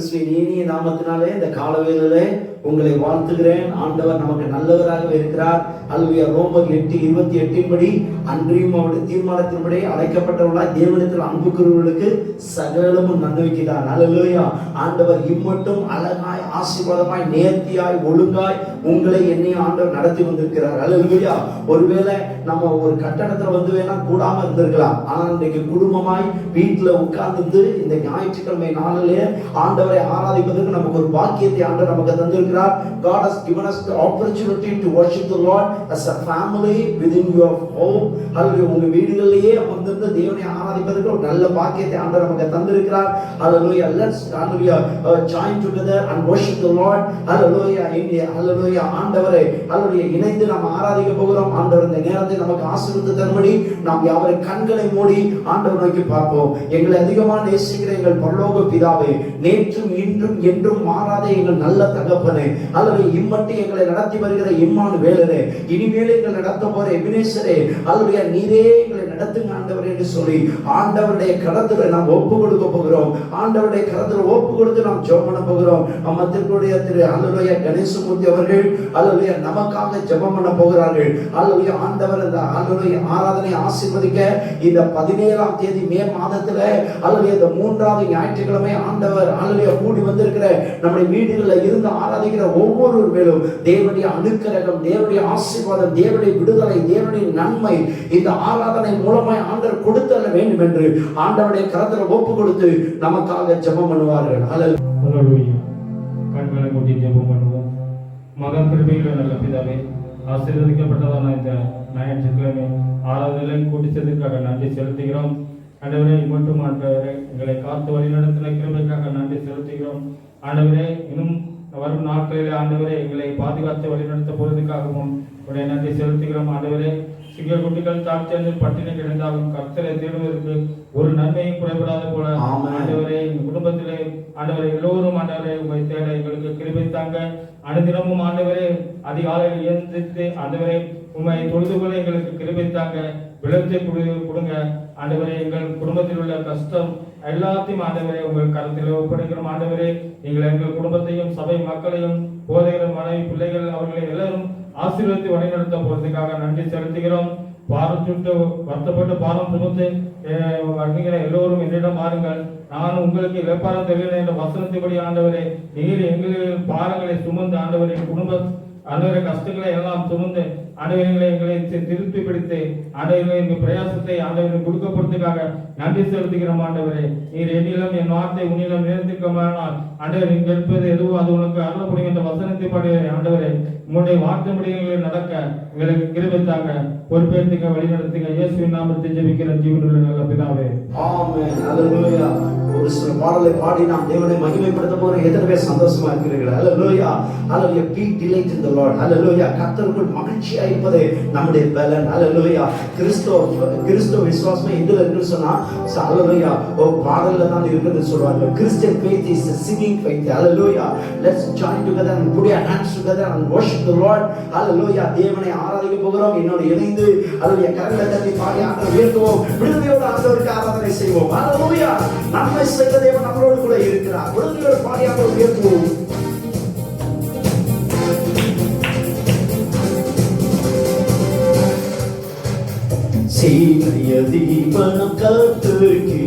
கிறிஸ்துவின் இனிய நாமத்தினாலே இந்த காலவேளையிலே உங்களை வாழ்த்துகிறேன். ஆண்டவர் நமக்கு நல்லவராக இருக்கிறார். அல்லேலூயா. ரோமர் 8:28 படி அன்றியும் அவருடைய தீர்மானத்தின்படி அழைக்கப்பட்டவர்களாய் தேவனிடத்தில் அன்பு கூறுவர்களுக்கு சகலமும் நன்மைக்கிறார். அல்லேலூயா. ஆண்டவர் இம்மட்டும் அழகாய் ஆசீர்வாதமாய் நேர்த்தியாய் ஒழுங்காய் உங்களை என்னை ஆண்டவர் நடத்தி வந்திருக்கிறார். அல்லேலூயா. ஒருவேளை நம்ம ஒரு கட்டடத்துல வந்து வேணா கூடாம இருந்திருக்கலாம். ஆனால் இன்றைக்கு குடும்பமாய் வீட்டுல உட்கார்ந்து இந்த ஞாயிற்றுக்கிழமை நாளிலே ஆண்டவரை ஆராதிப்பதற்கு நமக்கு ஒரு பாக்கியத்தை ஆண்டவர் நமக்கு தந்திருக்கிறார். God has given us the opportunity to worship the Lord as a family within your home. அல்லேலூயா. உங்க வீடுகளிலேயே அமர்ந்து தேவனை ஆராதிப்பதற்கு ஒரு நல்ல பாக்கியத்தை ஆண்டவர் நமக்கு தந்திருக்கிறார். அல்லேலூயா. Let's join together and worship the Lord. அல்லேலூயா. அல்லேலூயா. ஆண்டவரை அல்லேலூயா இணைந்து நாம் ஆராதிக்க போகிறோம். ஆண்டவர் இந்த நேரத்தை நமக்கு ஆசீர்வதித்து தரும்படி நாம் யாவரை கண்களை மூடி ஆண்டவர் நோக்கி பார்ப்போம். எங்களை அதிகமாக நேசிக்கிற எங்கள் பரலோக பிதாவே, நேற்றும் இன்றும் என்றும் மாறாத எங்கள் நல்ல தகப்பனே, அல்லது இம்மட்டும் எங்களை நடத்தி வருகிற இம்மானுவேலரே, இனிமேல் எங்களை நடத்த போற எபினேசரே, அல்லது நீரே எங்களை நடத்துங்க ஆண்டவரே என்று சொல்லி ஆண்டவருடைய கரத்துல நாம் ஒப்பு கொடுக்க போகிறோம். ஆண்டவருடைய கரத்துல ஒப்பு கொடுத்து நாம் ஜெபம் பண்ண போகிறோம். மத்திற்குடைய திரு அல்லேலூயா கணேசமூர்த்தி அவர்கள் அல்லேலூயா நமக்காக ஜெபம் பண்ண போகிறார்கள். அல்லேலூயா. ஆண்டவர் இந்த அல்லேலூயா ஆராதனை ஆசீர்வதிக்க இந்த 17ஆம் தேதி மே மாதத்துல அல்லேலூயா இந்த 3வது ஞாயிற்றுக்கிழமை ஆண்டவர் அல்லேலூயா கூடி வந்திருக்கிற நம்முடைய வீடுகளில் இருந்து ஆராதிக்கிற ஒவ்வொரு மேலும் தேவனுடைய அனுக்கிரகம், தேவனுடைய ஆசீர்வாதம், தேவனுடைய விடுதலை, தேவனுடைய நன்மை இந்த ஆராதனை மூலமாய் ஆண்டவர் கொடுத்தல்ல வேண்டும் என்று ஆண்டவருடைய கரத்தில் ஒப்பு கொடுத்து நமக்காக ஜெபம் பண்ணுவார்கள். ஹல்லேலூயா. கண்களை மூடி ஜெபம் பண்ணுவோம். மகா கிருபையுள்ள நல்ல பிதாவே, ஆசீர்வதிக்கப்பட்டதான இந்த ஞாயிற்றுக்கிழமை ஆராதனை கூட்டி சேர்ந்ததற்காக நன்றி செலுத்துகிறோம். ஆண்டவரே, மட்டும் ஆண்டவரே எங்களை காத்து வழி நடத்தின கிருபைக்காக நன்றி செலுத்துகிறோம். ஆண்டவரே, இன்னும் வரும் நாட்களில் ஆண்டவரே எங்களை பாதுகாத்து வழிநடத்த போவதற்காகவும் உடைய நன்றி செலுத்துகிறோம். ஆண்டவரே, சிங்க குட்டிகள் தாழ்ச்சி பட்டினி கிடந்தாலும் கர்த்தரை தேடுவதற்கு ஒரு நன்மையும் குறைபடாத போல ஆண்டவரே எங்கள் குடும்பத்திலே ஆண்டவரை எல்லோரும் ஆண்டவரை உங்களை தேட எங்களுக்கு கிருபை தாங்க. அனுதினமும் ஆண்டவரே அதிகாலையில் இயந்தித்து ஆண்டவரை உண்மை தொழுது கொள்ள எங்களுக்கு கிருபை தாங்க. விளத்தை கொடுங்க ஆண்டவரே. எங்கள் குடும்பத்தில் உள்ள கஷ்டம் எல்லாத்தையும் ஆண்டவரே உங்கள் கருத்தில் ஒப்படைக்கிறோம். ஆண்டவரே, எங்கள் குடும்பத்தையும் சபை மக்களையும் போதைகள் மனைவி பிள்ளைகள் அவர்களை எல்லாரும் ஆசீர்வதித்து வழிநடத்த போறதுக்காக நன்றி செலுத்துகிறோம். பாரம் சுட்டு வருத்தப்பட்டு பாரம் சுமத்து வருகிற எல்லோரும் என்னிடம் மாறுங்கள், நான் உங்களுக்கு இழப்பாரம் தெரியல என்ற வசனத்தின்படி ஆண்டவரே நீர் எங்களின் பாரங்களை சுமந்து ஆண்டவரே குடும்ப ஆண்டவரை கஷ்டங்களை எல்லாம் சுமந்து ஆண்டவர்களை எங்களை திருப்பி பிடித்து ஆண்டவர்களின் பிரயாசத்தை ஆண்டவரை கொடுக்கப்படுறதுக்காக நன்றி செலுத்துகிறோம். ஆண்டவரே, நீர் என்னிலும் என் வார்த்தை உன்னிலும் நிறுத்திக்கமானால் ஆண்டவர் இங்கு இருப்பது எதுவோ அது உனக்கு அருளப்படும் என்ற வசனத்தை பாடுகிறேன். ஆண்டவரே, உங்களுடைய வார்த்தை முடிவுகளில் நடக்க எங்களுக்கு கிருபை தாங்க, பொறுப்பேற்றுங்க, வழி நடத்துங்க. இயேசுவின் நாமத்தில் ஜெபிக்கிற ஜீவனுள்ள நல்ல பிதாவே, ஆமென். அல்லேலூயா. ஒரு சில பாடலை பாடி நாம் தேவனை மகிமைப்படுத்த போறோம். எத்தனை பேர் சந்தோஷமா இருக்கிறீர்கள்? அல்லேலூயா. அல்லேலூயா. Be delight in the Lord. அல்லேலூயா. கர்த்தருக்குள் மகிழ்ச்சியா இருப்பதே நம்முடைய பலன். அல்லேலூயா. கிறிஸ்தவ விசுவாசம் எதுல இருக்குன்னு சொன்னா அல்லேலூயா ஒரு பாடல்ல தான் இருக்குன்னு சொல்றாங்க. Christian faith is a singing faith. Hallelujah. Let's join together and put your hands together and worship the Lord. Hallelujah. தேவனை ஆராதிக்க போகிறோம். என்னோட இணைந்து அல்லேலூயா கரங்களை தட்டி பாடி ஆண்டவரை உயர்த்துவோம். விடுதலையோடு ஆண்டவருக்கு ஆராதனை செய்வோம். Hallelujah. நம்மை செய்த தேவன் நம்மளோடு கூட இருக்கிறார். விடுதலையோடு பாடி ஆண்டவரை உயர்த்துவோம். சீனைய தீபனம் கர்த்தருக்கு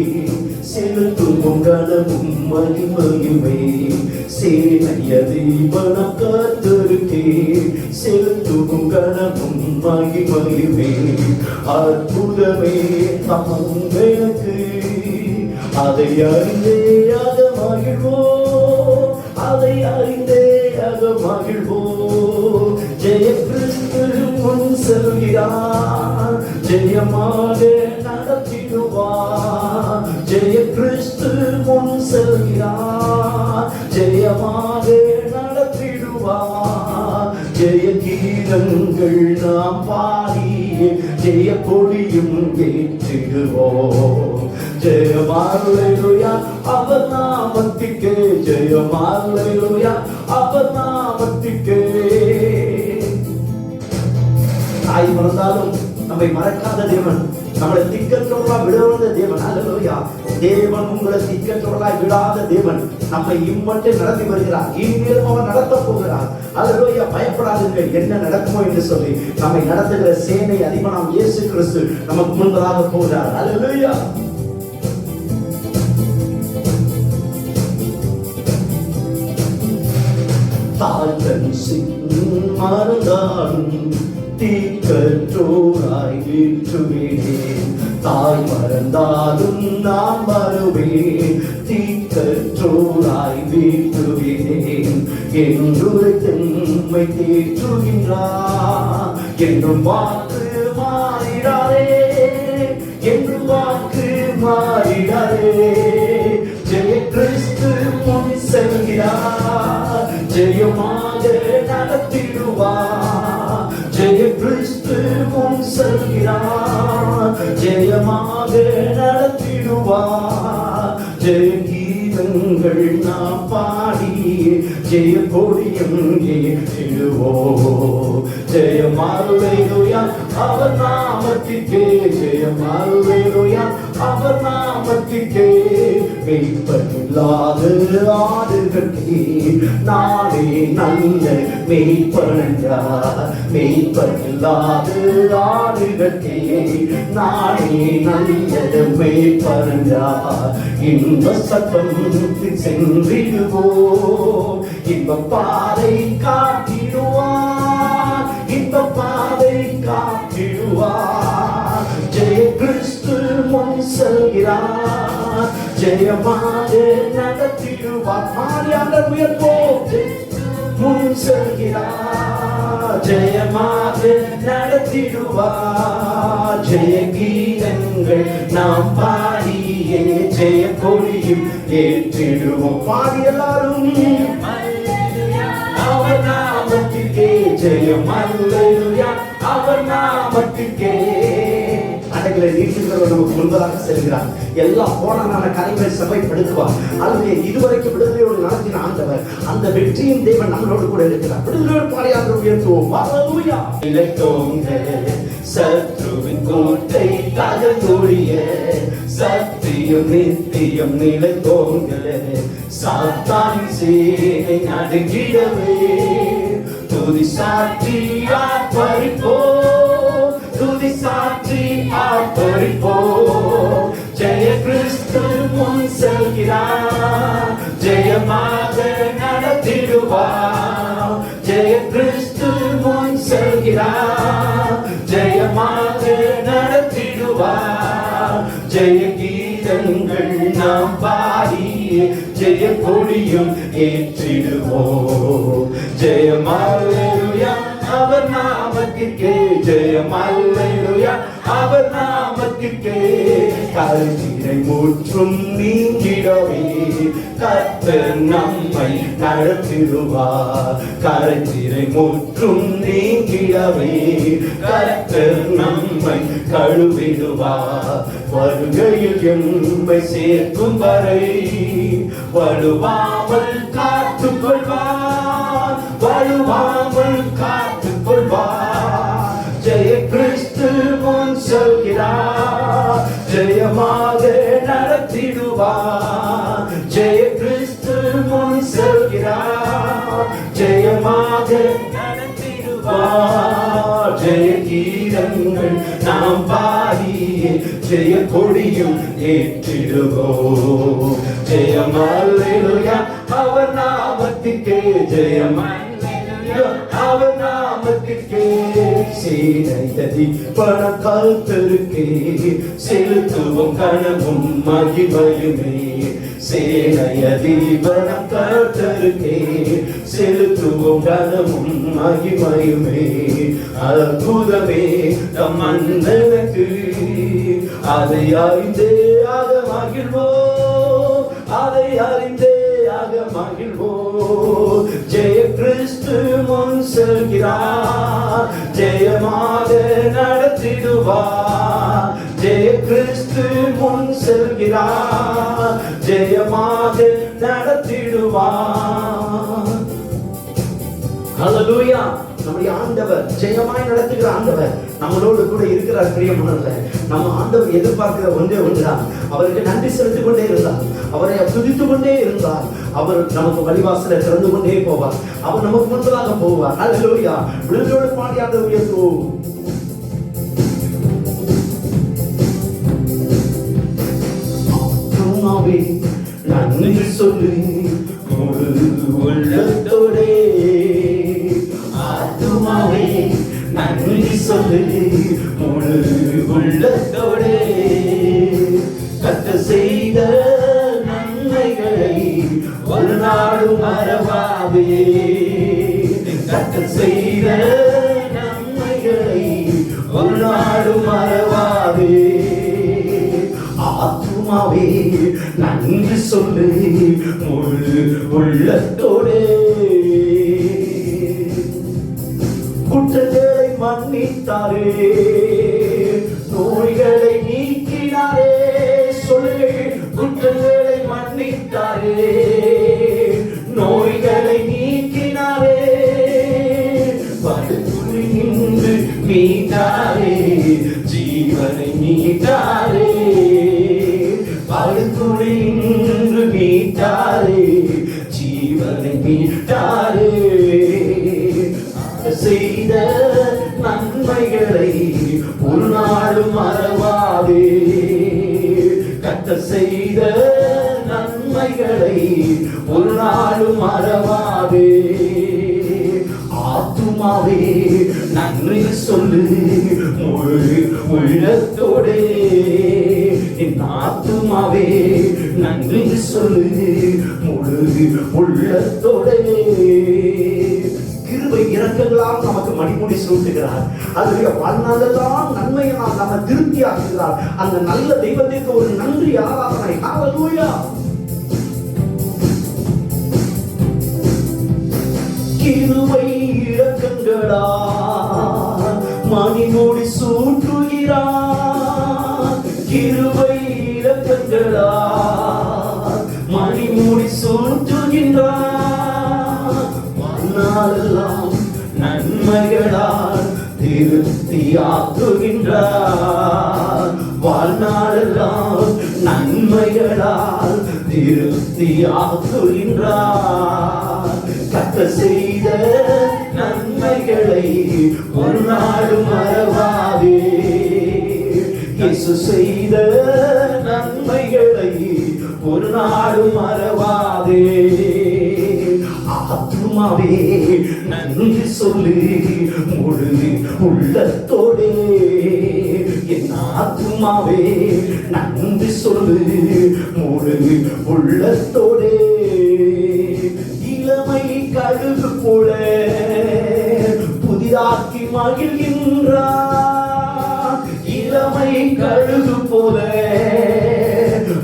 செலுத்தும் கனமும் மகிமையுமே. சீனைய தீபனம் கர்த்தருக்கு செலுத்தும் கனமும் மகிமையுமே. அற்புதமே தமங்களுக்கு அதை அறிந்தே ஆக மகிழ்வோம், அதை அறிந்தே ஆக மகிழ்வோம். ஜெய கிறிஸ்து முன் செல்கிறார், ஜெயமாக நடத்திடுவார். ஜெய கிறிஸ்து முன் செல்கிறார், ஜெயமாக நடத்திடுவார். ஜெய கீதங்கள் நாம் பாடி ஜெய கொடியும் ஏற்றிடுவோம். ஜெயம் அல்லேலூயா அவர் நாமத்திற்கே, ஜெயம் அல்லேலூயா அவர் நாமத்திற்கே. தாய் மறந்தாலும் நம்மை மறக்காத தேவன், நம்மளை திக்கற்றவர்களா விட வந்த தேவன். அல்லேலூயா. தேவன் உங்களை திக்கற்றவர்களாய் விடாத தேவன் நம்மை இம்மட்டும் நடத்தி வருகிறார். இனிமேலும் அவர் நடத்த போகிறார். அல்லேலூயா. பயப்படாதீர்கள், என்ன நடக்குமோ என்று சொல்லி நம்மை நடத்துகிற சேனை அதிபனாம் இயேசு கிறிஸ்து நமக்கு முன்பதாக போகிறார். அல்லேலூயா. தாழ்த்தன் மறந்தாலும் தீக்கற்றோராய் வீற்றுவேன். தாய் மறந்தாலும் நான் வருவேன், தீக்கற்றோராய் வீற்றுவேன். என்றுரைத்தன்மை தேற்றுகின்றார், என்றும் வாக்கு மாறிடாதே, என்றும் வாக்கு மாறிடாதே. ஜெய கிறிஸ்து முன் செல்கிறார், ஜெயமாக நடத்திடுவார். ஜெய கிறிஸ்து முன் செல்கிறார், ஜெயமாக நடத்திடுவார். ஜெய கீதங்கள் நாம் பாடி ஜெய கொடியும் ஏற்றிடுவோம். ஜெயம் அல்லேலூயா அவர் நாமத்திற்கே, ஜெயம் அல்லேலூயா அவர் நாமத்திற்கே. மெய்ப்பனில்லாத ஆடுகட்கே நானே நல்ல மெய்ப்பனென்றார். மெய்ப்பனில்லாத ஆடுகட்கே நானே நல்ல மெய்ப்பனென்றார். இன்ப சத்தம் சென்றிடுவோம், இன்ப பாதை காட்டிடுவார், இன்ப பாதை காட்டிடுவார். ஜெய கிறிஸ்து முன் செல்கிறார், ஜெயமாக நடத்திடுவார். மாறியாக உயர்வோம், முன் செல்கிறார், ஜெயமாக நடத்திடுவார். ஜெய கீதங்கள் நாம் பாடியே ஜெய கொடியும் ஏற்றிடுவோம். பாடி எல்லாரும் அவர் நாமத்திற்கே, ஜெயம் அல்லேலூயா அவர் நாமத்திற்கே. அடைகளை நீட்டுகிறவர் நமக்கு முன்பதாக செல்கிறார். எல்லா போரான கரைகளை சபைப்படுத்துவார். அல்லது இதுவரைக்கும் விடுதலையோடு நடத்தின ஆண்டவர், அந்த வெற்றியின் தேவன் நம்மளோடு கூட இருக்கிறார். விடுதலையோடு பாடியாக உயர்த்துவோம். அல்லேலூயா. இலக்கோங்க சத்ருவின் கோட்டை தகர்த்தொழிய, சத்தியம் நித்தியம் நிலைத்தோங்க. சாத்தானின் சேனை நடுங்கிடவே துதி சாற்றி ஆர்ப்பரிப்போம், துதி சாற்றி ஆர்ப்பரிப்போம். ஜெய கிறிஸ்து முன் செல்கிறார், ஜெயமாக நடத்திடுவார். ஜெய கிறிஸ்து முன் செல்கிறார், ஜெயமாக நடத்திடுவார். ஜெய கீதங்கள் நாம் பாடி ஜெய கொடியும் ஏற்றிடுவோம். ஜெயம் அல்லேலூயா அவர் நாமத்திற்கே, ஜெயம் அல்லேலூயா அவர் நாமத்திற்கே. கருத்திரை முற்றும் நீங்கிடவே கர்த்தர் நம்மை நடத்திடுவார். கருத்திரை முற்றும் நீங்கிடவே கர்த்தர் நம்மை கழுவிடுவார். வருகையில் எம்மை சேர்க்கும் வரை வலுவாமல் காத்துக் கொள்வார், வலுவாமல் காத்துக் கொள்வார். ஜெய கிறிஸ்து முன் செல்கிறார், ஜெயமாக நடத்திடுவார். ஜெய கிறிஸ்து முன் செல்கிறார், ஜெயமாக நடத்திடுவார். ஜெய கீதங்கள் நாம் பாடியே ஜெய கொடியும் ஏற்றிடுவோம். ஜெயம் அல்லேலூயா அவர் நாமத்திற்கே, ஜெயம் அல்லேலூயா அவர் நாமத்திற்கே. சேனையதி பணம் கர்த்தருக்கே செலுத்துவோம் கனவும் மகிமையுமே. சேனையதி பணம் கர்த்தருக்கே செலுத்துவோம் கனவும் மகிமையுமே. அற்புதமே தம் மன்னனுக்கு அதை அறிந்தே ஆக மகிழ்வோம், அதை அறிந்தே ஆக மகிழ்வோம். ஜெய கிறிஸ்து முன் செல்கிறார், ஜெயமாக நடத்திடுவார். ஜெய கிறிஸ்து முன் செல்கிறார், ஜெயமாக நடத்திடுவார். அல்லேலூயா. நம்முடைய ஆண்டவர் ஜெயமாய் நடத்துகிற ஆண்டவர் நம்மளோடு கூட இருக்கிறார். பிரியமானவர்களே, நம்ம ஆண்டவர் எதிர்பார்க்கிற ஒன்றே ஒன்றுதான், அவருக்கு நன்றி செலுத்திக் கொண்டே இருந்தார், அவரை துதித்துக் கொண்டே இருந்தார், அவர் நமக்கு வழிவாசலை திறந்து கொண்டே போவார், அவர் நமக்கு முன்பதாக போவார். அல்லேலூயா. விழுந்தோடு பாடியாக உயர்த்துவோம். நன்றி சொல்லு உள்ளத்தோடே, ஆத்துமாவே நன்றி சொல்லு முழு உள்ளத்தோடே, கர்த்தர் செய்த நன்மைகளை ஒரு நாளும் மறவாதே, கர்த்தர் செய்த நன்மைகளை ஒரு நாளும் மறவாதே, ஆத்துமாவே நன்றி சொல்லு முழு உள்ளத்தோடே, குற்றங்களை மன்னித்தாரே, நோய்களை நீக்கினாரே, சொல்லுங்கள், குற்றங்களை மன்னித்தாரே, நோய்களை நீக்கினாரே, படுத்துறை நின்று மீட்டாரே, ஜீவனை மீட்டாரே, படுத்துறை நின்று மீட்டாரே, ஜீவனை மீட்டாரே, செய்த நன்மைகளை ஒரு நாளும் மறவாதே, கர்த்தர் செய்த நன்மைகளை ஒரு நாளும் மறவாதே, ஆத்துமாவே நன்றி சொல்லு முழு உள்ளத்தோடே, என் ஆத்துமாவே நன்றி சொல்லு முழு உள்ளத்தோடே. கிருபை இரக்கங்களால் நமக்கு மணிமுடி சூட்டுகிறார், அதுடைய வாழ்நாளெல்லாம் நன்மையினால் நம்ம திருப்தியாக்குகிறார். அந்த நல்ல தெய்வத்திற்கு ஒரு நன்றி ஆராதனை. ஹல்லேலூயா. கிருபை இரக்கங்களால் மணிமுடி சூட்டுகிறார், கிருபை இரக்கங்களால் மணிமுடி சூட்டுகின்றார், வாழ்நாளெல்லாம் நன்மைகளால் திருப்தியாக்குகின்றார், வாழ்நாளெல்லாம் நன்மைகளால் திருப்தியாக்குகின்றார், கர்த்தர் செய்த நன்மைகளை ஒரு நாளும் மறவாதே, இயேசு செய்த நன்மைகளை ஒரு நாளும் மறவாதே, ஆத்துமாவே நன்றி சொல்லு முழு உள்ளத்தோடே, என் ஆத்துமாவே நன்றி சொல்லு முழு உள்ளத்தோடே, இளமை கழுகு போல புதிதாக்கி மகிழ்கின்றார், இளமை கழுகு போல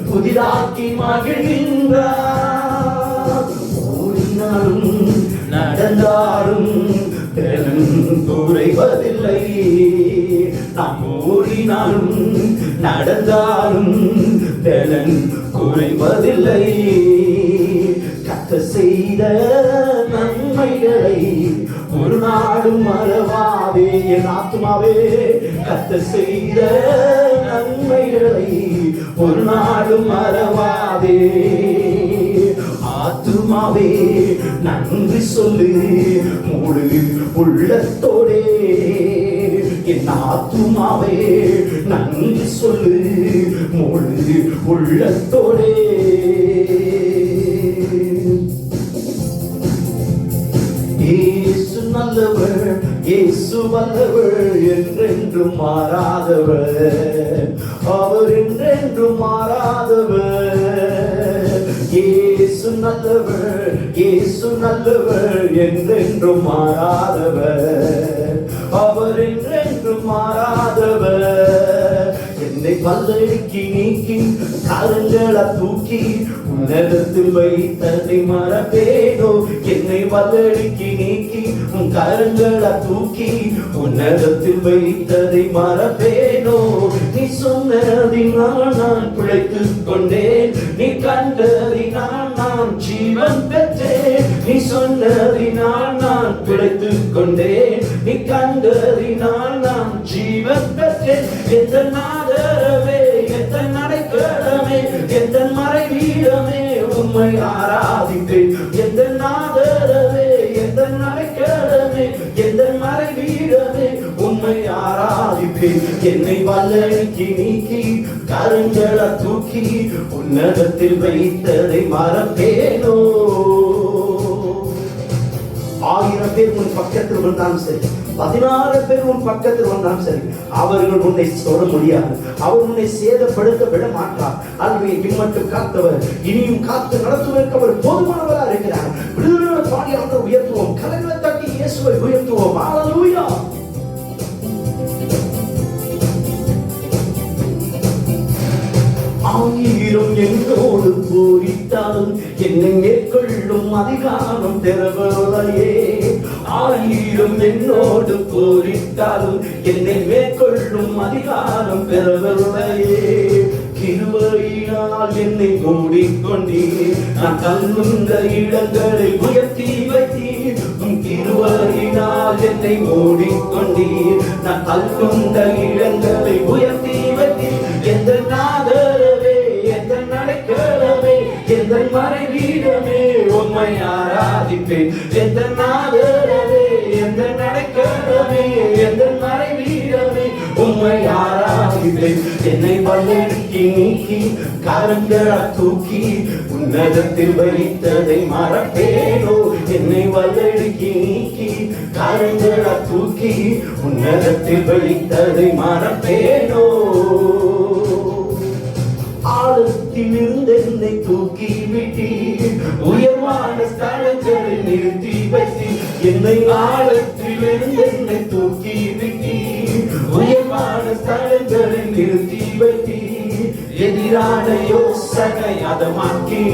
புதிதாக்கி மகிழ்கின்றார், ஓடினாலும் நடந்தாலும் பலன் குறைவதில்லை, நாம் ஓடினாலும் நடந்தாலும் பலன் குறைவதில்லை, கர்த்தர் செய்த நன்மைகளை ஒரு நாளும் மறவாதே, என் ஆத்துமாவே கர்த்தர் செய்த நன்மைகளை ஒரு நாளும் மறவாதே, ஆத்துமாவே நன்றி சொல்லு முழு உள்ளத்தோடே, என் ஆத்துமாவே நன்றி சொல்லு முழு உள்ளத்தோடே. இயேசு நல்லவர், இயேசு வல்லவர், என்றென்றும் மாறாதவர், அவர் என்றென்றும் மாறாதவர், இயேசு நல்லவர், இயேசு நல்லவர், என்றென்றும் மாறாதவர், அவர் என்றென்றும் மாறாதவர், என்னை பல்லடுக்கி நீக்கி கரங்களை தூக்கி உன்னதத்தில் வைத்ததை மறப்பேனோ, என்னை பல்லடுக்கி நீக்கி உன் கரங்களை தூக்கி உன்னதத்தில் வைத்ததை மறப்பேனோ, நீ சொன்னதினால் நான் பிழைத்துக் கொண்டேன், நீ கண்டதினால் நான் ஜீவன் பெற்றேன், நீ சொன்னதினால் நான் பிழைத்துக் கொண்டேன், கண்டறினால் நான் ஜீவன் பெற்றேன். எந்த ஆதரவே, எந்த அடைக்கலமே, எந்த மறைவீடமே, உம்மை ஆராதிப்பேன். எந்த ஆதரவே, எந்த அடைக்கலமே, எந்த மறைவீடமே, உம்மை ஆராதிப்பேன். என்னை வல்லடிக்கு நீக்கி கருஞ்சல தூக்கி உன்னதத்தில் வைத்ததை மறப்பேனோ. 1000 பேர் உன் பக்கத்தில் வந்தாலும் சரி, 16 பேர் உன் பக்கத்தில் வந்தாலும் சரி, அவர்கள் உன்னை சொல்ல முடியாது. அவர் உன்னை சேதப்படுத்த விட மாட்டார். அதுவே இம்மட்டும் காத்தவர் இனியும் காத்து நடத்துவதற்கு அவர் போதுமானவராக இருக்கிறார். விடுதலை பாடியாக உயர்த்துவோம், கரங்களை தட்டி இயேசுவை உயர்த்துவோம். ஹல்லேலூயா. ஆயிரம் என்னோடு போரிட்டாலும் என்னை மேற்கொள்ளும் அதிகாரம் பெறவில்லையே. ஆயிரம் என்னோடு போரிட்டாலும் என்னை மேற்கொள்ளும் அதிகாரம் பெறவில்லையே. கிருபையினால் என்னை மூடிக்கொண்டீர், நான் கல்லுண்ட இடங்களை உயர்த்தி வைத்தீர். கிருபையினால் என்னை மூடிக்கொண்டீர், நான் கல்லுண்ட இடங்களை உயர்த்தி வைத்தீர். எந்த ஆதரவே, எந்த அடைக்கலமே, எந்த மறைவீடமே, உம்மை ஆராதிப்பேன். எந்த ஆதரவே, எந்த அடைக்கலமே, எந்த மறைவீடமே, உம்மை ஆராதிப்பேன். என்னை வல்லடிக்கு நீக்கி கரங்களை தூக்கி உன்னதத்தில் வைத்ததை மறப்பேனோ. என்னை வல்லடிக்கு நீக்கி கரங்களை தூக்கி உன்னதத்தில் வைத்ததை மறப்பேனோ. ஆழத்தில் இருந்து என்னை தூக்கி விட்டீர், உயர்வான ஸ்தலங்களில் நிறுத்தி வைத்தீர். என்னை ஆழத்தில் இருந்து என்னை தூக்கி விட்டீர், உயர்வான ஸ்தலங்களில் நிறுத்தி வைத்தீர். எதிரான யோசனை அதமாக்கி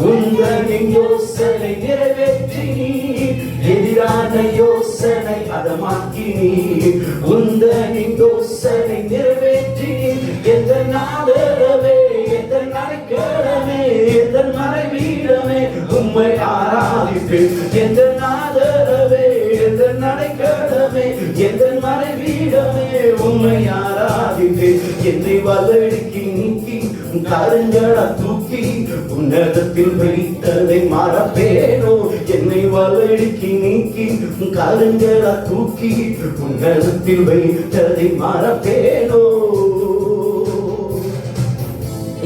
உங்களின் யோசனை நிறைவேற்றி. எதிரான யோசனை அதமாக்கி உங்களின் யோசனை நிறைவேற்றி. எந்த ஆதரவே, எந்த அடைக்கலமே, எந்த மறைவீடமே, உம்மை ஆராதிப்பேன். எந்த ஆதரவே, எந்த அடைக்கலமே, எந்த மறைவீடமே, உம்மை ஆராதிப்பேன். என்னை வல்லடிக்கு நீக்கி கரங்களை தூக்கி உன்னதத்தில் வைத்ததை மறப்பேனோ. என்னை வல்லடிக்கு நீக்கி கரங்களை தூக்கி உன்னதத்தில் வைத்ததை மறப்பேனோ.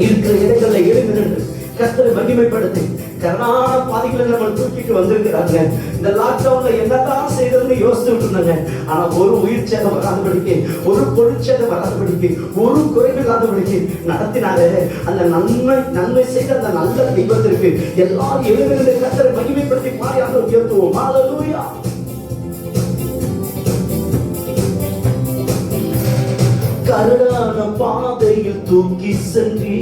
இருக்கிற இடங்களை எழுந்து நின்று கர்த்தரை மகிமைப்படுத்தி கர்நாடக பாதைகளை நம்ம தூக்கிட்டு வந்திருக்கிறாங்க. இந்த லாக்டவுன்ல என்னதான் செய்யறதுன்னு யோசிச்சுட்டு இருந்தாங்க. ஆனா ஒரு உயிர் சேதம் வராதபடிக்கு, ஒரு பொருட்சேதம் வராதபடிக்கு, ஒரு குறைவில்லாதபடிக்கு நடத்தினாரு. அந்த நன்மை செய்த அந்த நல்ல தெய்வத்திற்கு எல்லாரும் எழுந்து கர்த்தரை மகிமைப்படுத்தி பாடியாக உயர்த்துவோம். ஹல்லேலூயா. கரடான பாதையில் தூக்கி சென்றி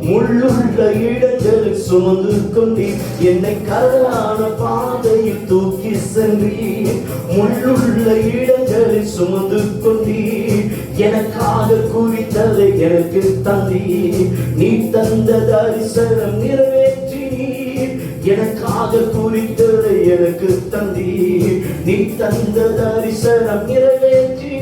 முள்ளுள்ள இடங்களில் சுமந்து கொண்டி. என்னை கரடான பாதையில் தூக்கி சென்றி முள்ளுள்ள இடங்களில் சுமந்து கொண்டி. எனக்காக குறித்ததை எனக்கு தந்தி, நீ தந்த தரிசனம் நிறைவேற்றி. எனக்காக குறித்ததை எனக்கு தந்தி, நீ தந்த தரிசனம் நிறைவேற்றி.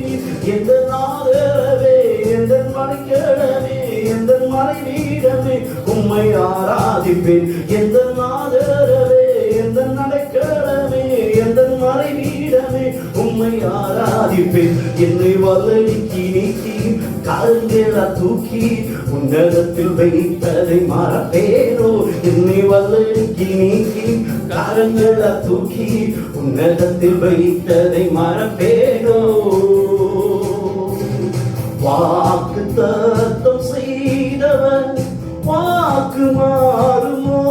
எந்த ஆதரவே, எந்த அடைக்கலமே, எந்த மறைவீடமே, உம்மை ஆராதிப்பேன். எந்த ஆதரவே, எந்த அடைக்கலமே, எந்த மறைவீடமே, உம்மை ஆராதிப்பேன். என்னை வல்லடிக்கு நீக்கி கரங்களை தூக்கி உன்னதத்தில் வைத்ததை மறப்பேனோ. என்னை வல்லடிக்கு நீக்கி கரங்களை தூக்கி உன்னதத்தில் வைத்ததை மறப்பேனோ. வாக்கு தத்தம் செய்தவன் வாக்கு மாறுமோ.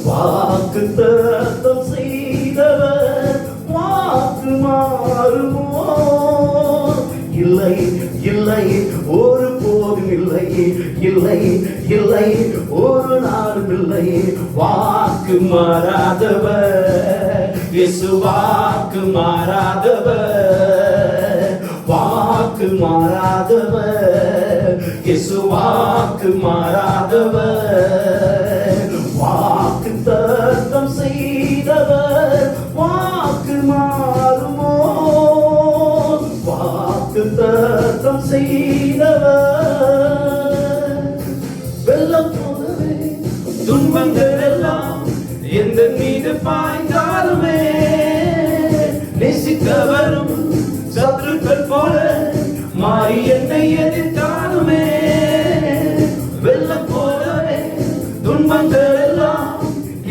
வாக்கு தத்தம் செய்தவன் வாக்கு மாறுமோ. இல்லை இல்லை, ஒரு போதும் இல்லை, இல்லை இல்லை, ஒரு நாளும் இல்லை. வாக்கு மாறாதவர் இயேசு, வாக்கு மாறாதவர், வாக்கு மாறாதவர் இயேசு, வாக்கு மாறாதவர். வாக்கு தத்தம் செய்தவர் வாக்கு மாறு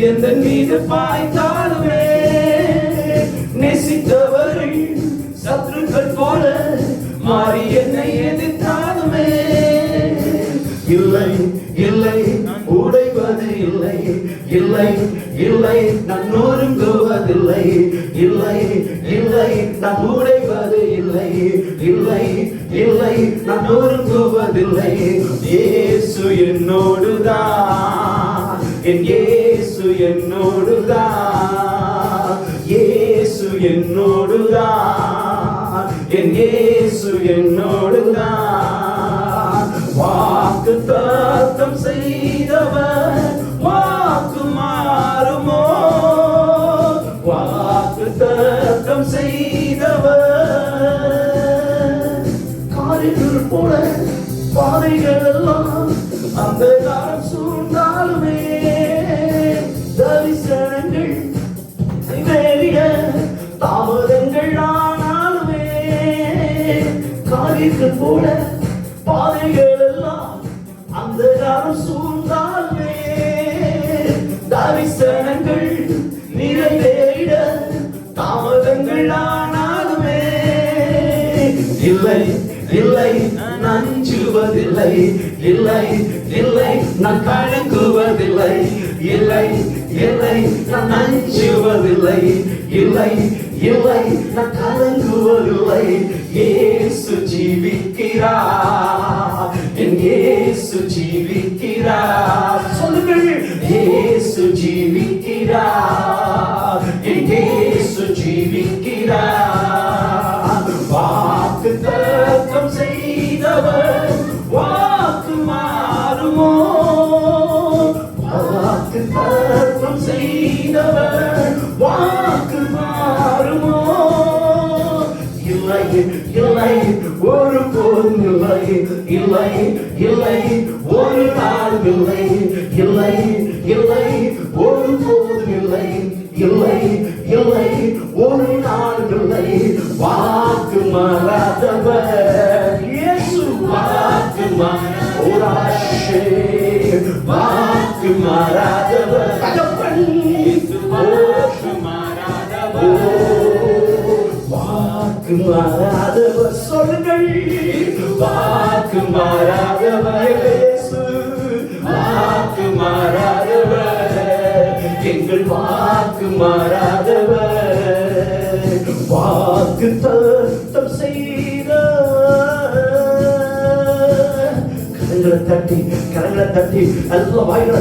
எந்த மீது பாய்ந்தாலுமே நேசித்தவர்கள் சத்துருக்கள் போல மாறி என்னை எதிர்த்தாலுமே இல்லை இல்லை உடைவது இல்லை இல்லை இல்லை நான் நொறுங்குவதில்லை இல்லை இல்லை நான் உடைவது இல்லை இல்லை இல்லை நான் நொறுங்குவதில்லை இயேசு என்னோடுதான் என் இயேசு என்னோடுதான் இயேசு என்னோடுதான் என் இயேசு என்னோடுதான் வாக்கு தத்தம் செய்தவர் வாக்கு மாறுமோ வாக்கு தத்தம் செய்தவர் காரிகள் போல பாதைகள் எல்லாம் அந்த காலம் சூழ்ந்தாலுமே தரிசனங்கள் நிறைவேறிய தாமதங்கள் ஆனாலுமே காரிகள் போல பாதைகள் எல்லாம் அந்த காலம் சூழ்ந்தாலுமே தரிசனங்கள் நிறைவேறிட தாமதங்கள் ஆனாலுமே இல்லை இல்லை நஞ்சுவதில்லை இல்லை இல்லை நான் கலங்குவதில்லை இல்லை இல்லை நான் நஞ்சுவதில்லை இல்லை இல்லை நான் கலங்குவதில்லை இயேசு ஜீவிக்கிறார் என் இயேசு ஜீவிக்கிறார் சொல்லுங்கள் இயேசு ஜீவிக்கிறார் என் இயேசு ஜீவிக்கிறார் வாக்கு தத்தம் செய்தவர் வாக்கு மாறுமோ வாக்கு தத்தம் செய்தவர் வாக்கு மாறுமோ இல்லை இல்லை ஒரு போதும் இல்லை இல்லை இல்லை ஒரு நாள் இல்லை இல்லை இல்லை ஒரு போதும் இல்லை இல்லை இல்லை ஒரு நாள் இல்லை வாக்கு மாறாதவர் இயேசு வாக்கு மாறாதவர் வாக்கு மாறாதவர் வாக்கு மாறாதவர் சொல்லுங்கள் வாக்கு மாறாதவர் இயேசு வாக்கு மாறாதவர் எங்கள் வாக்கு மாறாதவர் வாக்கு தத்தம் செய்த கரங்களை தட்டி நல்ல வாய்களை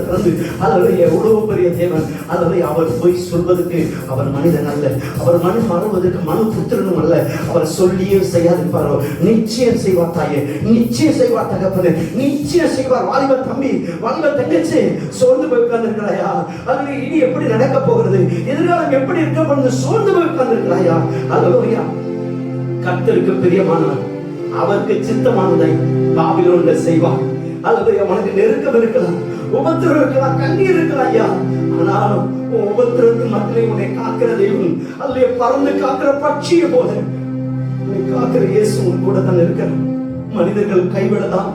திறந்து அல்லது எவ்வளவு பெரிய தேவன் அல்லது அவர் போய் சொல்வதற்கு அவர் மனிதன் அல்ல அவர் மனு மாறுவதற்கு மனு புத்திரனும் அல்ல அவர் சொல்லியே செய்யாதிருப்பாரோ நிச்சயம் செய்வார் தாயே நிச்சயம் செய்வார் தகப்பனே நிச்சயம் செய்வார் வாலிபர் தம்பி வாலிபர் தங்கச்சி சோர்ந்து போய் உட்கார்ந்திருக்கிறாயா அல்லது இனி எப்படி நடக்க போகிறது எதிர்காலம் எப்படி இருக்க போகிறது சோர்ந்து போய் உட்கார்ந்திருக்கிறாயா அல்லது கர்த்தருக்கு பிரியமானவர் அவருக்கு சித்தமானதை பாபிலோன்ல செய்வார் அல்லது உனக்கு நெருக்கம் இருக்கலாம் உபத்திரம் இருக்கலாம் கண்ணீர் இருக்கலாம் ஐயா ஆனாலும் உபத்திரத்தின் மத்தியிலே உன்னை காக்கிற தெய்வம் அல்லது பறந்து காக்கிற பட்சியை போல உன்னை காக்கிற இயேசு உன் கூட தான் இருக்கிறார் மனிதர்கள் கைவிடலாம்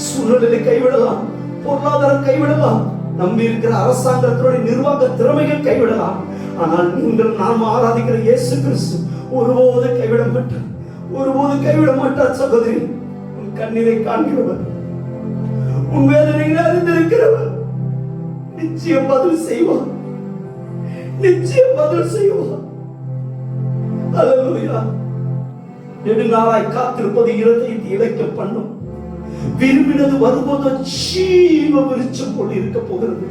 சூழ்நிலை கைவிடலாம் பொருளாதாரம் கைவிடலாம் நம்பி இருக்கிற அரசாங்கத்தினுடைய நிர்வாக திறமைகள் கைவிடலாம் ஆனால் நீங்கள் நாம் ஆராதிக்கிற இயேசு கிறிஸ்து ஒருபோது கைவிட மாட்டார் ஒருபோது கைவிட மாட்டார் சகோதரி உன் கண்ணீரை காண்கிறவர் உன் வேதனைகளை அறிந்திருக்கிறவர் நிச்சயம் பதில் செய்வார் நிச்சயம் பதில் செய்வார் அல்லேலூயா நெடுநாளாய் காத்திருப்பது இருதயத்தை இழைக்க பண்ணும் விரும்பினது வரும்போது ஜீவ விருட்சம் போல் இருக்க போகிறது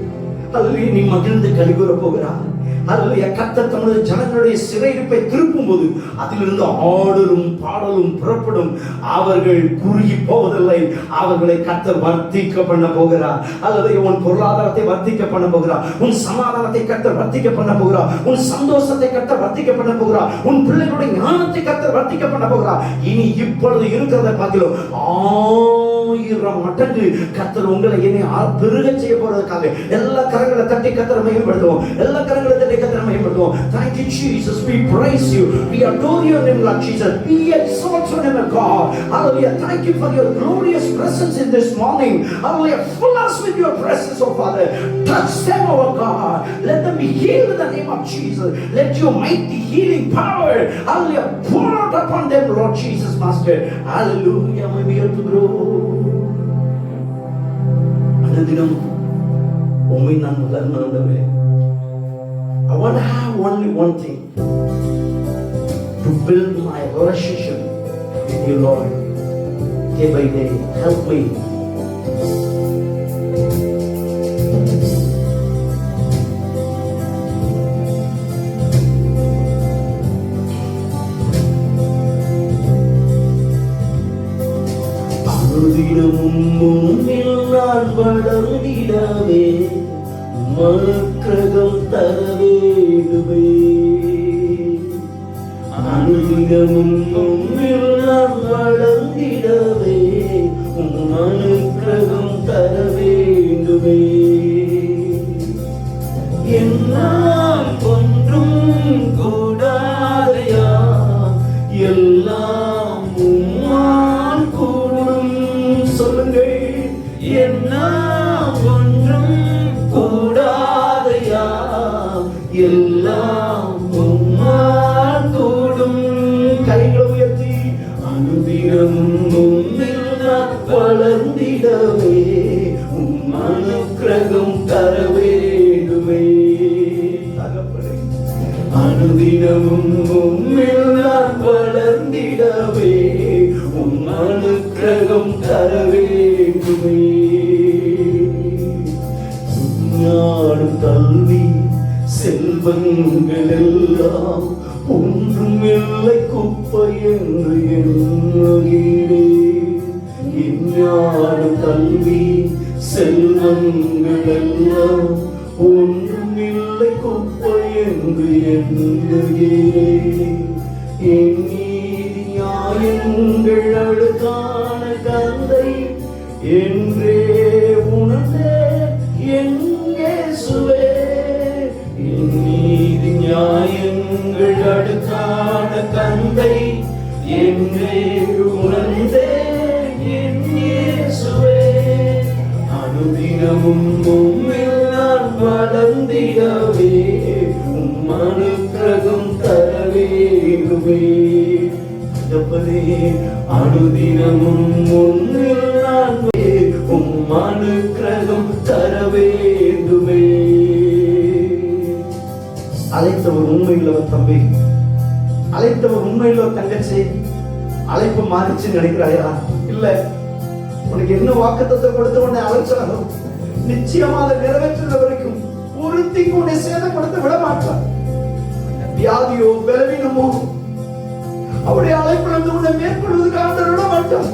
அல்லது நீ மகிழ்ந்து கலிகூற போகிறார் அல்லது கர்த்தர் தமது ஜனங்களுடைய சிறையிருப்பை திருப்பும் போது அதிலிருந்து ஆடலும் பாடலும் புறப்படும் அவர்கள் குறுகி போவதில்லை அவர்களை கர்த்தர் வர்த்திக்க பண்ண போகிறார் அல்லது உன் பொருளாதாரத்தை வர்த்திக்க பண்ண போகிறார் உன் சமாதானத்தை கர்த்தர் வர்த்திக்க பண்ண போகிறார் உன் சந்தோஷத்தை கர்த்தர் வர்த்திக்க பண்ண போகிறார் உன் பிள்ளைகளுடைய ஞானத்தை கர்த்தர் வர்த்திக்க பண்ண போகிறார் இனி இப்பொழுது இருக்கிறத பார்க்கிறோம் 1000 மடங்கு கர்த்தர் உங்களை என்னை பெருக செய்ய போறதுக்காக எல்லா கரங்களை தட்டி கர்த்தரை மேம்படுத்துவோம் எல்லா கரங்களை தட்டி கர்த்தரை நாமத்தை மகிமைப்படுத்துவோம். Thank you Jesus, we praise you, we adore your name Lord Jesus, we exalt your name God. Hallelujah. Thank you for your glorious presence in this morning. Hallelujah. Fill us with your presence, oh Father. Touch them, oh God. Let them be healed in the name of Jesus. Let your mighty healing power, hallelujah, pour out upon them, Lord Jesus, Master. Hallelujah. May we able to grow. அனுதினம் உம்மை நான் உணர்ந்தேன். I want to have only one thing, to build my relationship with you, Lord, day by day. Help me. அனுதினமும் உம்மில் நான் வளர்ந்திடவே மனக்கிரகம் தர வேண்டுமே. அனுதினமும் உம்மில் நான் வளர்ந்திடவே மனக்கிரகம் தர வேண்டுமே. என்னால் ஒன்றும் கூடாதையா, எல்லாம் உம்மால் கூடும். சொல்லுங்கள். என்னால் ஒன்றும் கூடாதையா, எல்லாம் உம்மால் கூடும். கைகளை உயர்த்தி அனுதினமும் உம்மில் நான் வளர்ந்திடவே உம் அனுக்கிரகம் தர வேண்டுமே. தகப்பனே, அனுதினமும் உம்மில் நான் வளர்ந்திடவே உம் அனுக்கிரகம் தர வேண்டுமே. ஞானம் கல்வி செல்வங்கள் எல்லாம் ஒன்றும் இல்லை குப்பை என்று எண்ணுகிறேன். ஞானம் கல்வி செல்வங்கள் எல்லாம் ஒன்றும் இல்லை குப்பை என்று எண்ணுகிறேன். என் நீதி நியாயங்கள் அழுக்கான கந்தை என்றே உணர்ந்தே எங்கே சுவே. என் நீதி நியாயங்கள் அடுக்கான கந்தை என்றே உணர்ந்தே என் இயேசுவே. அனுதினமும் உம்மில் நான் வளர்ந்திடவே உம் அனுக்கிரகம் தர வேண்டுமே. அனுதினமும் உம்மில் நான் உம் அனுக்கிரகம் தர வேண்டுமே. அழைத்தவர் உண்மையுள்ளவர் தம்பி, அழைத்தவர் உண்மையுள்ளவர் தங்கச்சி. அழைப்பு மாறிச்சு நினைக்கிறாயா? இல்ல, உனக்கு என்ன வாக்குத்தத்தம் கொடுத்த உடனே அழைச்சாலும் நிச்சயமா அதை நிறைவேற்றுற வரைக்கும் ஒரு தீங்கு உன்னை சேதப்படுத்த விட மாட்டார். வியாதியோ பலவீனமோ அவருடைய அழைப்பிலிருந்து உன்னை மேற்கொள்வதற்காக விட மாட்டார்.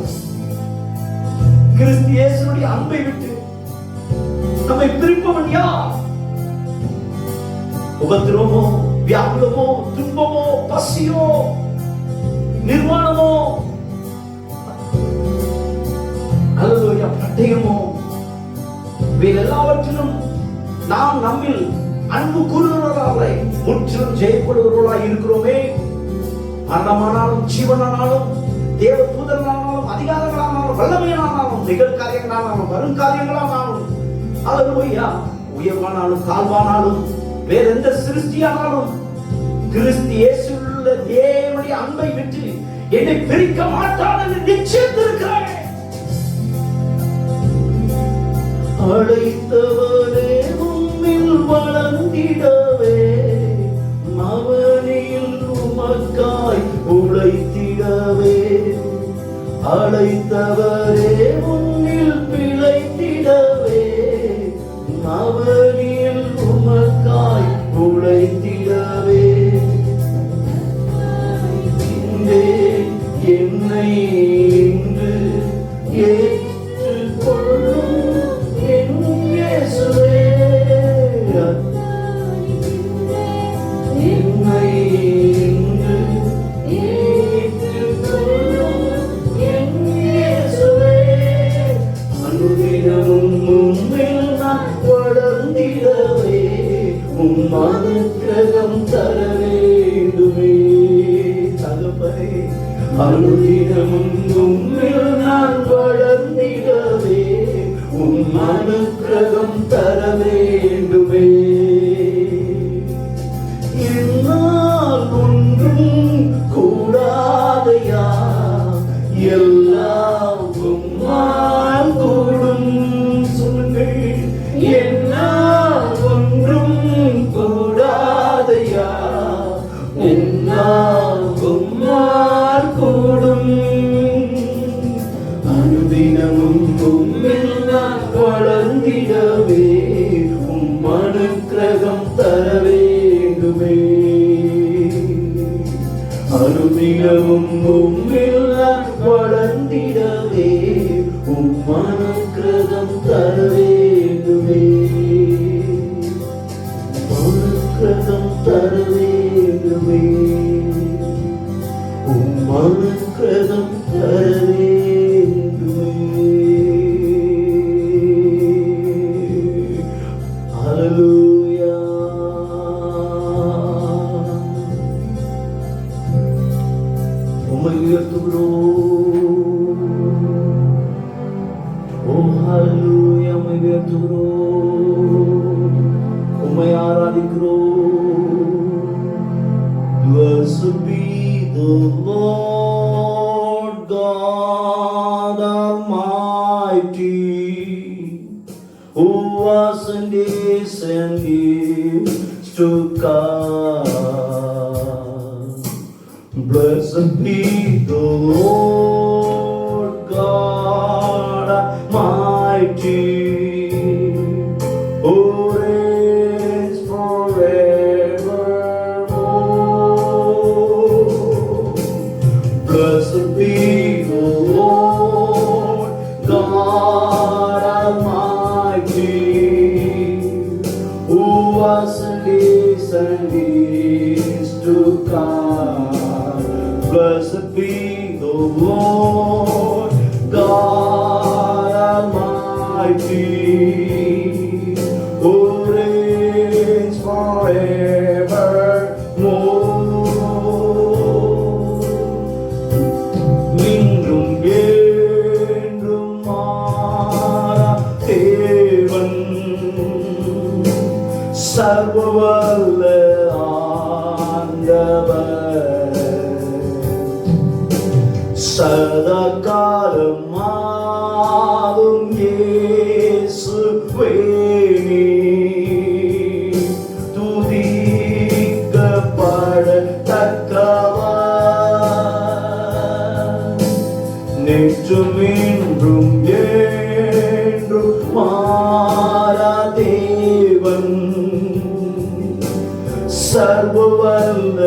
கிறிஸ்து இயேசுவுடைய அன்பை விட்டு நம்மை பிரிப்பவன் யார்? உபத்திரவமோ, வியாகுலமோ, துன்பமோ, பசியோ, நிர்வாணமோ, அல்லது பட்டயமோ, எல்லாவற்றிலும் நாம் நம்மில் அன்பு கூறுகிறவர்களாய் முற்றிலும் ஜெயப்படுகிறவர்களாய் இருக்கிறோமே. மரணமானாலும் ஜீவனானாலும் தேவ தூதர்களானாலும் அதிகாரங்களானாலும் வல்லமையானாலும் நிகழ்காரியங்களானாலும் வரும் காரியங்களானாலும் அல்லேலூயா உயர்வானாலும் தாழ்வானாலும் வேற எந்த சிருஷ்டியானாலும் கிறிஸ்து இயேசுவுள்ள தேவனுடைய அன்பை விட்டு என்னை பிரிக்க மாட்டான் என்று நிச்சயித்திருக்கிறேன். அழைத்தவரே உம்மில் வளர்ந்திடவே அவனில் உமக்காய் உழைத்திடவே. அழைத்தவரே உம்மில் பிழைத்திடவே அவனில் உமக்காய் உழைத்திடவே. என்னை இன்று ஏற்றுக்கொள்ளும் என் இயேசுவே. என்னை இன்று ஏற்றுக்கொள்ளும் என் இயேசுவே. அனுதினமும் உம்மில் நான் வளர்ந்திடவே உம் அனுக்கிரகம் தர வேண்டுமே தகப்பனே. அனுதினமும் உம்மில் நான் வளர்ந்திடவே உம் அனுக்கிரகம் தர வேண்டுமே. என்னால் ஒன்றும் கூடாதையா, எல்லாம் உம்மால் கூடும். சொல்லுங்கள், என்னால் ஒன்றும் கூடாதையா, என்னால் உம்மால் கூடும். அனுதினமும் உம்மில் நான் வளர்ந்திடவே உம் அனுக்கிரகம் தர வேண்டுமே. அனுதினமும் உம்மில் நான் வளர்ந்திடவே உம் அனுக்கிரகம் தர வேண்டுமே. அனுக்கிரகம் தர வேண்டுமே. உம் அனுக்கிரகம் தர வேண்டுமே. ஹல்லேலூயா. உம்மை உயர்த்துகிறோம். ஓ ஹல்லேலூயா, உம்மை உயர்த்துகிறோம், உம்மை ஆராதிக்கிறோம். Blessed be the Lord God Almighty, who was and is to come. Blessed be the Lord God Almighty, who reigns forevermore. Blessed be the Lord God Almighty, who was and is to come. Blessed be the Lord God Almighty, who reigns forevermore. இன்றும் என்றும் மாறா தேவன், சர்வவல்ல ஆண்டவர், சதா காலம் மாறும் இயேசுவே நீர் துதிக்கப்படத்தக்கவர். நேற்றும் இன்றும் என்றும் மாறா தேவன், சர்வவல்ல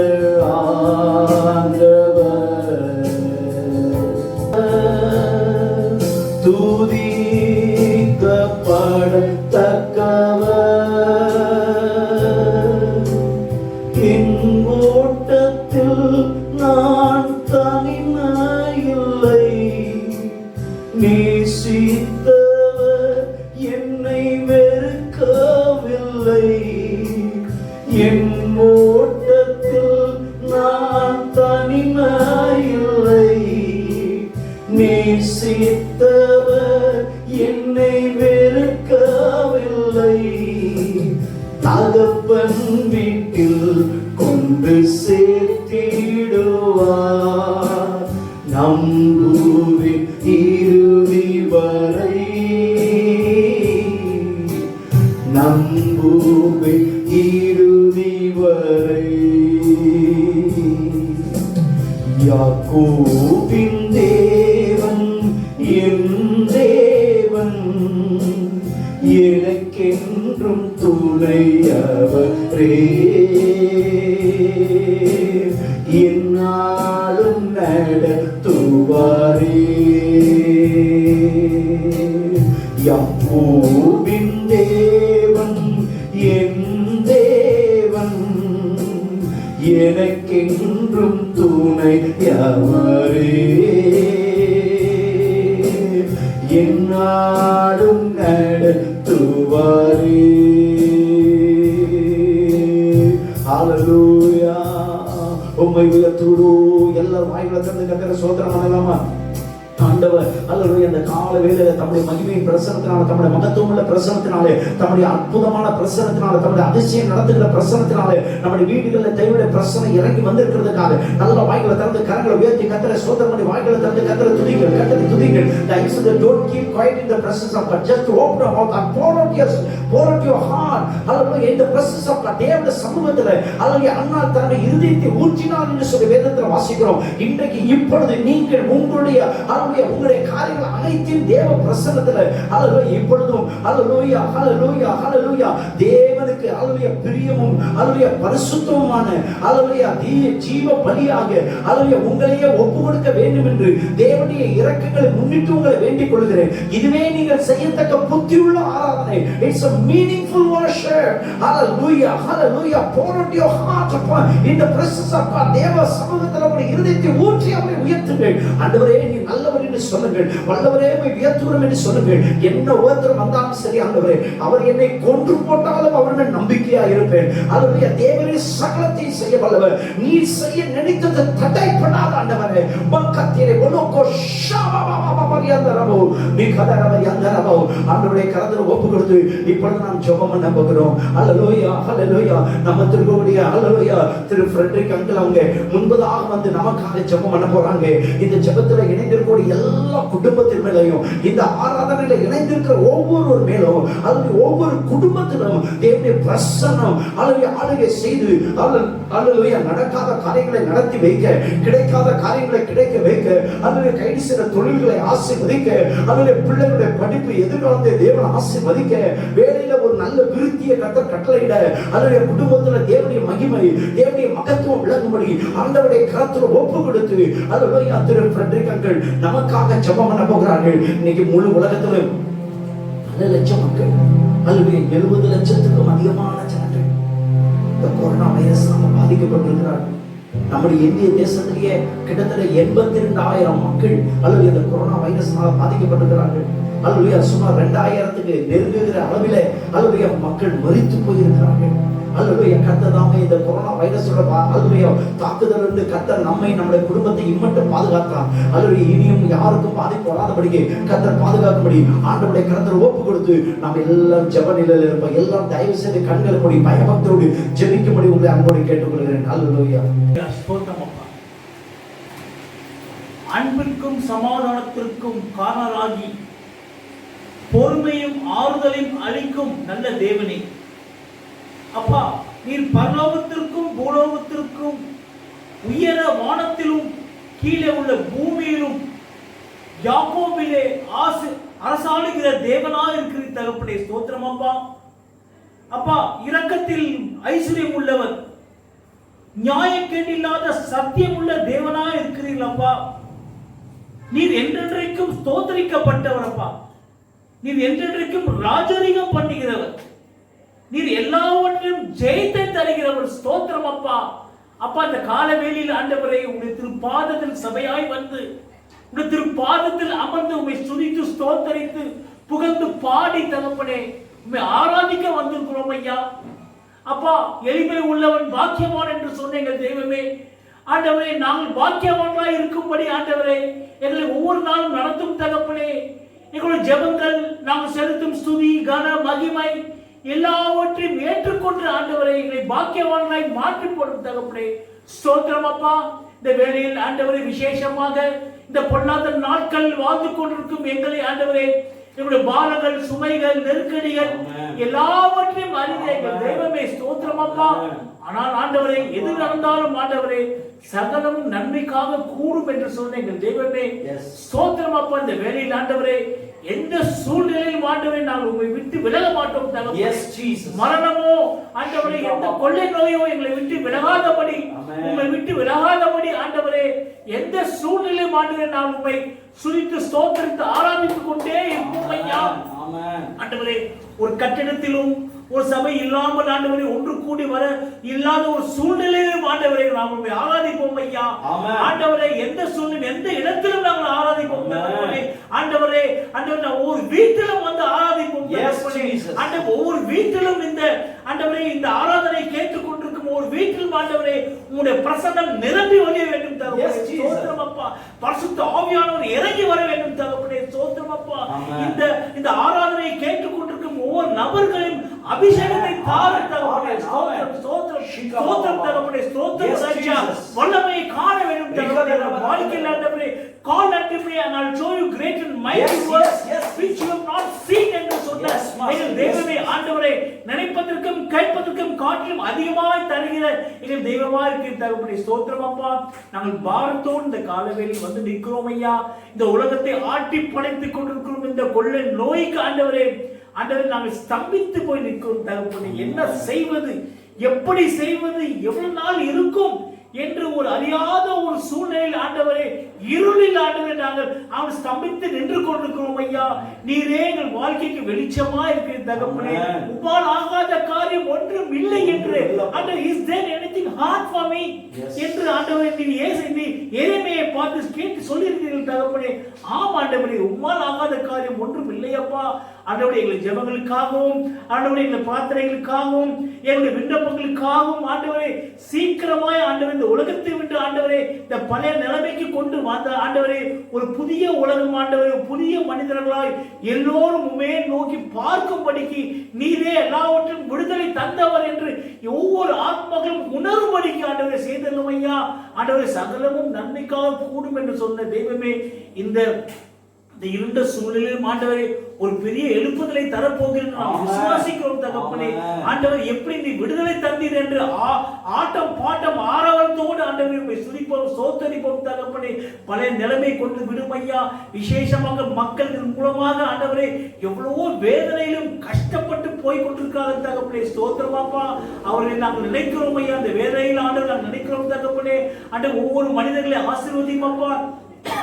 ஆண்டவர், துதிக்கப்படத்தக்கவர். என் ஓட்டத்தில் நான் தனிமையில்லை, நேசித்தவர் என்னை வெறுக்கவில்லை. என் ஓட்டத்தில் நான் தனிமையில்லை, நேசித்தவர் என்னை வெறுக்கவில்லை. தகப்பன் வீட்டில் கொண்டு சேர்த்திடுவார், நம்புவேன் இறுதி வரை, நம்புவேன் இறுதி வரை. யாக்கோபின் தேவன் என் தேவன், எனக்கென்றும் துணையவரே, என்னாலும் நடத்துவாரே. யாக்கோபின் தேவன் என் தேவன், எனக்கென்றும் துணையவரே, என்னாலும் நடத்துவாரே. உம்மை உயர்த்துகிறோம். எல்லாரும் வாய்களை திறந்து கர்த்தரை ஸ்தோத்திரம் பண்ணலாமா? ஆண்டவர் அல்லேலூயா, இந்த கால வேளையில தம்முடைய மகிமையின் பிரசன்னத்தினால, தம்முடைய மகத்துவமுள்ள பிரசன்னத்தினாலே, தம்முடைய அற்புதமான பிரசன்னத்தினால, தம்முடைய அதிசயம் நடத்துகிற பிரசன்னத்தினாலே, நம்முடைய வீடுகளில் தேவனுடைய பிரசன்னம் இறங்கி வந்திருக்கிறதுக்காக நல்ல வாய்களை திறந்து கரங்களை உயர்த்தி கர்த்தரை ஸ்தோத்திரம் பண்ணி வாய்களை திறந்து கர்த்தரை துதிங்கள், கர்த்தரை துதிங்கள். Thanks to the don't keep quiet in the presence of God, just to open your mouth and pour out your heart. Hallelujah, in the presence of God, தேவனுடைய சமூகத்தில் அல்லேலூயா, அன்னாள் தன்னுடைய இருதயத்தை ஊற்றினார் என்று சொல்லி வேதத்தில் வாசிக்கிறோம். இன்றைக்கு இப்பொழுது நீங்கள் உங்களுடைய உங்களுடைய காரியங்கள் அனைத்தையும் தேவ பிரசன்னத்தில் அல்லேலூயா இப்பொழுதும் அல்லேலூயா ஹல்லேலூயா ஹல்லேலூயா தேவனுக்கு அல்லேலூயா பிரியமும் அல்லேலூயா பரிசுத்தமுமான அல்லேலூயா ஜீவ பலியாக அல்லேலூயா உங்களையே ஒப்பு கொடுக்க வேண்டும் என்று தேவனுடைய இரக்கங்களை முன்னிட்டு உங்களை வேண்டிக் கொள்கிறேன். இதுவே நீங்கள் செய்யத்தக்க புத்தியுள்ள ஆராதனை. It's a meaningful worship. Hallelujah hallelujah. Pour out your heart in the presence of God. தேவ சமூகத்தில் உங்களுடைய இருதயத்தை ஊற்றி அவரை உயர்த்துங்கள். ஆண்டவரே நீ நல்லவர் என்று சொல்லுங்கள், வல்லவரே உம்மை உயர்த்துகிறோம் என்று சொல்லுங்கள். என்ன உபத்திரம் வந்தாலும் சரி ஆண்டவரே, அவர் என்னை கொன்று போட்டாலும் அவருடன் நம்பிக்கையா இருப்பேன். அல்லேலூயா, தேவனே சகலத்தையும் செய்ய வல்லவர். நீ செய்ய நினைத்தது தடைப்படாத ஆண்டவரே. பக்கத்திலே ஒனோகோ ஷாபாபாபாபாபாரியாந்தரபோ மிகதரபரியாந்தரபோ ஆண்டவரே கரத்தில் ஒப்பு கொடுத்து இப்பொழுது நாம் ஜெபம் பண்ண போகிறோம். அல்லேலூயா ஹல்லேலூயா. நம்ம திருக்கோவிலிய அல்லேலூயா திரு ஃப்ரெட்ரிக் அங்கிள் அவங்க முன்பதாக வந்து நமக்காக ஜெபம் பண்ண போறாங்க. இந்த ஜெபத்துல இணைந்திருக்கக்கூடிய எல்லா குடும்பத்தின் மேலையும், இந்த ஆராதனையில இணைந்திருக்கிற ஒவ்வொரு மேலும், அல்லது ஒவ்வொரு குடும்பத்திலும் தேவனுடைய பிரசன்னம் அல்லது ஆளுகை செய்து அல்லேலூயா நடக்காத காரியங்களை நடத்தி வைக்க, கிடைக்காத காரியங்களை கிடைக்க வைக்க, அல்லது கைது செய்த தொழில்களை ஆசீர்வதிக்க, அல்லது பிள்ளைகளுடைய படிப்பு எதிர்காலத்தை தேவன் ஆசீர்வதிக்க, வேலையில ஒரு நல்ல விருத்தியை கர்த்தர் கட்டளையிட, அல்லது குடும்பத்தில் தேவனுடைய மகிமை தேவனுடைய மகத்துவம் விளங்கும்படி ஆண்டவருடைய கரத்தில் ஒப்பு கொடுத்து அல்லேலூயா திரு ஃப்ரெட்ரிக் அங்கிள் நமக்காக ஜெபம் பண்ண போகிறார்கள். இன்னைக்கு முழு உலகத்திலும் பல லட்சம் மக்கள் அல்லது 70 லட்சத்துக்கும் அதிகமான ஜனங்கள் இந்த கொரோனா வைரஸ்னால பாதிக்கப்பட்டிருக்கிறார்கள். நம்முடைய இந்திய தேசத்திலேயே கிட்டத்தட்ட 82,000 மக்கள் அல்லது இந்த கொரோனா வைரஸ்னால பாதிக்கப்பட்டிருக்கிறார்கள். அல்லது சுமார் 2,000க்கு நெருங்குகிற அளவிலே அல்லது மக்கள் மரித்து போயிருக்கிறார்கள். அல்லது கர்த்தர் இந்த கொரோனா வைரஸோட அல்லது தாக்குதல் இருந்து கர்த்தர் நம்மை நம்முடைய குடும்பத்தை இம்மட்டும் பாதுகாத்தான். அல்லது இனியும் யாருக்கும் பாதிப்பு வராதபடிக்கு கர்த்தர் பாதுகாக்கும்படி ஆண்டவருடைய கர்த்தர் ஒப்பு கொடுத்து நாம் எல்லாம் ஜெப நிலையில் இருப்போம். எல்லாம் தயவு செய்து கண்களை மூடி பயபக்தியோடு ஜெபிக்கும்படி உங்களை அன்போடு கேட்டுக்கொள்கிறேன். அல்லேலூயா. அன்பிற்கும் சமாதானத்திற்கும் காரணராகி பொறுமையும் ஆறுதலையும் அளிக்கும் நல்ல தேவனே, அப்பா, நீர் பரலோகத்திற்கும் பூலோகத்திற்கும் உயர வானத்திலும் கீழே உள்ள பூமியிலும் யாக்கோபிலே அரசாளுகிற தேவனாய் இருக்கிற தகப்பனே ஸ்தோத்திரம் அப்பா. அப்பா, இரக்கத்தில் ஐஸ்வர்யம் உள்ளவர், நியாயக்கேடில்லாத சத்தியம் உள்ள தேவனாய் இருக்கிறீர்கள் அப்பா. நீர் என்றென்றைக்கும் ஸ்தோத்திரிக்கப்பட்டவர் அப்பா. நீர் என்றென்றைக்கும் ராஜரீகம் பண்ணுகிறவர். நீர் எல்லாவற்றையும் ஜெயித்து தருகிறவர். ஸ்தோத்திரம் அப்பா. அப்பா, இந்த காலவேளையில் ஆண்டவரே உடைய திருப்பாதத்தில் சபையாய் வந்து உடைய திருப்பாதத்தில் அமர்ந்து உம்மை துதித்து ஸ்தோத்தரித்து புகழ்ந்து பாடி தகப்பனே உம்மை ஆராதிக்க வந்திருக்கிறோம் ஐயா. அப்பா, எளிமை உள்ளவன் பாக்கியவான் என்று சொன்ன எங்கள் தெய்வமே, ஆண்டவரே நாங்கள் பாக்கியவான்களாய் இருக்கும்படி ஆண்டவரே எங்களை ஒவ்வொரு நாளும் நடத்தும் தகப்பனே. எங்களுடைய ஜெபங்கள், நாங்கள் செலுத்தும் ஸ்துதி கன மகிமை எல்லாவற்றையும் ஏற்றுக்கொண்டு ஆண்டவரை எங்களை பாக்கியவான்களாய் மாற்றி போடும் தகப்பனே ஸ்தோத்திரம் அப்பா. இந்த வேளையில் ஆண்டவரை விசேஷமாக இந்த பொல்லாத நாட்கள் வாழ்ந்து கொண்டிருக்கும் எங்களை ஆண்டவரே எங்களுடைய பாரங்கள், சுமைகள், நெருக்கடிகள் எல்லாவற்றையும் அறிந்த எங்கள் தெய்வமே ஸ்தோத்திரம் அப்பா. ஆனால் ஆண்டவரே எது நடந்தாலும் ஆண்டவரே சகலம் நன்மைக்காக கூடும் என்று சொன்ன எங்கள் தெய்வமே ஸ்தோத்திரம் அப்பா. இந்த வேளையில் ஆண்டவரே எந்த சூழ்நிலையில் ஆண்டவரே நாங்கள் உம்மை விட்டு விலக மாட்டோம் தகப்பனே. மரணமோ ஆண்டவரே எந்த கொள்ளை நோயோ எங்களை விட்டு விலகாதபடி உம்மை விட்டு விலகாதபடி ஆண்டவரே எந்த சூழ்நிலையும் ஆண்டவரே நான் உம்மை சுரித்து ஸ்தோத்திரித்து ஆராதித்துக் கொண்டே இருப்போம் ஐயா. ஆண்டவரே ஒரு கட்டிடத்திலும் ஒரு சபை இல்லாமல் ஆண்டவரே ஒன்று கூடி வர இல்லாத ஒரு சூழ்நிலையிலும் ஆண்டவரே நாம் உம்மை ஆராதிப்போம் ஐயா. ஆண்டவரே எந்த சூழ்நிலை எந்த இடத்திலும் நாங்கள் ஆராதிப்போம் ஆண்டவரே. ஆண்டவரே ஒவ்வொரு வீட்டிலும் வந்து ஆராதிப்போம் ஆண்டவரே. ஒவ்வொரு வீட்டிலும் இந்த ஆண்டவரே இந்த ஆராதனை கேட்டுக் கொண்டிருக்கும் ஒவ்வொரு வீட்டில் ஆண்டவரே உம்முடைய பிரசன்னம் நிரம்பி வழிய வேண்டும் தகப்பனே. Yes, Jesus. ஸ்தோத்திரம் அப்பா. பரிசுத்த ஆவியானவர் இறங்கி வர வேண்டும் தகப்பனே. ஸ்தோத்திரம் அப்பா. Amen. இந்த ஆராதனையை கேட்டுக்கொண்டிருக்கும் ஒவ்வொரு நபர்களையும் அபிஷேகத்தை தாரும் தகப்பனே. ஸ்தோத்திரம் ஸ்தோத்திரம் ஸ்தோத்திரம் தகப்பனே. ஸ்தோத்திரம் Yes, ராஜா. Jesus. வல்லமையை காண வேண்டும் தகப்பனே. வாழ்க்கையில் ஆண்டவரே call unto me and I'll show you great and mighty Yes, works yes, yes. which you have not seen என்று சொன்ன Yes, Master. எங்கள் தெய்வமே ஆண்டவரே, நினைப்பதற்கும் கேட்பதற்கும் காட்டிலும் அதிகமாய் தருகிற எங்கள் தெய்வமாய் இருக்கிற தகப்பனே. ஸ்தோத்திரம் அப்பா. நாங்கள் பாரத்தோடு இந்த காலவேளையில் வந்து நிற்கிறோம் ஐயா. இந்த உலகத்தை ஆட்டி படைத்துக் கொண்டிருக்கிறோம் இந்த கொள்ளை நோய்க்கு ஆண்டவரே நாங்கள் ஸ்தம்பித்து போய் நிற்கிறோம் தகப்பனே. என்ன செய்வது, எப்படி செய்வது, எவ்வளவு நாள் இருக்கும் என்று ஒரு அறியாத ஒரு சூழ்நிலையில் ஆண்டவரே, இருளில் ஆண்டவரே நாங்கள் அவன் ஸ்தம்பித்து நின்று கொண்டிருக்கிறோம் ஐயா. நீரே எங்கள் வாழ்க்கைக்கு வெளிச்சமா இருக்கிற தகப்பனே. உம்மால் ஆகாத காரியம் ஒன்றும் இல்லை என்று ஆண்டவர், is there anything hard for me என்று ஆண்டவரே நீ எரேமியாவை பார்த்து கேட்டு சொல்லியிருக்கிறீர்கள் தகப்பனே. ஆம் ஆண்டவரே, உம்மால் ஆகாத காரியம் ஒன்றும் இல்லையப்பா. ஆண்டவரே எங்கள் ஜெபங்களுக்காகவும் ஆண்டவரே எங்கள் பிரார்த்தனைகளுக்காகவும் எங்கள் விண்ணப்பங்களுக்காகவும் ஆண்டவரே சீக்கிரமாய் ஆண்டவரே இந்த உலகத்தை விட்டு ஆண்டவரே இந்த பழைய நிலைமைக்கு கொண்டு வந்த ஆண்டவரே ஒரு புதிய உலகம் ஆண்டவரே, புதிய மனிதர்களாய் எல்லோரும் உண்மையை நோக்கி பார்க்கும்படிக்கு நீரே எல்லாவற்றும் விடுதலை தந்தவர் என்று ஒவ்வொரு ஆத்மகளும் உணரும்படிக்கு ஆண்டவரை செய்தலும் ஐயா. ஆண்டவரை சகலமும் நன்மைக்காக கூடும் என்று சொன்ன தெய்வமே, இந்த இருண்ட சூழ்நிலையில் ஆண்டவரே ஒரு பெரிய எழுப்புதலை தரப்போகிறேன் நாம் விசுவாசிக்கிறோம் தகப்பனே. ஆண்டவர் எப்படி நீ விடுதலை தந்தீர் என்று ஆட்டம் பாட்டம் ஆரவாரத்தோடு ஆண்டவரை சுரிப்போம் சோத்தரிப்போம் தகப்பனே. பழைய நிலைமை கொண்டு விடும் ஐயா. விசேஷமாக மக்கள் மூலமாக ஆண்டவரே எவ்வளவோ வேதனையிலும் கஷ்டப்பட்டு போய் கொண்டிருக்காங்க தகப்பனே. ஸ்தோத்திரமாப்பா. அவர்களை நாங்கள் நினைக்கிறோம் ஐயா. அந்த வேதனையில் ஆண்டவர் நாங்கள் நினைக்கிறோம் தகப்பனே. ஆண்டவர் ஒவ்வொரு மனிதர்களை ஆசீர்வதிப்பா.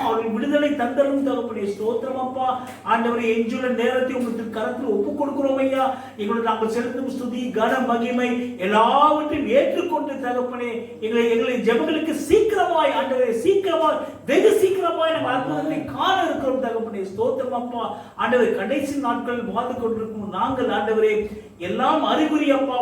அவர்கள் விடுதலை தந்தரும் தகப்பனே. ஸ்தோத்திரம் அப்பா. ஆண்டவரே, எஞ்சுள்ள நேரத்தை உங்களுக்கு கரத்தில் ஒப்புக் கொடுக்கிறோம் ஐயா. எங்களை நாங்கள் செலுத்தும் ஸ்துதி கன மகிமை எல்லாவற்றையும் ஏற்றுக்கொண்டு தகப்பனே எங்களை ஜெபங்களுக்கு சீக்கிரமாய் ஆண்டவரே சீக்கிரமாய் வெகு சீக்கிரமாய் நாங்கள் அற்புதத்தை காண இருக்கிறோம் தகப்பனே. ஸ்தோத்திரம் அப்பா. ஆண்டவரே, கடைசி நாட்கள் வாழ்ந்து கொண்டிருக்கும் நாங்கள் ஆண்டவரே எல்லாம் அறிகுறி அப்பா.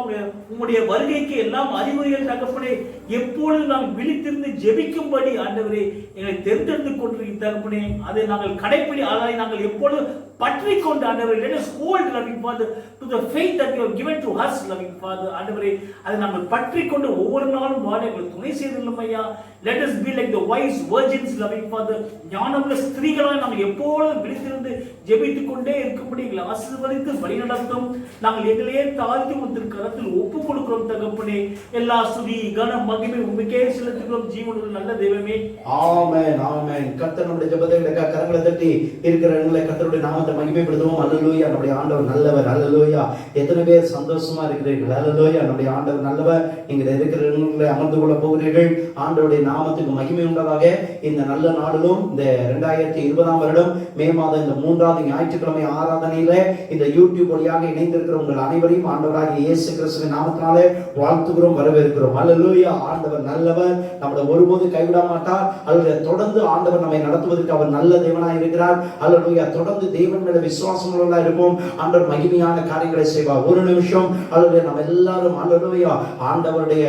உம்முடைய வருகைக்கு எல்லாம் அறிகுறிகள் தகப்பனே. எப்பொழுது நாம் விழித்திருந்து ஜெபிக்கும்படி ஆண்டவரே எங்களை தெரிந்தெடுத்து கொண்டிருக்கிற தகப்பனே, அதை நாங்கள் கடைப்பிடி அதை நாங்கள் எப்பொழுது பற்றி கொண்டு ஆண்டவரே, let us hold loving Father to the faith that you have given to us loving Father. ஆண்டவரே, அதை நாங்கள் பற்றி கொண்டு ஒவ்வொரு நாளும் வாழ எங்களுக்கு துணை செய்திருந்தோம் ஐயா. Let us be like the wise virgins loving Father. ஞானமுள்ள ஸ்திரீகளாய் நாங்கள் எப்பொழுதும் விழித்திருந்து ஜெபித்துக் கொண்டே இருக்கும்படி எங்களை ஆசீர்வதித்து வழி நடத்தும். நாங்கள் எங்களையே தாழ்த்தி உங்கள் கரத்தில் ஒப்புக் கொடுக்கிறோம் தகப்பனே. எல்லா ஸ்துதி கன மகிமை உமக்கே செலுத்துகிறோம் ஜீவனுள்ள நல்ல தெய்வமே. ஆமென் ஆமென். கர்த்தர் நம்முடைய ஜெபத்தை கரங்களை தட்டி இருக்கிற இடங்களை கர்த்தருடைய நாமத்தை மகிமைப்படுத்துவோம். அல்லேலூயா. நம்முடைய ஆண்டவர் நல்லவர். அல்லேலூயா. எத்தனை பேர் சந்தோஷமா இருக்கிறீர்கள்? அல்லேலூயா. நம்முடைய ஆண்டவர் நல்லவர். நீங்க இருக்கிற இடங்களை அமர்ந்து கொள்ள போகிறீர்கள். ஆண்டவருடைய நாமத்துக்கு மகிமை உண்டாதாக. இந்த நல்ல நாளிலும் இந்த 2020 வருடம் மே மாதம் இந்த 3வது ஞாயிற்றுக்கிழமை ஆராதனையில இந்த யூடியூப் வழியாக இணைந்திருக்கிற உங்கள் அனைவரையும் ஆண்டவராகிய இயேசு கிறிஸ்துவின் நாமத்தினாலே வாழ்த்துகிறோம், வரவேற்கிறோம். அல்லேலூயா. ஆண்டவர் நல்லவர். நம்மளை ஒருபோது கைவிட மாட்டார். அல்லது தொடர்ந்து ஆண்டவர் நம்மை நடத்துவதற்கு அவர் நல்ல தேவனாய் இருக்கிறார். அல்லேலூயா. தொடர்ந்து தேவன் மேல விசுவாசம் உள்ளவர்களா இருப்போம். ஆண்டவர் மகிமையான காரியங்களை செய்வார். ஒரு நிமிஷம் அல்லது நம்ம எல்லாரும் அல்லேலூயா ஆண்டவருடைய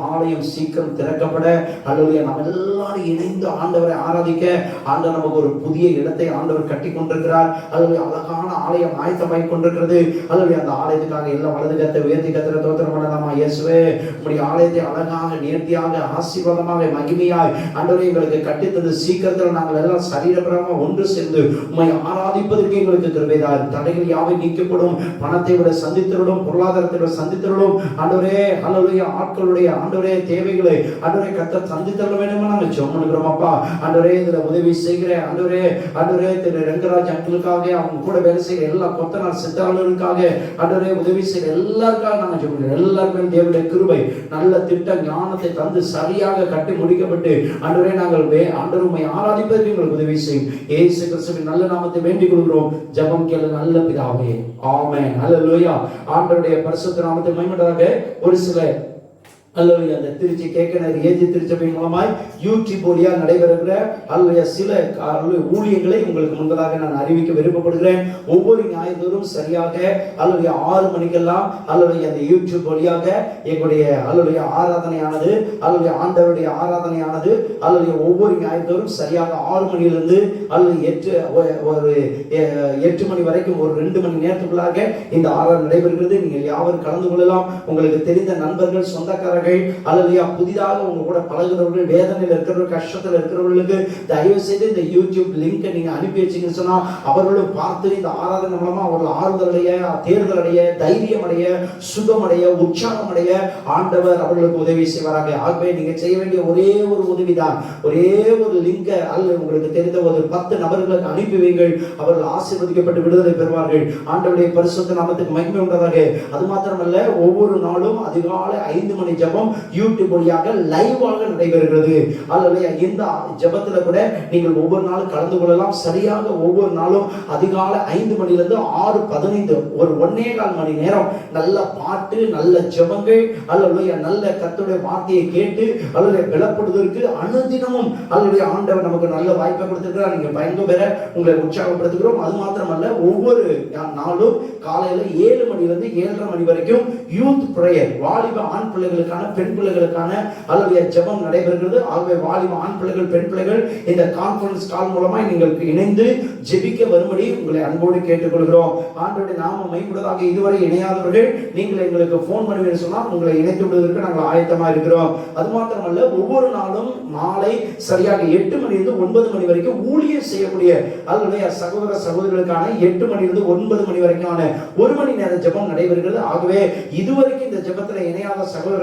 ஆலயம் சீக்கிரம் திறக்கப்பட அல்லேலூயா நம்ம எல்லாரும் இணைந்து ஆண்டவரை ஆராதிக்க ஆண்டவர் நமக்கு ஒரு புதிய இடத்தை ஆண்டவர் கட்டி கொண்டிருக்கிறார். அல்லேலூயா. அழகான ஆலயம் ஆயத்தமாய் கொண்டிருக்கிறது. அல்லேலூயா. அந்த ஆலயத்துக்காக எல்லாம் வலது கரத்தை உயர்த்தி கர்த்தரை ஸ்தோத்திரம் பண்ணலாமா? இயேசுவே, உம்முடைய ஆலயத்தை அழகாக நேர்த்தியாக ஆசீர்வாதமாக மகிமையாய் ஆண்டவரே எங்களுக்கு கட்டி தந்து சீக்கிரத்தில் நாங்கள் எல்லாம் சரீரபரமாக ஒன்று சேர்ந்து உம்மை ஆராதிப்பதற்கு எங்களுக்கு கிருபைதார். தடைகள் யாவை நீக்கப்படும். பணத்தை விட சந்தித்தருளும், பொருளாதாரத்தை விட சந்தித்தருளும். ஆண்டவரே அல்லேலூயா. ஆட்களுடைய ஆண்டவரே தேவைகளை ஆண்டவரே கர்த்தர் சந்தித்தருள வேண்டும் நாங்கள் ஜெபம் பண்ணுகிறோம் அப்பா. ஆண்டவரே இதுல உதவி செய்கிற ஆண்டவரே திரு ரங்கராஜ் அங்கிளுக்காக அவங்க கூட வேலை செய்கிற எல்லா கொத்தனார் சித்தாளர்களுக்காக ஆண்டவரே உதவி செய்கிற எல்லாருக்காக நாங்கள் ஜெபம் பண்ணுகிறோம். எல்லாருக்கும் தேவனுடைய கிருபை நல்ல திட்ட ஞானத்தை தந்து சரியாக கட்டி முடிக்கப்பட்டு ஆண்டவரே நாங்கள் ஆண்டவர் உம்மை ஆராதிப்பதற்கு எங்களுக்கு உதவி செய்யும். இயேசு கிறிஸ்துவின் நல்ல நாமத்தை வேண்டிக் கொள்கிறோம். ஜெபம் கேளு நல்ல பிதாவே. ஆமென். அல்லேலூயா. ஆண்டவருடைய பரிசுத்த நாமத்தை மகிமையாக ஒரு சில அல்லது அந்த திருச்சி கேக்கனர் ஏஜி திருச்சபை மூலமாய் யூடியூப் வழியா நடைபெறுகிற அல்லது சில ஊழியங்களை உங்களுக்கு முன்பதாக நான் அறிவிக்க விருப்பப்படுகிறேன். ஒவ்வொரு ஞாயிறுதோறும் சரியாக அல்லது 6 மணிக்கெல்லாம் அல்லது அந்த யூடியூப் வழியாக எங்களுடைய அல்லது ஆராதனையானது அல்லது ஆண்டவருடைய ஆராதனையானது அல்லது ஒவ்வொரு ஞாயிறுதோறும் சரியாக 6 மணியிலிருந்து அல்லது 8 மணி வரைக்கும் ஒரு 2 மணி நேரத்துக்குள்ளாக இந்த ஆராதனை நடைபெறுகிறது. நீங்கள் யாவரும் கலந்து கொள்ளலாம். உங்களுக்கு தெரிந்த நண்பர்கள், சொந்தக்காரர்கள் அல்லது புதிதாக உங்க கூட பழகுறவர்கள், வேதனையில் இருக்கிறவர்கள், கஷ்டத்தில் இருக்கிறவர்களுக்கு தயவு செய்து இந்த யூடியூப் லிங்கை நீங்க அனுப்பி வச்சீங்கன்னு சொன்னா அவர்களும் பார்த்து இந்த ஆராதனை மூலமா அவர்கள் ஆறுதல் அடைய, தேர்தல் அடைய, தைரியம் அடைய, சுகம் அடைய, உற்சாகம் அடைய ஆண்டவர் அவர்களுக்கு உதவி செய்வாராக. ஆகவே நீங்க செய்ய வேண்டிய ஒரே ஒரு உதவிதான், ஒரே ஒரு லிங்க அல்லது உங்களுக்கு தெரிந்த ஒரு 10 நபர்களுக்கு அனுப்பி வைங்கள். அவர்கள் ஆசீர்வதிக்கப்பட்டு விடுதலை பெறுவார்கள். ஆண்டவருடைய பரிசுத்த நாமத்துக்கு மகிமை உண்டாதாக. அது மாத்திரமல்ல, ஒவ்வொரு நாளும் அதிகாலை 5 மணி ஜெபம் யூடியூப் வழியாக லைவாக நடைபெறுகிறது. அல்லது இந்த ஜெபத்துல கூட நீங்கள் ஒவ்வொரு நாளும் கலந்து கொள்ளலாம். சரியாக ஒவ்வொரு நாளும் அதிகாலை 5 மணிலிருந்து 6:15 ஒரு 1.25 மணி நேரம் நல்ல பாட்டு, நல்ல ஜெபங்கள் அல்லது நல்ல கர்த்தருடைய வார்த்தையை கேட்டு அல்லது பலப்படுவதற்கு அனுதினமும் அல்லது ஆண்டவர் நமக்கு நல்ல வாய்ப்பை கொடுத்திருக்கிறார். நீங்க பயன்பெற பெற உங்களை உற்சாகப்படுத்துகிறோம். அது மாத்திரமல்ல, ஒவ்வொரு நாளும் காலையில 7 மணிலிருந்து 7:30 மணி வரைக்கும் யூத் பிரேயர், வாலிப ஆண் பிள்ளைகளுக்கான, பெண் பிள்ளைகளுக்கான அல்லது ஜெபம் நடைபெறுகிறது. ஆகவே வாலிப ஆண் பிள்ளைகள், பெண் பிள்ளைகள் இந்த கான்ஃபரன்ஸ் கால் மூலமா நீங்கள் இணைந்து ஜெபிக்க வரும்படி உங்களை அன்போடு கேட்டுக்கொள்கிறோம். ஆண்டவருடைய நாமம் மகிமைப்படுவதாக. இதுவரை இணையாதவர்கள் நீங்கள் எங்களுக்கு போன் பண்ணுவீங்கன்னு சொன்னால் உங்களை இணைத்து விடுவதற்கு நாங்கள் ஆயத்தமா இருக்கிறோம். அது மாத்திரமல்ல, ஒவ்வொரு நாளும் மாலை சரியாக 8 மணிலிருந்து 9 மணி வரைக்கும் ஊழியர் செய்யக்கூடிய அல்லது சகோதர சகோதரிகளுக்கான 8 மணிலிருந்து 9 மணி வரைக்கான 1 மணி நேர ஜெபம் நடைபெறுகிறது. ஆகவே இதுவரைக்கும் இந்த ஜெபத்தில் இணையாத சகோதர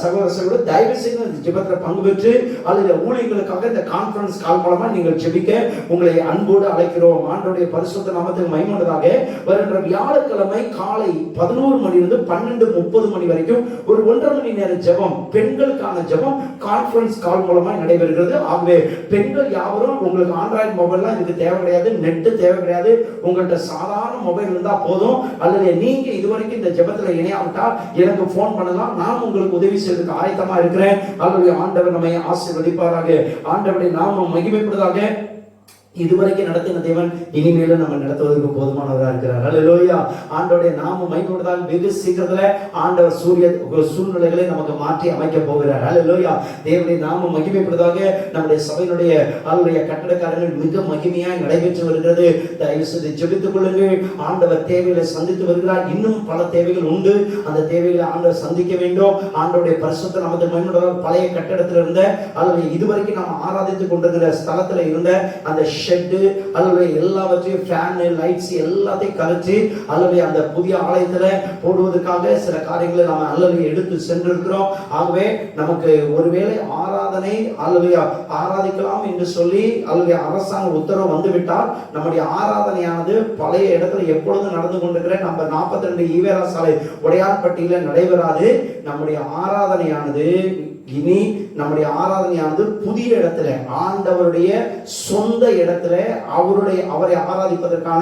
சகோதரர் தயவு செய்து இந்த ஜெபத்தில் பங்கு பெற்று அல்லது ஊழியர்களுக்காக இந்த கான்ஃபரன்ஸ் கால் மூலமா நீங்கள் ஜெபிக்க உங்களை அன்போடு அழைக்கிறோம். ஆண்டவருடைய பரிசுத்த நாமத்துக்கு மகிமையுள்ளதாக. வருகின்ற வியாழக்கிழமை காலை 11 மணிலிருந்து 12:30 மணி வரைக்கும் ஒரு 1.5 மணி நேர ஜெபம், பெண்களுக்கான ஜெபம் கான்ஃபரன்ஸ் கால் மூலமா நடைபெறுகிறது. ஆகவே பெண்கள் யாவரும், உங்களுக்கு ஆண்ட்ராய்டு மொபைல்லாம் இதுக்கு தேவை கிடையாது, நெட் தேவை கிடையாது, உங்கள்கிட்ட சாதாரண மொபைல் இருந்தா போதும். அல்லது நீங்க இதுவரைக்கும் இந்த ஜெபத்துல இணையாவிட்டால் எனக்கு போன் பண்ணலாம், நான் உங்களுக்கு உதவி செய்வதற்கு ஆயத்தமா இருக்கிறேன். அல்லது ஆண்டவர் நம்மை ஆசீர்வதிப்பாராக. ஆண்டவருடைய நாமம் மகிமைப்படுவதாக. இதுவரைக்கும் நடத்தின தேவன் இனிமேலும் நம்ம நடத்துவதற்கு போதுமானவராக இருக்கிறார். அல்லேலூயா. ஆண்டவருடைய நாமம் மகிமைப்படுவதால் வெகு சீக்கிரத்துல ஆண்டவர் சூழ்நிலைகளை நமக்கு மாற்றி அமைக்க போகிறார். அல்லேலூயா. தேவனுடைய நாமம் மகிமைப்படுவதாக. நம்முடைய சபையினுடைய அவருடைய கட்டடக்காரர்கள் மிக மகிமையாய் நடைபெற்று வருகிறது. தயவு செய்து ஜெபித்துக் கொள்ளுங்கள். ஆண்டவர் தேவைகளை சந்தித்து வருகிறார். இன்னும் பல தேவைகள் உண்டு. அந்த தேவைகளை ஆண்டவர் சந்திக்க வேண்டும். ஆண்டவருடைய பரிசுத்த நாமத்தை மகிமைப்படுவதால் பழைய கட்டடத்தில் இருந்த அல்லது இதுவரைக்கும் நாம் ஆராதித்துக் கொண்டிருக்கிற ஸ்தலத்தில் இருந்த அந்த ஷெட்டு அல்லது எல்லாவற்றையும் ஃபேன், லைட்ஸ் எல்லாத்தையும் கலற்றி அல்லது அந்த புதிய ஆலயத்துல போடுவதற்காக சில காரியங்களை நாம் அல்லது எடுத்து சென்றிருக்கிறோம். ஆகவே நமக்கு ஒருவேளை ஆராதனை அல்லது ஆராதிக்கலாம் என்று சொல்லி அல்லது அரசாங்க உத்தரவு வந்துவிட்டால் நம்முடைய ஆராதனையானது பழைய இடத்துல எப்பொழுதும் நடந்து கொண்டிருக்கிற நம்ம 42 ஈவேரா சாலை உடையார்பட்டியில நடைபெறாது. நம்முடைய ஆராதனையானது இனி நம்முடைய ஆராதனையானது புதிய இடத்துல, ஆண்டவருடைய சொந்த இடத்துல அவரை ஆராதிப்பதற்கான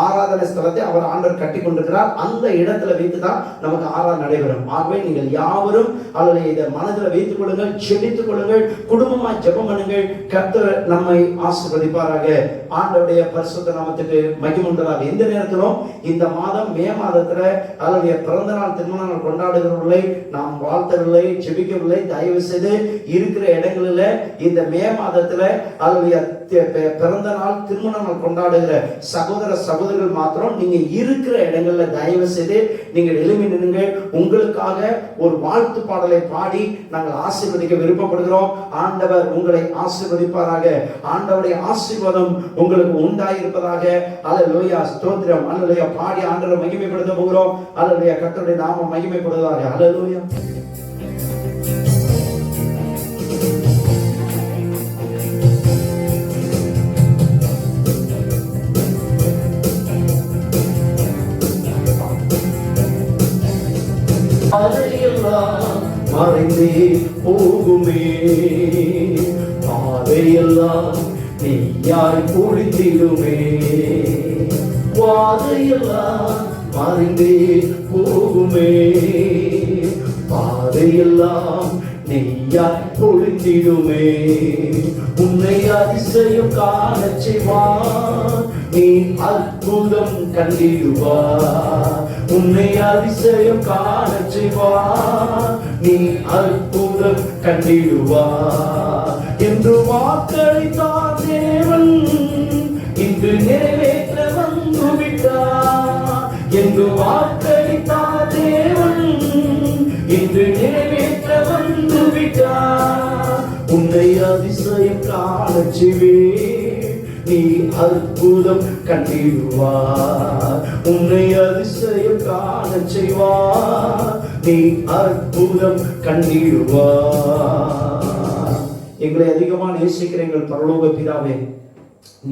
ஆராதனை ஸ்தலத்தை அவர் ஆண்டவர் கட்டி கொண்டிருக்கிறார். அந்த இடத்துல வைத்துதான் நமக்கு ஆராதனை நடைபெறும். ஆகவே நீங்கள் யாவரும் அல்லது இதை மனதில் வைத்துக் கொள்ளுங்கள், செபித்துக் கொள்ளுங்கள், குடும்பமாய் ஜெபம் பண்ணுங்கள். கர்த்தர் நம்மை ஆசீர்வதிப்பாராக. ஆண்டவருடைய பரிசுத்த நாமத்துக்கு மகிமை உண்டாதாக. எந்த நேரத்திலும் இந்த மாதம் மே மாதத்துல அல்லது பிறந்த நாள், திருமண நாள் கொண்டாடுகிறவர்களை நாம் வாழ்த்தவில்லை, ஜெபிக்கவில்லை. தயவு செய்து இருக்கிற இடங்களில் இந்த மே மாதத்துல அல்லது பிறந்த நாள், திருமண நாள் கொண்டாடுகிற சகோதர சகோதரிகள் மாத்திரம் நீங்க இருக்கிற இடங்கள்ல தயவு செய்து நீங்கள் எழுப்பி நின்னுங்கள். உங்களுக்காக ஒரு வாழ்த்து பாடலை பாடி நாங்கள் ஆசீர்வதிக்க விருப்பப்படுகிறோம். ஆண்டவர் உங்களை ஆசீர்வதிப்பாராக. ஆண்டவருடைய ஆசீர்வாதம் உங்களுக்கு உண்டாயிருப்பதாக. அல்லேலூயா. ஸ்தோத்திரம். அல்லேலூயா. பாடி ஆண்டவரை மகிமைப்படுத்த போகிறோம். அல்லேலூயா. கர்த்தருடைய நாமம் மகிமைப்படுவதாக. அல்லேலூயா. அதையெல்லாம் மறைந்தே போகுமே, பாதையெல்லாம் நீயாய் பொழிந்திடுமே. பாதையெல்லாம் மறைந்தே போகுமே, அதையெல்லாம் நெய்யாய் பொழிந்திடுமே. உன்னை அதிசயம் காணச் செய்வார், நீ அற்புதம் கண்டிடுவார். உன்னை அதிசயம் காணச் செய்வார், நீ அற்புதம் கண்டிடுவார். என்று வாக்களித்தார் தேவன், இன்று நிறைவேற்ற வந்து விட்டார். என்று வாக்களித்தார் தேவன், இன்று நிறைவேற்ற வந்து விட்டார். உன்னை அதிசயம் காணச் செய்வேன், நீ அற்புதம் கண்டிடுவார். உன்னை அதிசயம் காணச் செய்வார், நீ அற்புதம் கண்டிடுவார். எங்களை அதிகமாக நேசிக்கிற எங்கள் பரலோக பிதாவே,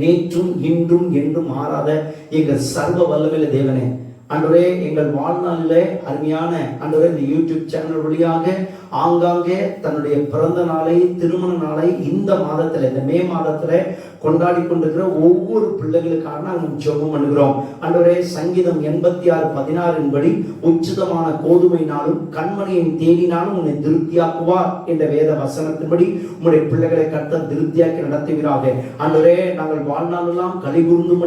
நேற்றும் இன்றும் என்றும் மாறாத எங்கள் சர்வ வல்லமையுள்ள தேவனே, ஆண்டவரே, எங்கள் வாழ்நாளிலே அருமையான ஆண்டவரே இந்த யூடியூப் சேனல் வழியாக ஆங்காங்கே தன்னுடைய பிறந்த நாளை, திருமண நாளை இந்த மாதத்துல, இந்த மே மாதத்துல கொண்டாடி கொண்டிருக்கிற ஒவ்வொரு பிள்ளைகளுக்காக நாங்கள் ஜெபம் பண்ணுகிறோம். ஆண்டவரே, சங்கீதம் 86:16 படி உச்சிதமான கோதுமையினாலும் கண்மணியின் தேனினாலும் உன்னை திருப்தியாக்குவார் என்ற வேத வசனத்தின்படி உங்களுடைய பிள்ளைகளை கர்த்தர் திருப்தியாக்கி நடத்துவீராக. ஆண்டவரே, நாங்கள் வாழ்நாளெல்லாம் கலிகூர்ந்து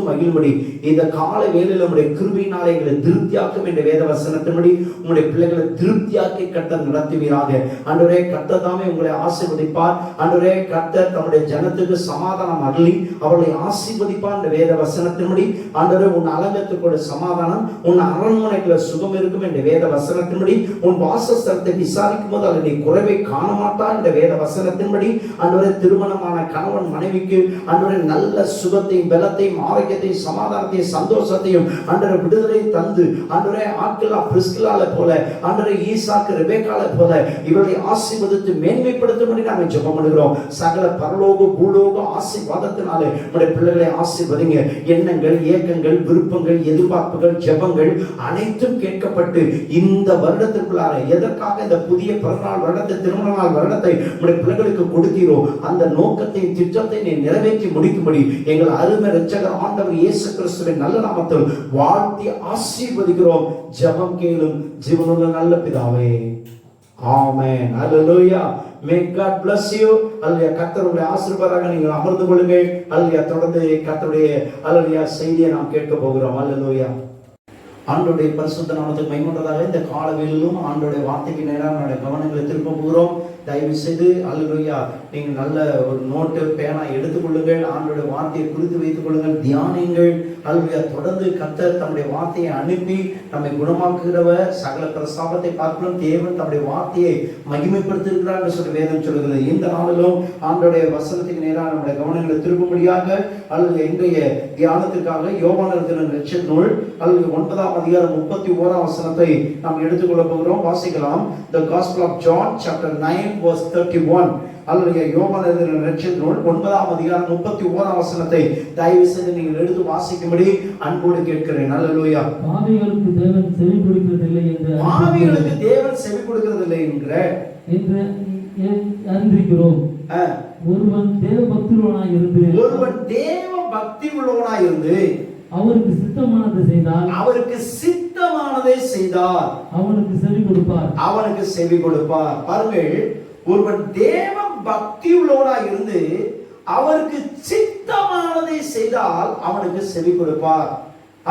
மகிழும்படி இந்த காலை வேளையில் உங்களுடைய கிருபையினாலே எங்களை திருப்தியாக்கும் என்ற வேத வசனத்தின்படி உங்களுடைய பிள்ளைகளை திருப்தியாக்கி கர்த்தர் நடத்துவீராக. ஆண்டவரே, கர்த்தர் தாமே உங்களை ஆசீர்வதிப்பார். ஆண்டவரே, கர்த்தர் தம்முடைய ஜனத்துக்கு சமாதானம் அருளி அவர்களை ஆசீர்வதிப்பார் என்ற வேத வசனத்தின்படி ஆண்டவரே, உன் அலங்கத்துக்குள்ள சமாதானம், உன் அரண்மனைக்குள்ள சுகம் இருக்கும் என்ற வேத வசனத்தின்படி உன் வாசஸ்தலத்தை விசாரிக்கும் போது அதில் நீ குறைவை காண மாட்டார் என்ற வேத வசனத்தின்படி ஆண்டவரே, திருமணமான கணவன் மனைவிக்கு ஆண்டவரே நல்ல சுகத்தையும் பலத்தையும் ஆரோக்கியத்தையும் சமாதானத்தையும் சந்தோஷத்தையும் ஆண்டவரே விடுதலை தந்து ஆண்டவரே ஆட்களா பிரிஸ்கிலால போல ஆண்டவரே ஈசாக்கு ரெபேக்கால போல இவர்களை ஆசீர்வதித்து மேன்மைப்படுத்தும்படி நாங்கள் ஜெபம் பண்ணுகிறோம். சகல பரலோக பூலோக ஆசீர்வாதத்தினாலே நம்முடைய பிள்ளைகளை ஆசீர்வதிங்க. எண்ணங்கள், ஏக்கங்கள், விருப்பங்கள், எதிர்பார்ப்புகள், ஜெபங்கள் அனைத்தும் கேட்கப்பட்டு இந்த வருடத்திற்குள்ளார எதற்காக இந்த புதிய பிறந்தநாள் வருடத்தை, திருமண நாள் வருடத்தை நம்முடைய பிள்ளைகளுக்கு கொடுத்தீரோ அந்த நோக்கத்தை, திட்டத்தை நீ நிறைவேற்றி முடிக்கும்படி எங்கள் அருமை இரட்சகர் ஆண்டவர் இயேசு கிறிஸ்துவின் நல்ல நாமத்தில் வாழ்த்தி ஆசீர்வதிக்கிறோம். ஜெபம் கேளும் ஜீவனுள்ள நல்ல பிதாவே, ஆமென். ஹல்லேலூயா. May God bless you. அல்லேலூயா. கர்த்தருடைய ஆசீர்வாதமாக நீங்கள் அமர்ந்து கொள்ளுங்கள். அல்லேலூயா. தொடர்ந்து கர்த்தருடைய அல்லேலூயா செய்தியை நாம் கேட்க போகிறோம். அல்லேலூயா. ஆண்டவருடைய பரிசுத்த நாமத்துக்கு மகிமையுண்டாவதாக. இந்த காலவெளியிலும் ஆண்டவருடைய வார்த்தைக்கு நேராக நம்முடைய கவனங்களை திருப்ப போகிறோம். தயவு செய்து அல்லேலூயா நீங்கள் நல்ல ஒரு நோட்டு பேனா எடுத்துக்கொள்ளுங்கள். ஆண்டவருடைய வார்த்தையை குறித்து வைத்துக் கொள்ளுங்கள், தியானிங்கள். அல்லேலூயா. தொடர்ந்து கர்த்தர் தம்முடைய வார்த்தையை அனுப்பி நம்மை குணமாக்குகிறவர், சகல பிரசாபத்தை பார்க்கிறோம். தேவன் தம்முடைய வார்த்தையை மகிமைப்படுத்தியிருக்கிறார் என்று சொல்லி வேதம் சொல்கிறது. இந்த நாளிலும் ஆண்டவருடைய வசனத்துக்கு நேராக நம்முடைய கவனங்களை திருப்பும்படியாக அல்லது இன்றைய தியானத்திற்காக யோவான் எழுதின நற்செய்தி நூல் அல்லது 9ஆம் அதிகாரம் 31ஆம் வசனத்தை நாம் எடுத்துக்கொள்ள போகிறோம். வாசிக்கலாம். The Gospel of John chapter 9 verse 31. அல்லேலூயா. யோவான் எழுதின நற்செய்தி நூல் 9ஆம் அதிகாரம் 31ஆம் வசனத்தை தயவு செய்து நீங்கள் எடுத்து வாசிக்கும்படி அன்போடு கேட்கிறேன். அல்லேலூயா. பாவிகளுக்கு தேவன் செவி கொடுக்கிறதில்லை என்று அறிந்திருக்கிறோம். ஒருவன் தேவ பக்தியுள்ளவனாய் இருந்து அவருக்கு சித்தமானதை செய்தால் அவனுக்கு செவி கொடுப்பார். பாருங்கள், ஒருவன் தேவ பக்தி உள்ளவனாய் இருந்து அவருக்கு சித்தமானதை செய்தால் அவனுக்கு செவி கொடுப்பார்.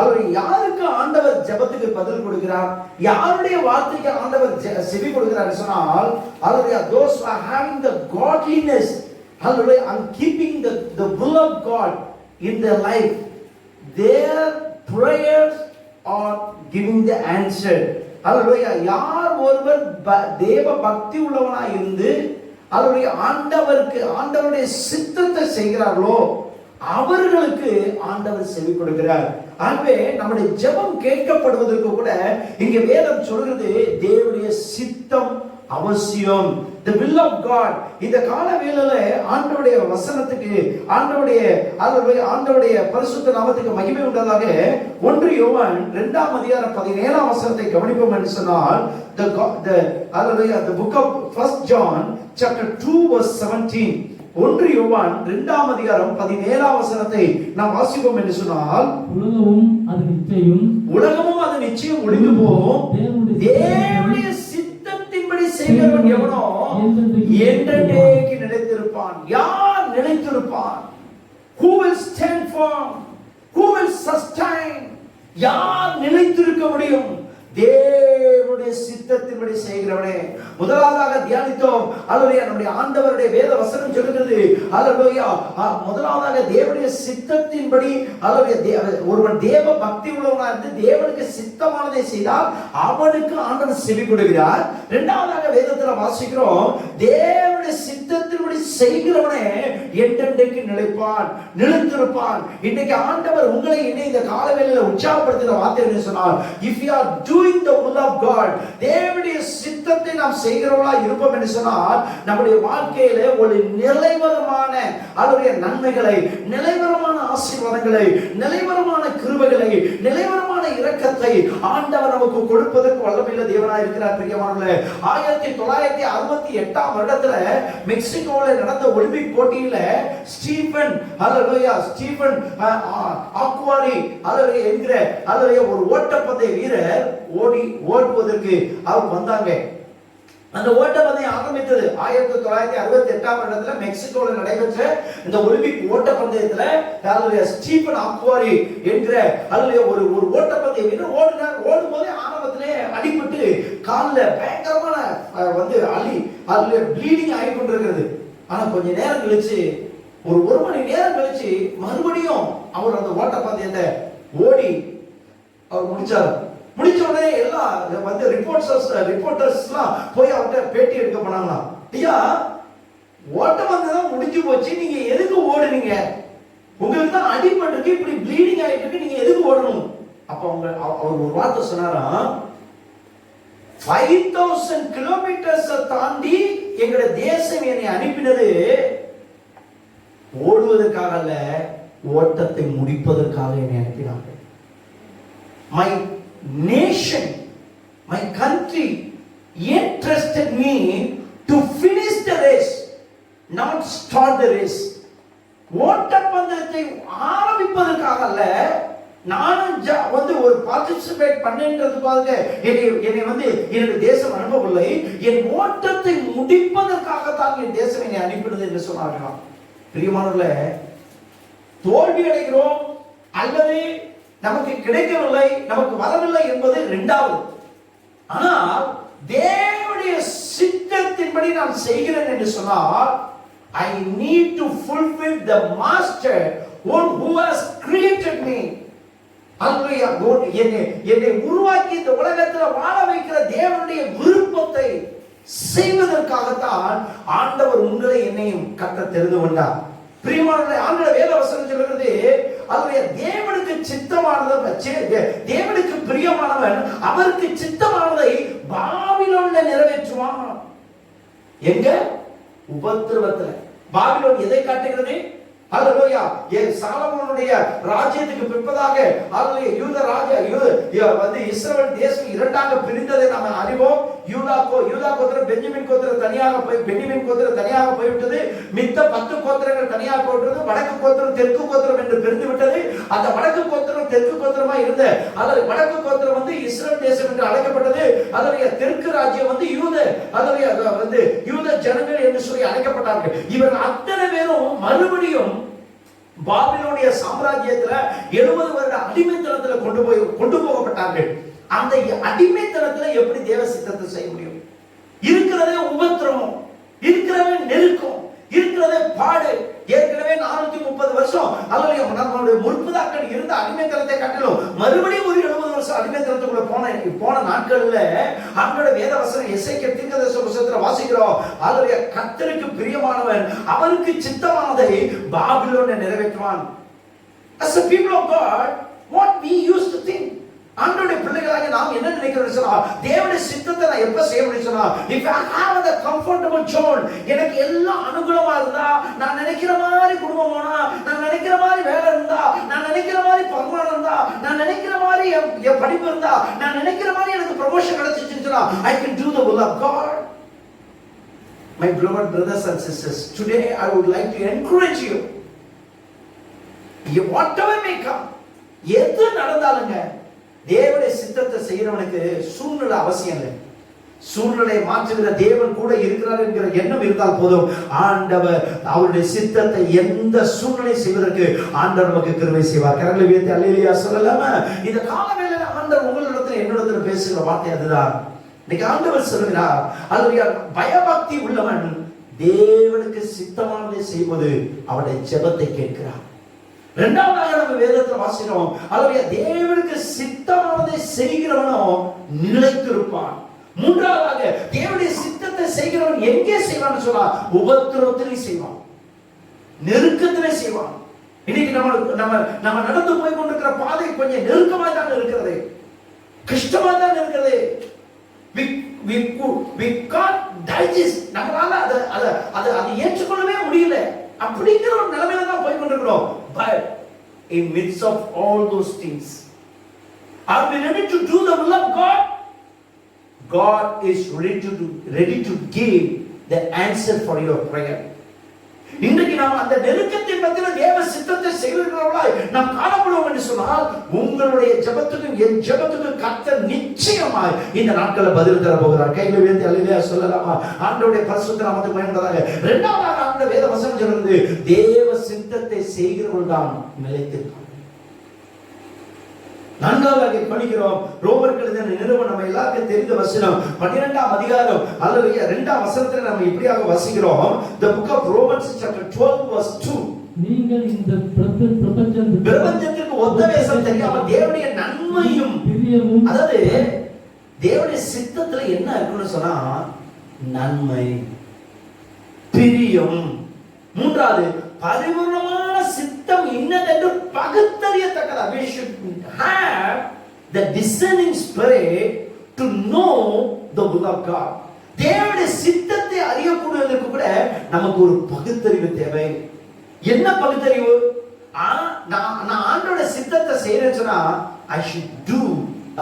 அவர் யாருக்கு ஆண்டவர் ஜெபத்துக்கு பதில் கொடுக்கிறார், யாருடைய வார்த்தைக்கு ஆண்டவர் செவி கொடுக்கிறார் சொன்னால், அல்லேலூயா, those who are having the godliness, hallelujah, and keeping the will of God in their life, their prayers are giving the answer. அல்லேலூயா. யார் ஒருவர் தேவ பக்தி உள்ளவனாய் இருந்து அல்லேலூயா ஆண்டவருடைய சித்தத்தை செய்கிறார்களோ அவர்களுக்கு ஆண்டவர் செவி கொடுக்கிறார். ஆகவே நம்முடைய ஜெபம் கேட்கப்படுவதற்கு கூட இங்க வேதம் சொல்கிறது தேவனுடைய சித்தம் அவசியம். The will of God. இந்த கால வேளையில ஆண்டவருடைய வசனத்துக்கு ஆண்டவருடைய பரிசுத்த நாமத்துக்கு மகிமை உண்டாதாக 1 யோவான் 2ஆம் அதிகாரம் 17ஆம் வசனத்தை கவனிப்போம் என்று சொன்னால், the book of 1 John chapter 2 verse 17. 1 யோவான் 2ஆம் அதிகாரம் 17ஆம் வசனத்தை நாம் வாசிப்போம் என்று சொன்னால், உலகமும் அது நிச்சயம் ஒளிந்து போகும், தேவனுடைய செய்கிறவன் எவனோ என்றென்றைக்கு நிலைத்திருப்பான். யார் நிலைத்திருப்பான்? Who will stand firm? Who will sustain? யார் நிலைத்திருக்க முடியும்? தேவனுடைய சித்தத்தின்படி செய்கிறவனே. முதலாவதாக தியானித்தோம். அல்லேலூயா. நம்முடைய ஆண்டவருடைய வேத வசனம் சொல்லுகிறது. அல்லேலூயா. முதலாவதாக தேவனுடைய சித்தத்தின்படி அல்லேலூயா ஒருவன் தேவ பக்தி உள்ளவனாக இருந்து தேவனுக்கு சித்தமானதை செய்தால் அவனுக்கு ஆண்டவர் செவி கொடுக்கிறார். இரண்டாவதாக வேதத்துல வாசிக்கிறோம், தேவனுடைய சித்தத்தின்படி செய்கிறவனே என்றென்றைக்கு நிலைப்பான், நிலைத்திருப்பான். இன்னைக்கு ஆண்டவர் உங்களை இந்த காலவேளையில உற்சாகப்படுத்துகிற வார்த்தை என்ன சொன்னார்? If you are doing the will of God, தேவனுடைய சித்தத்தை நாம் செய்கிறவர்களா இருப்போம் என்று சொன்னால் நம்முடைய வாழ்க்கையிலே ஒரு நிலைவரமான அவருடைய நன்மைகளை, நிலைவரமான ஆசீர்வாதங்களை, நிலைவரமான கிருபைகளை, நிலைவரமான இரக்கத்தை ஆண்டவர் நமக்கு கொடுப்பதற்கு வல்லமையுள்ள தேவனாய் இருக்கிறார். பிரியமானவர்களே, 1968 வருடத்துல மெக்சிகோவில் நடந்த ஒலிம்பிக் போட்டியில ஸ்டீபன் ஆக்வாரி என்கிற ஒரு ஓட்டப்பந்தய வீரர் ஓடுவதற்கு அவர் வந்தாங்க. அந்த ஓட்டப்பந்தயம் ஆரம்பித்தது 1968 வருடத்துல மெக்சிகோவில் நடைபெற்ற இந்த ஒலிம்பிக் ஓட்டப்பந்தயத்துல ஸ்டீபன் ஆக்வாரி என்கிற ஒரு ஓட்டப்பந்தய வீரர் ஓடினார். ஓடும்போது ஆரம்பத்திலே அடிபட்டு காலில் பயங்கரமான ப்ளீடிங் ஆகி கொண்டிருக்கிறது. ஆனா கொஞ்ச நேரம் கழிச்சு, ஒரு மணி நேரம் கழிச்சு மறுபடியும் அவர் அந்த ஓட்டப்பந்தயத்தை ஓடி அவர் முடிச்சார். முடிச்ச உடனே எல்லாம் ரிப்போர்ட்டர்ஸ்லாம் போய் அவர்கிட்ட பேட்டி எடுக்க போனாங்களாம். ஐயா, ஓட்டப்பந்தயம் முடிஞ்சு போச்சு, நீங்க எதுக்கு ஓடுனீங்க? உங்களுக்கு தான் அடிபட்டு இப்படி ப்ளீடிங் ஆயிட்டு இருக்கு, நீங்க எதுக்கு ஓடணும்? அப்ப அவர் ஒரு வார்த்தை சொன்னாராம், 5000 கிலோமீட்டர்ஸ் தாண்டி எங்கட தேசம் என்னை அனுப்பினது ஓடுவதற்காக அல்ல, ஓட்டத்தை முடிப்பதற்காக என்னை அனுப்பினாங்க. My nation, my country entrusted me to finish the race, not start the race. ஓட்டப்பந்தயத்தை ஆரம்பிப்பதற்காக அல்ல, நானும் ஒரு பார்ட்டிசிபேட் பண்ணேன்றதுக்காக என்னை என்னுடைய தேசம் அனுப்பவில்லை, என் ஓட்டத்தை முடிப்பதற்காக தான் என் தேசம் என்னை அனுப்பினது என்று சொன்னார்களாம். பிரியமானவர்களே, தோல்வி அடைகிறோம் அல்லது நமக்கு கிடைக்கவில்லை, நமக்கு வரவில்லை என்பது இரண்டாவது. ஆனால் தேவனுடைய சித்தத்தின்படி நான் செய்கிறேன் என்று சொன்னால், I need to fulfill the master who has created me. என்னை உருவாக்கி இந்த உலகத்தில் வாழ வைக்கிற தேவனுடைய விருப்பத்தை செய்வதற்காகத்தான் ஆண்டவர் உங்களை என்னையும் கட்ட தெரிந்து கொண்டார். பிரியமானவர்களே, ஆண்டவர் வேத வசனம் சொல்கிறது, அவருடைய தேவனுக்கு சித்தமானதை, தேவனுக்கு பிரியமானவன் அவருக்கு சித்தமானதை பாபிலோன்ல நிறைவேற்றுவான். எங்க? உபத்திரவத்துல. பாபிலோன் எதை காட்டுகிறது? அல்லேலூயா. சாலமோனுடைய ராஜ்யத்துக்கு பிற்பதாக இஸ்ரவேல் தேசம் இரண்டாக பிரிந்ததை நாம் அறிவோம். யூதா கோத்திரம் பென்யமின் கோத்திரம் தனியாக போய்விட்டது. மித்த 10 கோத்திரங்கள் தனியாக போய்விட்டது. வடக்கு கோத்திரம் தெற்கு கோத்திரம் என்று பிரிந்து விட்டது. அந்த வடக்கு கோத்திரம் தெற்கு கோத்திரமா இருந்த அல்லது வடக்கு கோத்திரம் இஸ்ரவேல் தேசம் என்று அழைக்கப்பட்டது. அதனுடைய தெற்கு ராஜ்யம் யூத ஜனங்கள் என்று சொல்லி அழைக்கப்பட்டார்கள். இவர்கள் அத்தனை பேரும் மறுபடியும் பாபிலோனிய சாம்ராஜ்யத்துல 70 வருட அடிமைத்தனத்துல கொண்டு போகப்பட்டார்கள். அந்த அடிமைத்தனத்துல எப்படி தேவ சித்தத்தை செய்ய முடியும்? இருக்கிறதே உபத்திரவம், இருக்கிறதே நெருக்கம், இருக்கிறதே பாடு. ஏற்கனவே 430 வருஷம் நம்மளுடைய முற்பதாக்கள் இருந்த அடிமைத்தனத்தை காட்டிலும் மறுபடியும் ஒரு 70 வருஷம் அடிமைத்தனத்துக்குள்ள போன நாட்கள்ல அவங்களுடைய வேத வசனம் எசேக்கியேல் தீர்க்கதரிசன புத்தகத்துல வாசிக்கிறோம். அவருடைய கர்த்தருக்கு பிரியமானவன் அவருக்கு சித்தமானதை பாபிலோனை நிறைவேற்றுவான். As a people of God, what we used to think, ஆண்டவருடைய பிள்ளைகளாக நாம் என்ன நினைக்கிறோம் சொன்னா, தேவனுடைய சித்தத்தை நான் எப்ப செய்ய முடியும் சொன்னா, if I have the comfortable zone, எனக்கு எல்லாம் அனுகூலமா இருந்தா, நான் நினைக்கிற மாதிரி குடும்பம் போனா, நான் நினைக்கிற மாதிரி வேலை இருந்தா, நான் நினைக்கிற மாதிரி பர்மனன்ட் இருந்தா, நான் நினைக்கிற மாதிரி என் படிப்பு இருந்தா, நான் நினைக்கிற மாதிரி எனக்கு ப்ரமோஷன் கிடைச்சிச்சுன்னு சொன்னா, I can do the will of God. My beloved brothers and sisters, today I would like to encourage you, whatever may come, எது நடந்தாலுங்க தேவனுடைய சித்தத்தை செய்யறவனுக்கு சூழ்நிலை அவசியம் இல்லை. சூழ்நிலையை மாற்றுகிற தேவன் கூட இருக்கிறார் என்கிற எண்ணம் இருந்தால் போதும், ஆண்டவர் அவருடைய சித்தத்தை எந்த சூழ்நிலை செய்வதற்கு ஆண்டவர் நமக்கு கிருபை செய்வார். கரங்களை உயர்த்தி அல்லேலூயா சொல்லலாமா? இந்த காலவேளையில ஆண்டவர் உங்களிடத்தில் என்னிடத்தில் பேசுகிற வார்த்தை அதுதான். இன்னைக்கு ஆண்டவர் சொல்லுகிறார், அல்லேலூயா, பயபக்தி உள்ளவன் தேவனுக்கு சித்தமானதை செய்வது அவருடைய ஜெபத்தை கேட்கிறார். இரண்டாவதாக நம்ம வேதத்தில் வாசிக்கிறோம், அல்லேலூயா, தேவனுக்கு சித்தமானதை செய்கிறவனோ நிலைத்திருப்பான். மூன்றாவதாக தேவனுடைய சித்தத்தை செய்கிறவன் எங்கே செய்வான்னு சொன்னா உபத்திரவத்திலே செய்வான், நெருக்கத்திலே செய்வான். இன்னைக்கு நம்ம நடந்து போய் கொண்டிருக்கிற பாதை கொஞ்சம் நெருக்கமா தான் இருக்கிறது, கஷ்டமா தான் இருக்கிறது. we can't digest, நம்மளால அதை ஏற்றுக்கொள்ளவே முடியல. அப்படிங்கிற ஒரு நிலைமையில தான் போய் கொண்டிருக்கிறோம். But in midst of all those things, are we ready to do the will of God? God is ready to give the answer for your prayer. இன்றைக்கு நாம் அந்த நெருக்கத்தின் மத்தியில் தேவ சித்தத்தை செய்கிறவர்களாய் நாம் காணப்படுவோம் என்று சொன்னால் உங்களுடைய ஜெபத்துக்கும் என் ஜெபத்துக்கும் கர்த்தர் நிச்சயமாய் இந்த நாட்களில் பதில் தர போகிறார். கையில் உயர்த்தி அல்லேலூயா சொல்லலாமா? ஆண்டவருடைய பரிசுத்த நாமத்துக்கு மகிமையாக. இரண்டாவதாக ஆண்டவர் வேத வசனம் சொல்கிறது, தேவ சித்தத்தை செய்கிறவர்கள் தான் நிலைத்திருப்பார்கள். நான்காவதாக படிக்கிறோம் ரோமர்கள் எழுதின நிருபம், நம்ம எல்லாருக்கும் தெரிந்த வசனம் 12ஆம் அதிகாரம் அல்லேலூயா 2ஆம் வசனத்தில் நம்ம இப்படியாக வாசிக்கிறோம். The book of Romans chapter 12 verse 2. நீங்கள் இந்த பிரபஞ்சத்திற்கு ஒத்த வேஷம் தெரியாம தேவனுடைய நன்மையும், அதாவது தேவனுடைய சித்தத்துல என்ன இருக்குன்னு சொன்னா நன்மை, பிரியம். மூன்றாவது பரிபூர்ணமான சித்தம் இன்னதென்று பகுத்தறியத்தக்கதா. We should have the discerning spirit to know the will of God. தேவனுடைய சித்தத்தை அறியக்கூடியதற்கு கூட நமக்கு ஒரு பகுத்தறிவு தேவை. என்ன பகுத்தறிவு? நான் ஆண்டவருடைய சித்தத்தை செய்யறேன்னு சொன்னா I should do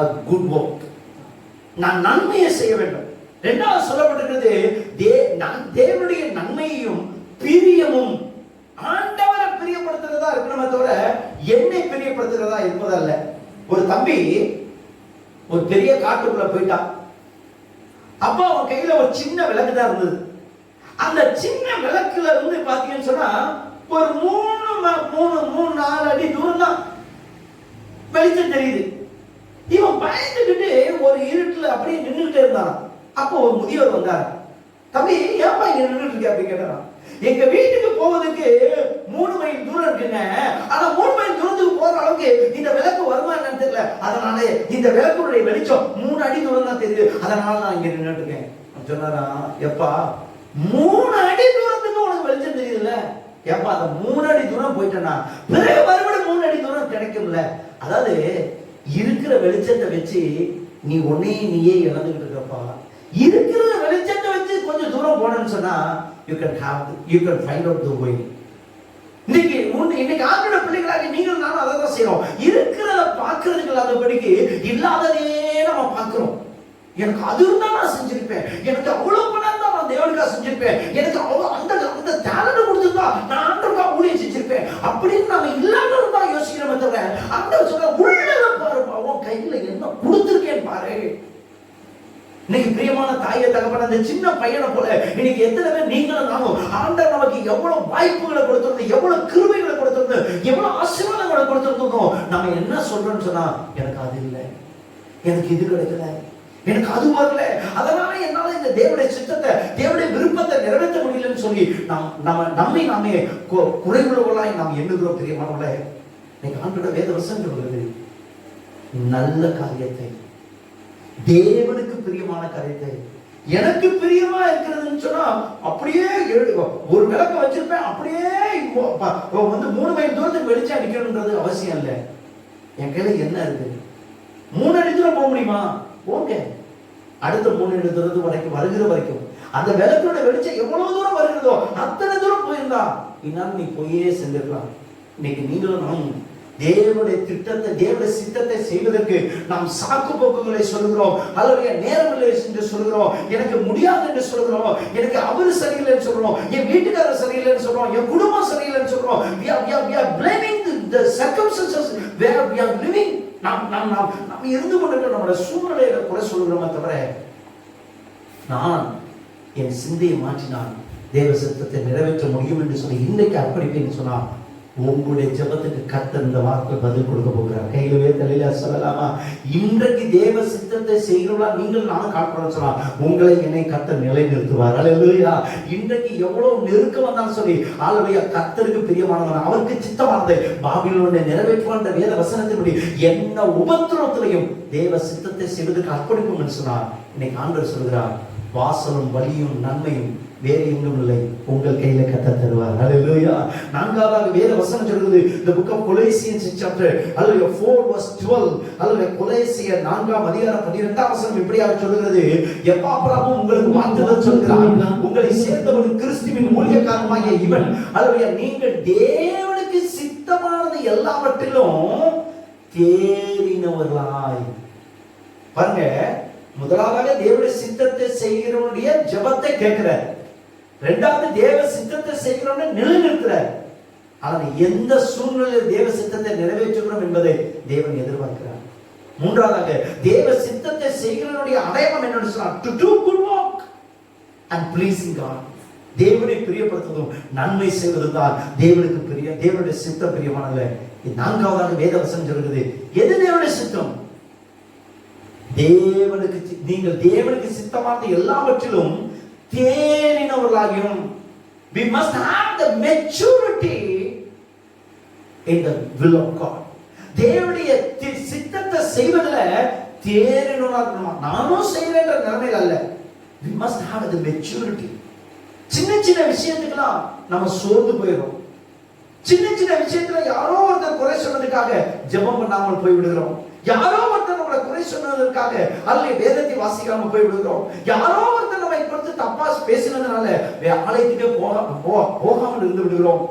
a good work. நான் நன்மையை செய்ய வேண்டும். இரண்டாவது சொல்லப்பட்டிருக்கிறது தேவனுடைய நன்மையையும் பிரியமும். ஆண்டவரை பிரியப்படுத்துறதா இருக்கணுமே தவிர என்னை பிரியப்படுத்துறதா இருப்பதல்ல. ஒரு தம்பி ஒரு பெரிய காட்டுக்குள்ள போயிட்டான். அப்ப அவன் கையில ஒரு சின்ன விளக்கு தான் இருந்தது. அந்த சின்ன விளக்குல இருந்து பாத்தீங்கன்னு சொன்னா ஒரு 3-4 அடி தூரம் தான் வெளிச்சம் தெரியுது. இவன் பயந்துகிட்டு ஒரு இருட்டுல அப்படியே நின்றுகிட்டே இருந்தான். அப்போ ஒரு முதியவர் வந்தார். தம்பி ஏன்பா இங்க நின்றுட்டு இருக்க அப்படின்னு கேட்டான். எங்க வீட்டுக்கு போவதுக்கு 3 மைல் தூரம் இருக்குங்க, ஆனா 3 மைல் தூரத்துக்கு போற அளவுக்கு இந்த விளக்கு வருமா என்னன்னு தெரியல, அதனால இந்த விளக்குடைய வெளிச்சம் 3 அடி தூரம் தான் தெரியுது, அதனால நான் இங்க நின்றுட்டு இருக்கேன். சொன்னாரா, எப்பா 3 அடி தூரத்துக்கு உனக்கு வெளிச்சம் தெரியுதுல்ல, எப்பா அந்த 3 அடி தூரம் போயிட்டேன்னா பிறகு மறுபடியும் 3 அடி தூரம் கிடைக்கும்ல. அதாவது இருக்கிற வெளிச்சத்தை வச்சு நீ நீயே இழந்துகிட்டு இருக்கப்பா. இருக்கிற வெளிச்சத்தை வச்சு கொஞ்சம் தூரம் போனேன்னு சொன்னா you can find out the way. இன்னைக்கு ஆண்டவருடைய பிள்ளைகளாக நீங்கள் நானும் அதை தான் செய்யறோம். இருக்கிறத பார்க்கறதுக்கு இல்லாதபடிக்கு இல்லாததே நம்ம பார்க்கிறோம். எனக்கு அது இருந்தா நான் செஞ்சிருப்பேன், எனக்கு அவ்வளவு பணம் தான் நான் தேவனுக்காக செஞ்சிருப்பேன், எனக்கு அவ்வளவு அந்த டேலண்ட் கொடுத்துருந்தா நான் ஆண்டவருக்காக ஊழியம் செஞ்சிருப்பேன் அப்படின்னு நம்ம இல்லாதவங்க தான் யோசிக்கிறோமே தவிர ஆண்டவர் சொல்ற உள்ளத பாருப்பா, உன் கையில என்ன கொடுத்துருக்கேன்னு பாரு. இன்னைக்கு பிரியமான தாயை தகப்பன அந்த சின்ன பையனை போல இன்னைக்கு எத்தனை பேர் நீங்களும் நானும் ஆண்டவர் நமக்கு எவ்வளவு வாய்ப்புகளை கொடுத்திருந்தோம், எவ்வளவு கிருபைகளை கொடுத்திருந்தோம், எவ்வளவு ஆசீர்வாதங்களை கொடுத்திருந்தோம். நம்ம என்ன சொல்றோம்னு சொன்னா எனக்கு அது இல்லை, எனக்கு இது கிடைக்கல, எனக்கு அது வரல, அதனால என்னால இந்த தேவனுடைய சித்தத்தை தேவனுடைய விருப்பத்தை நிறைவேற்ற முடியலன்னு சொல்லி நம்மை நாமே குறைவுள்ளவர்களாய் நாம் எண்ணுகிறோம். பிரியமானவர்களே, இன்னைக்கு ஆண்டோட வேத வசனம் சொல்கிறது நல்ல காரியத்தை, தேவனுக்கு பிரியமான காரியத்தை, எனக்கு பிரியமா இருக்கிறதுன்னு சொன்னா அப்படியே ஒரு விளக்க வச்சிருப்பேன், அப்படியே 3 மைல் தூரத்துக்கு வெளிச்சம் அடிக்கணும்ன்றது அவசியம் இல்லை. என் கையில என்ன இருக்கு? 3 அடி தூரம் போக முடியுமா? போங்க. அடுத்த 3 அடி தூரத்துக்கு வரைக்கும் வருகிற வரைக்கும் அந்த விளக்கோட வெளிச்சம் எவ்வளவு தூரம் வருகிறதோ அத்தனை தூரம் போயிருந்தா இன்னாலும் நீ போயே செஞ்சிருக்கலாம். இன்னைக்கு நீங்களும் நானும் தேவனுடைய திட்டத்தை தேவனுடைய சித்தத்தை செய்வதற்கு நாம் சாக்கு போக்குகளை சொல்கிறோம், அல்லது நேரம் இல்லை என்று சொல்கிறோம், எனக்கு முடியாது என்று சொல்கிறோம், எனக்கு அவரு சரியில்லைன்னு சொல்றோம், என் வீட்டுக்காரர் சரியில்லைன்னு சொல்றோம், என் குடும்பம் சரியில்லைன்னு சொல்றோம். we are blaming the circumstances where we are living. நாம் இருந்து கொண்டிருக்கிற நம்முடைய சூழ்நிலையில குறை சொல்கிறோமே தவிர நான் என் சிந்தையை மாற்றினால் தேவ சித்தத்தை நிறைவேற்ற முடியும் என்று சொல்லி இன்னைக்கு அர்ப்பணிப்பேன்னு சொன்னா உங்களுடைய ஜெபத்துக்கு கர்த்தர் இந்த வார்த்தை பதில் கொடுக்க போகிறார். கையிலவே தலையில சொல்லலாமா? இன்றைக்கு தேவ சித்தத்தை செய்கிறவர்களா நீங்கள் நானும் காட்டுறோம் சொன்னா உங்களை என்னை கர்த்தர் நிலைநிறுத்துவார். அல்லேலூயா. இன்றைக்கு எவ்வளவு நெருக்கம் வந்தாலும் சொல்லி அல்லேலூயா, கர்த்தருக்கு பிரியமானவன் அவருக்கு சித்தமானதை பாபிலோனை நிறைவேற்றுவான் வேத வசனத்தின்படி என்ன உபத்திரவத்திலையும் தேவ சித்தத்தை செய்வதற்கு அர்ப்பணிப்போம் சொன்னார். இன்னைக்கு ஆண்டவர் சொல்கிறார், வாசலும் வலியும் நன்மையும் வேறு எங்கும் இல்லை, உங்கள் கையில கர்த்தர் தருவார். அல்லேலூயா. நான்காவதாக வேத வசனம் சொல்கிறது, the book of Colossians chapter 4:12, அல்லேலூயா, கொலோசியர் 4:12 இப்படியாக சொல்கிறது, எப்பாப்பிராவும் உங்களுக்கு வாழ்த்துதல் சொல்கிறார், உங்களை சேர்ந்தவன் கிறிஸ்துவின் ஊழியக்காரனாகிய இவன். அல்லேலூயா, நீங்கள் தேவனுக்கு சித்தமானது எல்லாவற்றிலும் தேறினவர்களாய். பாருங்க, முதலாவது தேவனுடைய சித்தத்தை செய்கிறவனுடைய ஜெபத்தை கேட்கிறார். இரண்டாவது தேவ சித்தத்தை செய்கிறவனை நிலைநிறுத்துறார். ஆனால் எந்த சூழ்நிலையில் தேவ சித்தத்தை நிறைவேற்றுகிறோம் என்பதை தேவன் எதிர்பார்க்கிறார். மூன்றாவதாக தேவ சித்தத்தை செய்கிறவனுடைய அடையாளம் என்னன்னு சொன்னார், to do good work and pleasing God. தேவனை பிரியப்படுத்துவதும் நன்மை செய்வதும் தான் தேவனுக்கு பிரிய, தேவனுடைய சித்தம் பிரியமானது. நான்காவதாக வேத வசனம் சொல்கிறது, எது தேவனுடைய சித்தம்? தேவனுக்கு நீங்கள் தேவனுக்கு சித்தமான எல்லாவற்றிலும் தேறினவர்களாகியும். we must have the maturity in the will of God. தேவனுடைய சித்தத்தை செய்வதில் தேறினவர்களாக இருக்கணும். நானும் செய்யறேன்ற நிலைமையில் அல்ல. we must have the maturity. சின்ன சின்ன விஷயத்துக்கெல்லாம் நம்ம சோர்ந்து போயிடும். சின்ன சின்ன விஷயத்துல யாரோ ஒருத்தர் குறை சொன்னதுக்காக ஜெபம் பண்ணாமல் போய் விடுகிறோம். யாரோ ஒருத்தர் நம்மளை குறை சொன்னதற்காக அல்லது வேதத்தை வாசிக்காம போய் விடுகிறோம். யாரோ ஒருத்தர் நம்மை குறித்து தப்பா பேசினதுனால ஆலயத்துக்கே போகாமல் இருந்து விடுகிறோம்.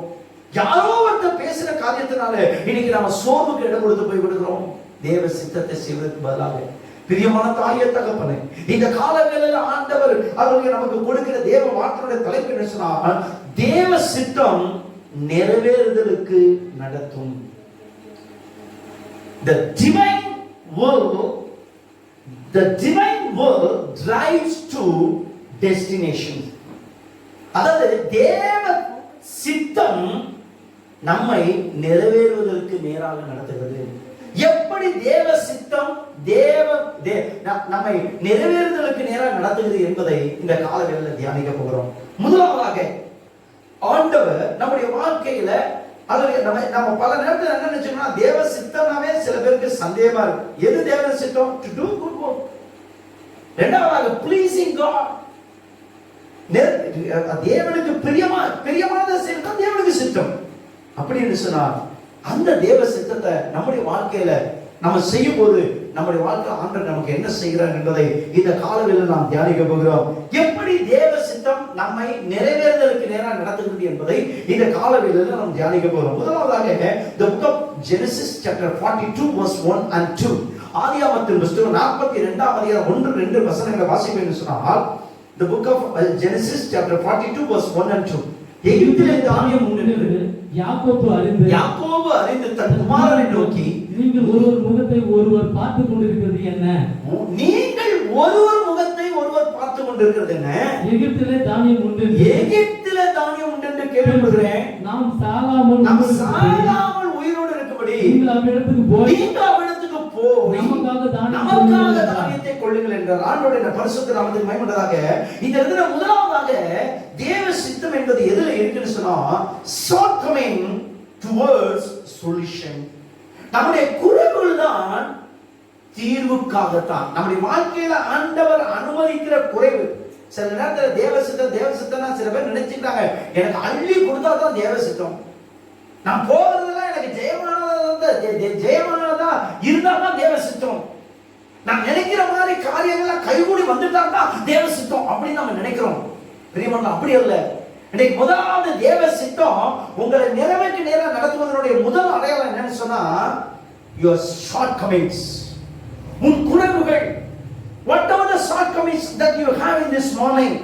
யாரோ ஒருத்தர் பேசின காரியத்தினால இன்னைக்கு நம்ம சோர்வுக்கு இடம் கொடுத்து போய் விடுகிறோம். தேவ சித்தத்தை செய்வதற்கு பதிலாக பிரியமான தாயே தகப்பனே, இந்த காலவேளையில ஆண்டவர் அவர்களுக்கு நமக்கு கொடுக்கிற தேவ வார்த்தையுடைய தலைப்பு என்ன சொன்னா, தேவ சித்தம் நிறைவேறுதலுக்கு நடத்தும். The divine will drives to destination. அதாவது தேவ சித்தம் நம்மை நிறைவேறுவதற்கு நேராக நடத்துகிறது. எப்படி தேவ சித்தம் நம்மை நிறைவேறுதலுக்கு நேராக நடத்துகிறது என்பதை இந்த காலங்களில் தியானிக்க போகிறோம். முதலாவதாக ஆண்டவர் நம்முடைய வாழ்க்கையில நம்ம பல நேரத்தில் என்ன நினைச்சோம்னா, தேவ சித்தம்னாவே சில பேருக்கு சந்தேகமா இருக்கு. எது தேவ சித்தம்? to do good work. இரண்டாவதாக pleasing God. தேவனுக்கு பிரியமானதை செய்யறது தேவனுக்கு சித்தம். அப்படின்னு சொன்னார், அந்த தேவ சித்தத்தை நம்முடைய வாழ்க்கையில நம்ம செய்யும் போது நம்முடைய வாழ்க்கை ஆண்டவர் நமக்கு என்ன செய்கிறார் என்பதை இந்த காலவெளியில் நாம் தியானிக்க போகிறோம். எப்படி தேவ சித்தம் நம்மை நிறைவேறுதலுக்கு நேராக நடத்துகிறது என்பதை இந்த காலவெளியில் நாம் தியானிக்க போகிறோம். முதலாவதாக the book of Genesis chapter 42 verse 1 and 2. ஆதியாகமத்தின் புத்தகம் 42ஆம் அதிகாரம் 1-2 வசனங்களை வாசிப்பேன் சொன்னால், the book of Genesis chapter 42 verse 1 and 2. எகிப்திலே தானியம் உண்டு. யாக்கோபு அறிந்து தன் குமாரனை நோக்கி, நீங்கள் ஒருவர் முகத்தை ஒருவர் பார்த்து கொண்டிருக்கிறது என்ன? நீங்கள் ஒருவர் முகத்தை ஒருவர் பார்த்து கொண்டிருக்கிறது என்ன? எகிப்திலே தானியம் உண்டு என்று கேள்விப்படுகிறேன். நாம் சாகாமல் உயிரோடு இருக்கும்படி நீங்கள் அவ்விடத்துக்கு போய் நமக்காக தானியத்தை கொள்ளுங்கள் என்றார். ஆண்டவருடைய பரிசுத்த நாமத்துக்கு மகிமையாக இந்த இடத்துல முதலாவதாக தேவ சித்தம் என்பது எதுல இருக்குன்னு சொன்னா, shortcoming towards solution. நம்முடைய குறைவுகள் தான் தீர்வுக்காகத்தான். நம்முடைய வாழ்க்கையில ஆண்டவர் அனுமதிக்கிற குறைவு. சில நேரத்துல தேவ சித்தம்னா சில பேர் நினைச்சுட்டாங்க, எனக்கு அள்ளி கொடுத்தா தான் தேவ சித்தம். நான் போறதெல்லாம் எனக்கு ஜெயமானதா இருந்தாதான் தேவ சித்தம். நான் நினைக்கிற மாதிரி காரியங்கள்லாம் கைகூடி வந்துட்டாதான் தேவ சித்தம் அப்படின்னு நம்ம நினைக்கிறோம். பிரியமானவர்களே, அப்படி அல்ல. இன்னைக்கு முதலாவது தேவ சித்தம் உங்களை நிறைவேற்ற நேரம் நடத்துவதனுடைய முதல் அடையாளம் என்னன்னு சொன்னா, your shortcomings, உன் குறைவுகள். whatever the shortcomings that you have in this morning,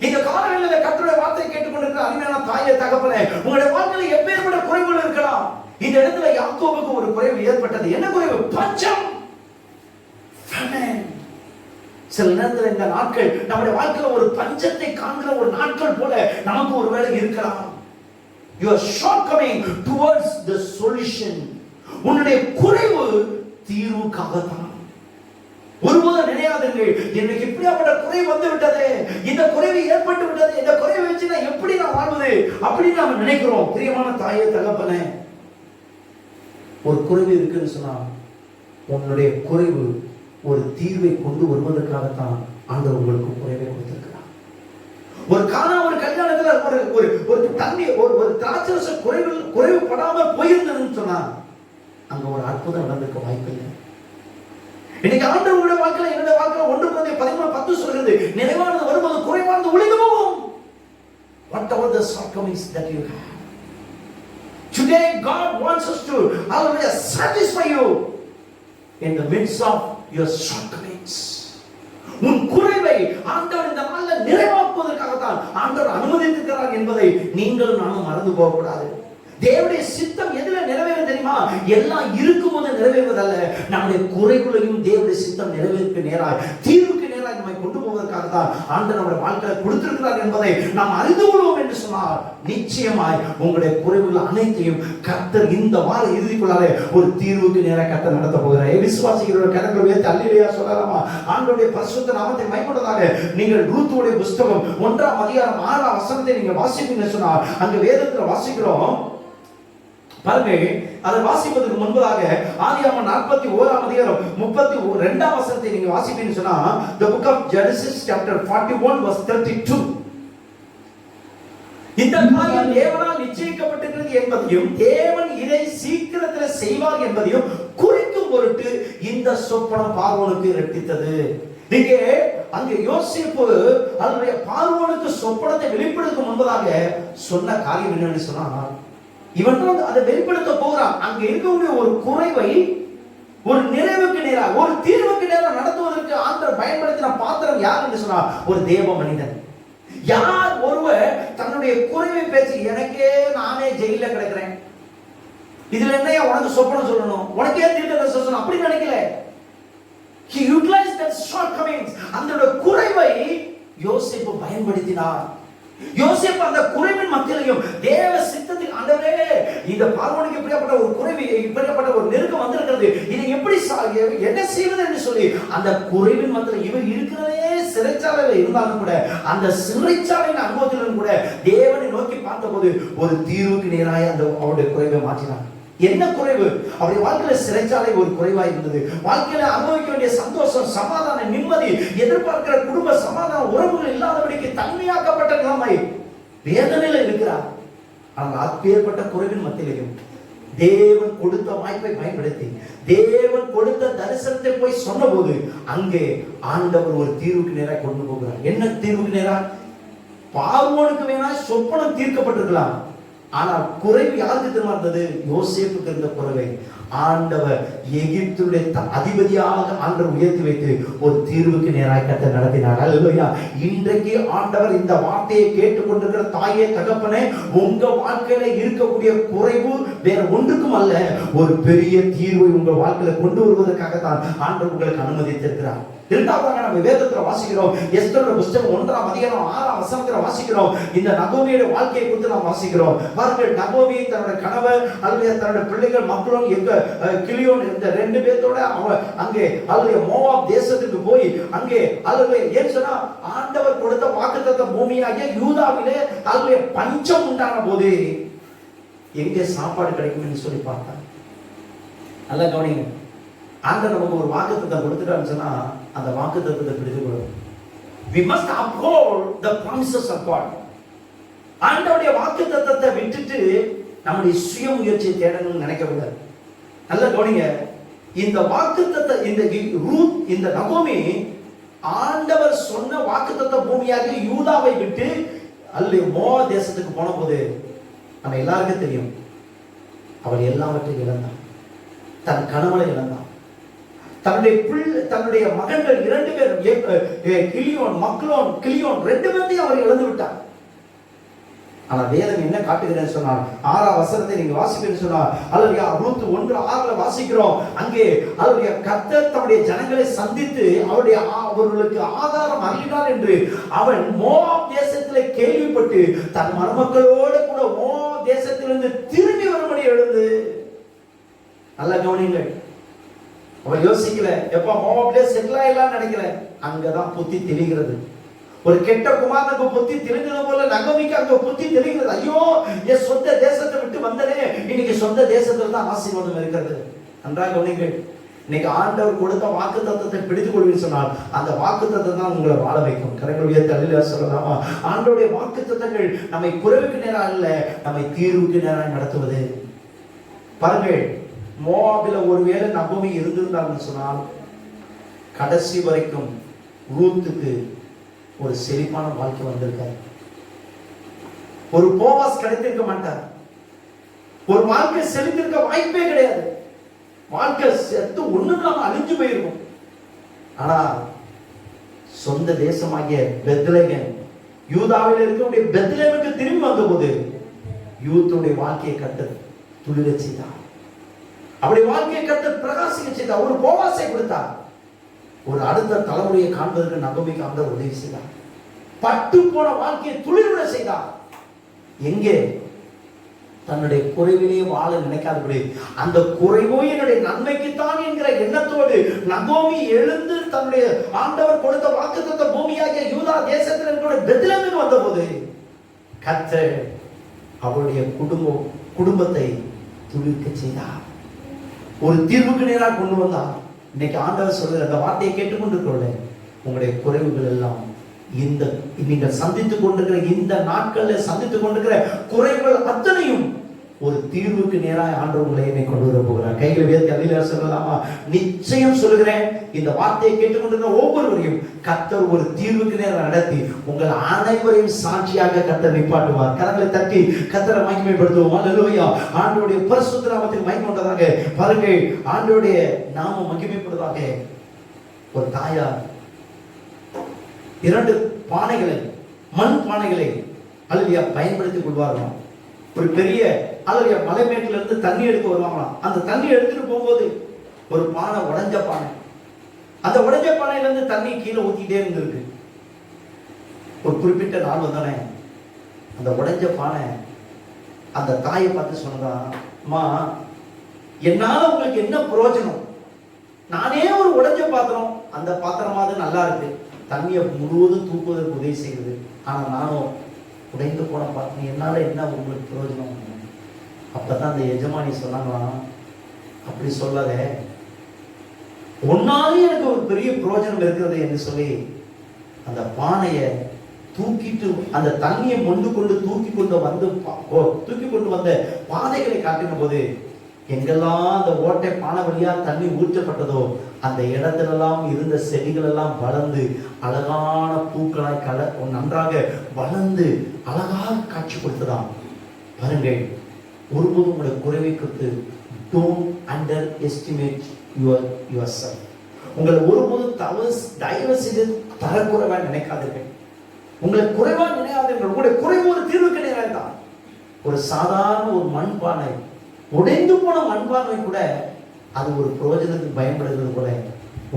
இந்த காலையில கர்த்தருடைய வார்த்தை கேட்டுக்கொண்டிருக்கிற அருமையான தாயே தகப்பனே, உங்களுடைய வாழ்க்கையில் எப்பேற்பட்ட குறைவுகள் இருக்கலாம். இந்த இடத்துல யாக்கோபுக்கு ஒரு குறைவு ஏற்பட்டது. என்ன குறைவு? பஞ்சம். சில நேரத்தில் இந்த நாட்கள் நம்முடைய வாழ்க்கையில ஒரு பஞ்சத்தை காண்கிற ஒரு நாட்கள் போல நமக்கு ஒருவேளை இருக்கலாம். Your shortcoming towards the solution. உன்னுடைய குறைவு தீர்வுக்காகத்தான். ஒருபோதும் நினையாதீர்கள், எனக்கு இப்படியாப்பட்ட குறை வந்து விட்டது, இந்த குறைவு ஏற்பட்டு விட்டது, இந்த குறைவை வச்சு நான் எப்படி நான் வாழ்வது அப்படின்னு நாம நினைக்கிறோம். பிரியமான தாயே தகப்பனே, ஒரு குறைவு இருக்குன்னு சொன்னா உன்னுடைய குறைவு ஒரு தீர்வை கொண்டு வருவதற்காகத்தான் ஆண்டவர் உங்களுக்கு குறைவை கொடுத்திருக்கிறார். ஒரு கல்யாணத்துல ஒரு தண்ணி ஒரு திராட்சரச குறைவுபடாமல் போயிருந்ததுன்னு சொன்னா அங்க ஒரு அற்புதம் நடந்திருக்க வாய்ப்பு இல்லை. இன்னைக்கு ஆண்டவருடைய வாழ்க்கையில என்னுடைய வாழ்க்கையில 1 Corinthians 13:10 சொல்கிறது, நிறைவானது வரும்போது குறைவானது ஒளிந்து போகும். Whatever the shortcomings that you have, today God wants us to always satisfy you in the midst of your shortcomings. உன் குறைவை ஆண்டவர் இந்த நாளில் நிறைவாக்குவதற்காகத்தான் ஆண்டவர் அனுமதித்திருக்கிறார் என்பதை நீங்களும் நானும் மறந்து போகக்கூடாது. தேவனுடைய சித்தம் எதுல நிறைவேறும் தெரியுமா? எல்லாம் இருக்கும்போது நிறைவேறுவதல்ல, நம்முடைய குறைகளையும் தேவனுடைய சித்தம் நிறைவேற்ற நேராய் தீர்வுக்கு நேராய் நம்மை கொண்டு போவதற்காக தான் ஆண்டவர் நம்முடைய வாழ்க்கையை கொடுத்திருக்கிறார் என்பதை நாம் அறிந்து கொள்வோம் என்று சொன்னால் நிச்சயமாய் உங்களுடைய குறைவுகள் அனைத்தையும் கர்த்தர் இந்த வார இறுதிக்குள்ளாலே ஒரு தீர்வுக்கு நேராக கர்த்தர் நடத்த போகிறார். விசுவாசிக்கிறவர்கள் கரங்களை உயர்த்தி அல்லேலூயா சொல்லலாமா? ஆண்டவருடைய பரிசுத்த நாமத்தை மகிமைப்படுவதாக. நீங்கள் ரூத்துடைய புத்தகம் 1:6 நீங்க வாசிப்பீங்கன்னு சொன்னால் அங்க வேதத்துல வாசிக்கிறோம் பாருங்க. அதை வாசிப்பதற்கு முன்பதாக ஆதியாகமம் 41:32 நீங்க வாசிப்பீங்கன்னு சொன்னா the book of Genesis chapter 41:32 இந்த காரியம் தேவனால் நிச்சயிக்கப்பட்டிருக்கிறது என்பதையும் தேவன் இதை சீக்கிரத்தில் செய்வார் என்பதையும் குறிக்கும் பொருட்டு இந்த சொப்பனம் பார்வோனுக்கு இரட்டித்தது. நீங்க அங்க யோசேப்பு அவருடைய பார்வோனுக்கு சொப்பனத்தை வெளிப்படுத்த முன்பதாக சொன்ன காரியம் என்னன்னு சொன்னா, இவன் அதை வெளிப்படுத்த போகிறான். அங்க இருக்கக்கூடிய ஒரு குறைவை ஒரு நிறைவுக்கு நேராக ஒரு தீர்வுக்கு நேராக நடத்துவதற்கு ஆண்டவர் பயன்படுத்தின பாத்திரம் யார் என்று சொன்னா ஒரு தேவ மனிதன். யார் ஒருவர் தன்னுடைய குறைவை பேசி எனக்கே நானே ஜெயில கிடக்கிறேன், இதுல என்னையா உனக்கு சொப்பனம் சொல்லணும், உனக்கே தீர்க்க சொல்லணும் அப்படி நினைக்கல. He utilized that shortcomings. அந்த குறைவை யோசேப்பு பயன்படுத்தினார். யோசேப்பு அந்த குறைவின் மத்தியிலும் தேவ சித்தத்தில் ஆண்டவரே இந்த பார்வோனுக்கு இப்படிப்பட்ட ஒரு குறைவு, இப்படிப்பட்ட ஒரு நெருக்கம் வந்திருக்கிறது, இதை எப்படி என்ன செய்வது என்று சொல்லி அந்த குறைவின் மத்தியில் இவர் இருக்கிறதே சிறைச்சாலையில் இருந்தாலும் கூட அந்த சிறைச்சாலையின் அனுபவத்திலும் கூட தேவனை நோக்கி பார்த்தபோது ஒரு தீர்வுக்கு நேராக அந்த அவருடைய குறைவை மாற்றினார். என்ன குறைவு? அவருடைய வாழ்க்கையில சிறைச்சாலை ஒரு குறைவா இருந்தது. வாழ்க்கையில அனுபவிக்க வேண்டிய சந்தோஷம், சமாதானம், நிம்மதி, எதிர்பார்க்கிற குடும்ப சமாதானம், உறவுகள் இல்லாதபடிக்கு தனிமையாக்கப்பட்ட நிலைமை வேதனையில இருக்கிறார். ஆனால் அப்பேற்பட்ட குறைவின் மத்தியிலையும் தேவன் கொடுத்த வாய்ப்பை பயன்படுத்தி தேவன் கொடுத்த தரிசனத்தை போய் சொன்னபோது அங்கே ஆண்டவர் ஒரு தீர்வுக்கு நேராக கொண்டு போகிறார். என்ன தீர்வுக்கு நேராக? பார்வோனுக்கு வேணா சொப்பனம் தீர்க்கப்பட்டிருக்கலாம், ஆனால் குறைவு யாருக்கு தெரியுமா இருந்தது? யோசேப்புக்கு இருந்த குறைவை ஆண்டவர் எகிப்துடைய அதிபதியாக ஆண்டவர் உயர்த்தி வைத்து ஒரு தீர்வுக்கு நேராக கர்த்தர் நடத்தினார். அல்லேலூயா. இன்றைக்கு ஆண்டவர் இந்த வார்த்தையை கேட்டுக்கொண்டிருக்கிற தாயே தகப்பனே, உங்க வாழ்க்கையில இருக்கக்கூடிய குறைவு வேற ஒன்றுக்கும் அல்ல, ஒரு பெரிய தீர்வை உங்க வாழ்க்கையில கொண்டு வருவதற்காக தான் ஆண்டவர் உங்களுக்கு அனுமதித்திருக்கிறார். இரண்டாவதாக நம்ம வேதத்துல வாசிக்கிறோம், எஸ்தரோட புத்தகம் 1:6 வாசிக்கிறோம். இந்த நகோமியோட வாழ்க்கையை குறித்து நாம் வாசிக்கிறோம். பாருங்கள், நகோமி தன்னுடைய கணவர் அல்லது தன்னுடைய பிள்ளைகள் மக்களும் எங்க கிலியோன் இந்த 2 பேர்த்தோட அங்கே அல்லது மோவாப் தேசத்துக்கு போய் அங்கே அல்லது ஏன் சொன்னா ஆண்டவர் கொடுத்த வாக்குத்தத்த பூமியாகிய யூதாவிலே அல்லது பஞ்சம் உண்டான போது எங்கே சாப்பாடு கிடைக்கும்னு சொல்லி பார்த்தாங்க. நல்லா கவனிங்க. ஆண்டவர் நமக்கு ஒரு வாக்குத்தத்தம் கொடுத்துட்டான்னு சொன்னா அந்த வாக்குத்தத்தத்தை பிடித்துக்கொள்ளும். We must uphold the promises of God. ஆண்டவருடைய வாக்குத்தத்தத்தை விட்டுட்டு நம்முடைய சுய முயற்சியை தேடணும்னு நினைக்கக்கூடாது. நல்ல கவனிங்க. இந்த வாக்குத்தத்த இந்த நகோமி ஆண்டவர் சொன்ன வாக்குத்தத்த பூமியாகிய யூதாவை விட்டு அல்லது மோவா தேசத்துக்கு போன போது நம்ம எல்லாருக்கும் தெரியும், அவள் எல்லாவற்றையும் இழந்தான். தன் கணவனை இழந்தான். தன்னுடைய மகன்கள் 2 பேரும் கிலியோன் 2 பேரையும் அவர் இழந்து விட்டார். ஆனா வேதம் என்ன காட்டுகிறேன்னு சொன்னால் 6ஆம் வசனத்தை நீங்க வாசிப்பீங்கன்னு சொன்னால் அல்லேலூயா ரூத் 1:6 வாசிக்கிறோம். அங்கே அல்லேலூயா கர்த்தர் தம்முடைய ஜனங்களை சந்தித்து அவர்களுக்கு ஆதாரம் அருளினார் என்று அவன் மோவாப் தேசத்திலே கேள்விப்பட்டு தன் மருமக்களோடு கூட மோவாப் தேசத்திலிருந்து திரும்பி வரும்படி எழுந்து. நல்ல கவனிங்கள். அவன் யோசிக்கல எப்ப மோவாப்ல செட்டில் ஆயிடலாம் நினைக்கல. அங்கதான் புத்தி தெளிகிறது. ஒரு கெட்ட குமாரனுக்கு புத்தி தெரிஞ்சது போல நகோமிக்கு அங்க புத்தி தெரிகிறது. ஐயோ என் சொந்த தேசத்தை விட்டு வந்தனே, இன்னைக்கு சொந்த தேசத்துல தான் ஆசீர்வாதம் இருக்கிறது. நன்றாக கவனிங்கள். இன்னைக்கு ஆண்டவர் கொடுத்த வாக்குத்தத்தத்தை பிடித்துக் கொள்வீன்னு சொன்னால் அந்த வாக்குத்தத்தம் தான் உங்களை வாழ வைக்கும். கரங்களுடைய தலையில சொல்லலாமா? ஆண்டவருடைய வாக்குத்தத்தங்கள் நம்மை குறைவுக்கு நேரம் அல்ல, நம்மை தீர்வுக்கு நேரம் நடத்துவது. பாருங்கள், மோவாபில ஒருவேளை நகோமி இருந்திருந்தாங்கன்னு சொன்னால் கடைசி வரைக்கும் ரூத்துக்கு ஒரு செழிப்பான வாழ்க்கை வந்திருக்காரு. ஒரு போவாஸ் கிடைத்திருக்க மாட்டார். ஒரு வாழ்க்கை செழித்திருக்க வாய்ப்பே கிடையாது. வாழ்க்கை செத்து ஒண்ணுமில்லாம அழிஞ்சு போயிருக்கும். ஆனா சொந்த தேசமாகிய பெத்லகேம், யூதாவில் இருக்கக்கூடிய பெத்லகேமுக்கு திரும்பி வந்த போது யூத்துடைய வாழ்க்கையை கர்த்தர் துளிர செய்தார். அப்படி வாழ்க்கையை கர்த்தர் பிரகாசிக்க செய்தார். ஒரு போவாசை கொடுத்தார். ஒரு அடுத்த தலைமுறையை காண்பதற்கு நகோமிக்கு அந்த உதவி செய்தார். பட்டு போன வாழ்க்கையை துளிர்விட செய்தார். எங்கே? தன்னுடைய குறைவிலே வாழ நினைக்காதபடி அந்த குறைவோ என்னுடைய நன்மைக்குத்தான் என்கிற எண்ணத்தோடு நகோமி எழுந்து தன்னுடைய ஆண்டவர் கொடுத்த வாக்குத்தத்த பூமியாகிய யூதா தேசத்தில் இருக்கிற பெத்லகேமுக்கு வந்த போது கர்த்தர் அவருடைய குடும்பத்தை துளிர்க்க செய்தார். ஒரு தீர்வுக்கு நேராக கொண்டு வந்தார். இன்னைக்கு ஆண்டவர் சொல்ற அந்த வார்த்தையை கேட்டுக்கொண்டிருக்கோம்ல, உங்களுடைய குறைவுகள் எல்லாம் இந்த நீங்கள் சந்தித்துக் கொண்டிருக்கிற இந்த நாட்களில் சந்தித்துக் கொண்டிருக்கிற குறைவுகள் அத்தனையும் ஒரு தீர்வுக்கு நேராக ஆண்டவர் உங்களை என்னை கொண்டு வர போகிறார். கையில் வேதத்தை அல்லேலூயா சொல்லலாமா? நிச்சயம் சொல்லுகிறேன், இந்த வார்த்தையை கேட்டுக்கொண்டிருக்கிற ஒவ்வொருவரையும் கர்த்தர் ஒரு தீர்வுக்கு நேரம் நடத்தி உங்கள் அனைவரையும் சாட்சியாக கர்த்தர் நிப்பாட்டுவார். கரங்களை தட்டி கர்த்தரை மகிமைப்படுத்துவோம். அல்லேலூயா. ஆண்டவருடைய பரிசுத்த நாமத்தில் மகிமை உண்டதாக. பாருங்கள், ஆண்டவருடைய நாமம் மகிமைப்படுவதாக. ஒரு தாயார் 2 பானைகளை, மண் பானைகளை அல்லேலூயா பயன்படுத்திக் கொள்வார்களாம். ஒரு பெரிய அல்லேலூயா மலைமேட்டில இருந்து தண்ணி எடுக்க வருவாங்களாம். அந்த தண்ணி எடுத்துட்டு போகும்போது ஒரு பானை, உடைஞ்ச பானை, அந்த உடைஞ்ச பானையில இருந்து தண்ணி கீழே ஊத்திட்டே இருந்திருக்கு. ஒரு குறிப்பிட்ட நாள் வந்தானே அந்த உடைஞ்ச பானை அந்த தாயை பார்த்து சொன்னதா, அம்மா என்னால உங்களுக்கு என்ன பிரயோஜனம்? நானே ஒரு உடைஞ்ச பாத்திரம், அந்த பாத்திரமாவது நல்லா இருக்கு, தண்ணியை முழுவதும் தூக்குவதற்கு உதவி செய்யுது. ஆனா நானும் உடைந்து போன பாத்திரம், என்னால என்ன உங்களுக்கு பிரயோஜனம்? அப்பதான் அந்த எஜமானி சொன்னாங்களாம், அப்படி சொல்லாத, ஒன்னாலே எனக்கு ஒரு பெரிய பிரயோஜனம் இருக்கிறது என்று சொல்லி அந்த பானையை தூக்கிட்டு அந்த தண்ணியை மொண்டு கொண்டு தூக்கி கொண்டு வந்த பாதைகளை காட்டின போது எங்கெல்லாம் அந்த ஓட்டை பானை வழியா தண்ணி ஊற்றப்பட்டதோ அந்த இடத்திலெல்லாம் இருந்த செடிகள் எல்லாம் வளர்ந்து அழகான பூக்களாய் நன்றாக வளர்ந்து அழகாக காட்சி கொடுத்ததாம். பாருங்கள், ஒருபோதும் உங்களுடைய குறைவை குறித்து don't underestimate yourself. உங்களை ஒருபோதும் தயவு செய்து தரக்குறைவா நினைக்காதீர்கள். உங்களை குறைவா நினைக்காதீர்கள். உங்களுடைய குறைவு ஒரு தீர்வுக்கு நேரம் தான். ஒரு சாதாரண ஒரு மண்பானை, உடைந்து போன மண்பானை கூட அது ஒரு பிரயோஜனத்துக்கு பயன்படுகிறது போல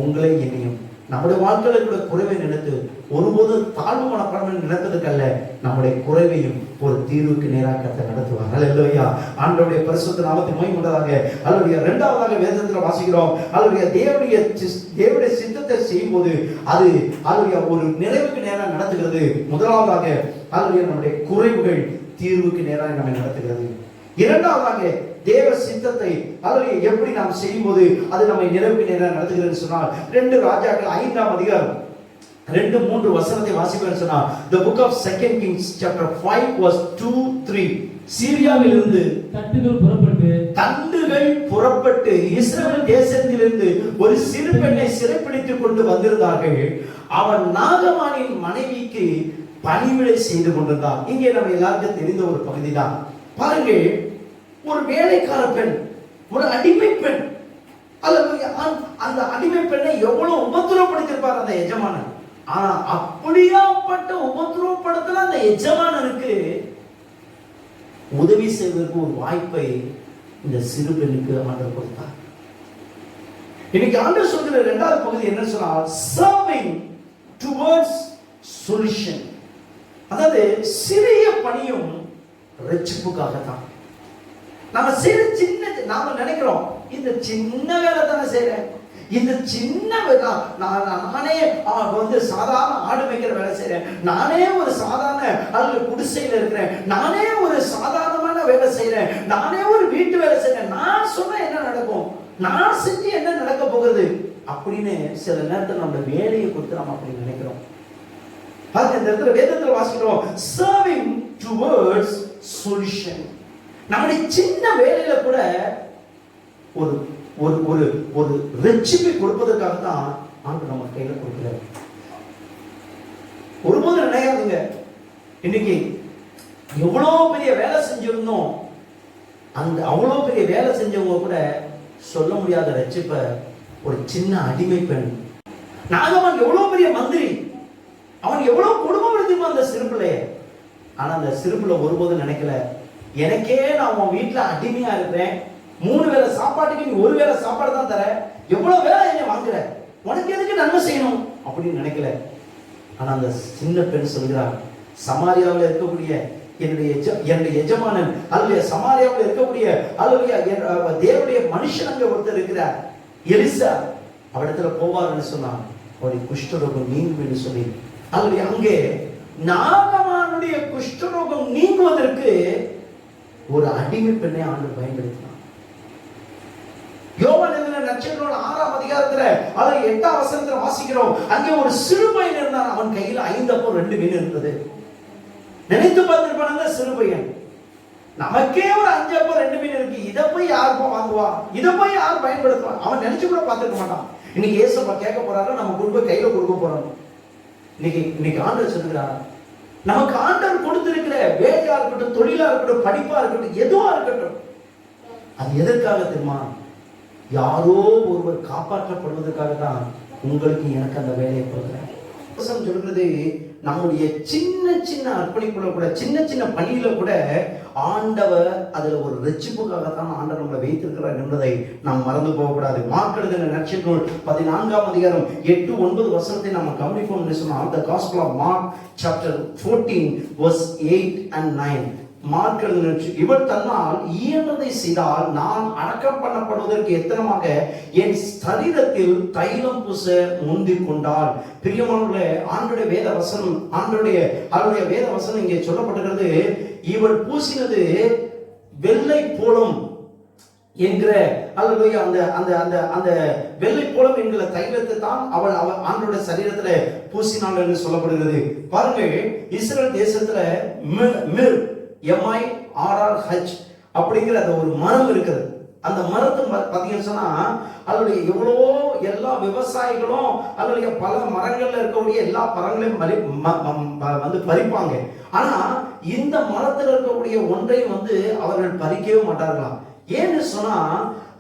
உங்களை என்னையும் நம்முடைய வாழ்க்கையில கூட குறைவை நினைத்து ஒருபோது தாழ்வு மனப்பான்மை நினைப்பதற்கல்ல, நம்முடைய குறைவையும் ஒரு தீர்வுக்கு நேராக கர்த்தர் நடத்துவார். அல்லேலூயா. ஆண்டவருடைய பரிசுத்த நாமத்தை மகிமை உண்டதாக. அல்லேலூயா. 2வது வேதத்துல வாசிக்கிறோம், அல்லேலூயா, தேவனுடைய சித்தத்தை செய்யும்போது அது அல்லேலூயா ஒரு நிறைவுக்கு நேராக நடத்துகிறது. முதலாவதாக அல்லேலூயா நம்முடைய குறைவுகள் தீர்வுக்கு நேராக நம்மை நடத்துகிறது. 2வதாக தேவ சித்தத்தை அல்லேலூயா எப்படி நாம் செய்யும்போது அது நம்மை நிறைவுக்கு நேராக நடத்துகிறது சொன்னால் 2 ராஜாக்கள் 5ஆம் அதிகாரம் 2-3 வசனத்தை வாசிப்பேன் சொன்னால் the book of 2 Kings chapter 5 verse 2-3 சீரியாவிலிருந்து தண்டுகள் புறப்பட்டு இஸ்ரவேல் தேசத்திலிருந்து ஒரு சிறு பெண்ணை சிறைப்பிடித்துக் கொண்டு வந்திருந்தார்கள். அவன் நாகமானின் மனைவிக்கு பணிவிடை செய்து கொண்டிருந்தான். இங்கே நம்ம எல்லாருக்கும் தெரிந்த ஒரு பகுதி தான். பாருங்கள், ஒரு வேலைக்கார பெண், ஒரு அடிமை பெண், அந்த அடிமை பெண்ணை எவ்வளவு உபத்திரப்படுத்திருப்பார் அந்த எஜமானன். ஆனா அப்படியாப்பட்ட உபத்திரப்படுத்தல அந்த எஜமானனுக்கு உதவி செய்வதற்கு ஒரு வாய்ப்பை இந்த சிறு பெண்ணுக்கு ஆண்டவர் கொடுத்தார். இன்னைக்கு ஆண்டவர் சொல்கிற இரண்டாவது பகுதி என்ன சொன்னால், serving towards solution. அதாவது சிறிய பணியும் ரட்சிப்புக்காக தான். நம்ம நாம நினைக்கிறோம் இந்த சின்ன வேலை தானே செய்யறேன், இந்த சின்ன வேலை நானே சாதாரண ஆடு மேய்க்கிற வேலை செய்யறேன், நானே ஒரு சாதாரண அல்லது குடிசையில இருக்கிறேன், நானே ஒரு சாதாரணமான வேலை செய்யறேன், நானே ஒரு வீட்டு வேலை செய்யறேன், நான் சொன்ன என்ன நடக்கும், நான் செஞ்சு என்ன நடக்க போகிறது அப்படின்னு சில நேரத்தில் நம்ம வேலையை கொடுத்து நம்ம அப்படி நினைக்கிறோம். இந்த இடத்துல வேதத்தில் வாசிக்கிறோம், serving towards solution. நம்முடைய சின்ன வேலையில கூட ஒரு ஒரு ஒரு ஒரு ரட்சிப்பை கொடுப்பதற்காக தான் ஆண்டு நம்ம கையில கொடுக்கிறார். ஒருபோது நினைக்காதுங்க, இன்னைக்கு எவ்வளவு பெரிய வேலை செஞ்சிருந்தோம், அந்த அவ்வளவு பெரிய வேலை செஞ்சவங்க கூட சொல்ல முடியாத ரட்சிப்பை ஒரு சின்ன அடிமை பெண், நாகமான் எவ்வளவு பெரிய மந்திரி, அவன் எவ்வளவு குடும்பம் எடுத்துமா அந்த சிறுபிள்ளைய, ஆனா அந்த சிறுபிள்ளை ஒருபோதும் நினைக்கல, எனக்கே நான் உன் வீட்டுல அடிமையா இருக்கிறேன், 3 வேளை சாப்பாட்டுக்கு நீ 1 வேளை சாப்பாடு தான் தர, எவ்வளவு வேலை என்ன வாங்குற, உனக்கு எதுக்கு நன்மை செய்யணும் அப்படின்னு நினைக்கல. ஆனா அந்த சின்ன பெண் சொல்கிறார், சமாரியாவில் இருக்கக்கூடிய என்னுடைய எஜமானன் அல்லது சமாரியாவில் இருக்கக்கூடிய அல்லது தேவனுடைய மனுஷன் அங்க ஒருத்தர் இருக்கிறார், எலிசா, அவரிடத்துல போவார்னு சொன்னான், அவருடைய குஷ்டரோகம் நீங்கும் என்று சொல்லி அல்லது அங்கே நாகமானுடைய குஷ்டரோகம் நீங்குவதற்கு ஒரு அடிமை பெண்ணை ஆண்டவர் பயன்படுத்தினார். யோவான் எழுதின நற்செய்தியோட 6ஆம் அதிகாரத்துல அல்லது 8ஆம் வசனத்துல வாசிக்கிறோம், அங்கே ஒரு சிறு பையன் இருந்தான், அவன் கையில் 5 அப்பம் 2 மீன் இருந்தது. நினைத்து பார்த்திருப்பாங்க, சிறு பையன், நமக்கே ஒரு 5 அப்பம் 2 மீன் இருக்கு, இதை போய் யார் வாங்குவா, இதை போய் யார் பயன்படுத்துவா, அவன் நினைச்சு கூட பார்த்திருக்க மாட்டான். இன்னைக்கு இயேசுப்பா கேட்க போறாரு, நம்ம கொண்டு போய் கையில கொடுக்க போறோம். இன்னைக்கு ஆண்டவர் சொல்லுகிறார், நமக்கு ஆண்டவர் கொடுத்திருக்கிற வேலையா இருக்கட்டும், தொழிலா இருக்கட்டும், படிப்பா இருக்கட்டும், எதுவா இருக்கட்டும், அது எதற்காக தெரியுமா, யாரோ ஒருவர் காப்பாற்றப்படுவதற்காக தான் உங்களுக்கு எனக்கு அந்த வேலையை கொடுக்குறேன். சொல்றது நம்முடைய சின்ன சின்ன அர்ப்பணிப்புல கூட, சின்ன சின்ன பணியில கூட ஆண்டவர் அதுல ஒரு ரட்சிப்புக்காகத்தான் ஆண்டவர் நம்மளை வைத்திருக்கிறார் என்பதை நாம் மறந்து போகக்கூடாது. மார்க் எழுதின நற்செய்தி 14ஆம் அதிகாரம் 8-9 வசனத்தை நம்ம கவனிப்போம் சொன்னால், the gospel of Mark chapter 14 verse 8 and 9. Mark எழுதின, இவர் தன்னால் இயன்றதை செய்தால் நான் அடக்கம் பண்ணப்படுவதற்கு எத்தனமாக என் சரீரத்தில் தைலம் பூச முந்திக் கொண்டால். பிரியமானவர்களே, ஆண்டவருடைய வேத வசனம், அவருடைய வேத வசனம் இங்கே சொல்லப்பட்டிருக்கிறது, இவள் பூசினது வெள்ளை போலம் என்கிற அல்லது அந்த அந்த அந்த அந்த வெள்ளை போலம் என்கிற தைலத்தை தான் அவள் ஆண்டவருடைய சரீரத்துல பூசினாள் என்று சொல்லப்படுகிறது. பாருங்கள், இஸ்ரேல் தேசத்துல MIRRH அப்படிங்கிற அந்த ஒரு மரம் இருக்குது. அந்த மரத்தை பார்த்தீங்கன்னு சொன்னா அதனுடைய எவ்வளவோ எல்லா விவசாயிகளும் அதனுடைய பல மரங்கள்ல இருக்கக்கூடிய எல்லா பழங்களையும் வந்து பறிப்பாங்க. ஆனா இந்த மரத்தில் இருக்கக்கூடிய ஒன்றையும் அவர்கள் பறிக்கவே மாட்டார்களாம். ஏன்னு சொன்னா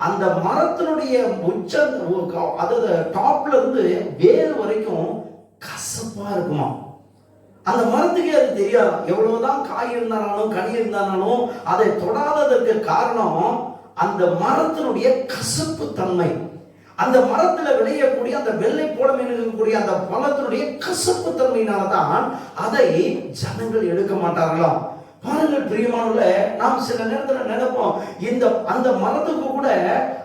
அந்த மரத்தினுடைய உச்சம், அதாவது டாப்ல இருந்து வேறு வரைக்கும் கசப்பா இருக்குமா. அந்த மரத்துக்கு அது தெரியாது, எவ்வளவுதான் காய் இருந்தாலும் கனி இருந்தாலும் அதை தொடாததற்கு காரணம் அந்த மரத்தினுடைய கசப்பு தன்மை. அந்த மரத்துல விளையக்கூடிய அந்த வெள்ளை போலம் இருக்கக்கூடிய அந்த பழத்தினுடைய கசப்பு தன்மையினால்தான் அதை ஜனங்கள் எடுக்க மாட்டார்களாம். பாருங்கள் பிரியமானவர்களே, நாம் சில நேரத்தில் நினைப்போம் அந்த மரத்துக்கு கூட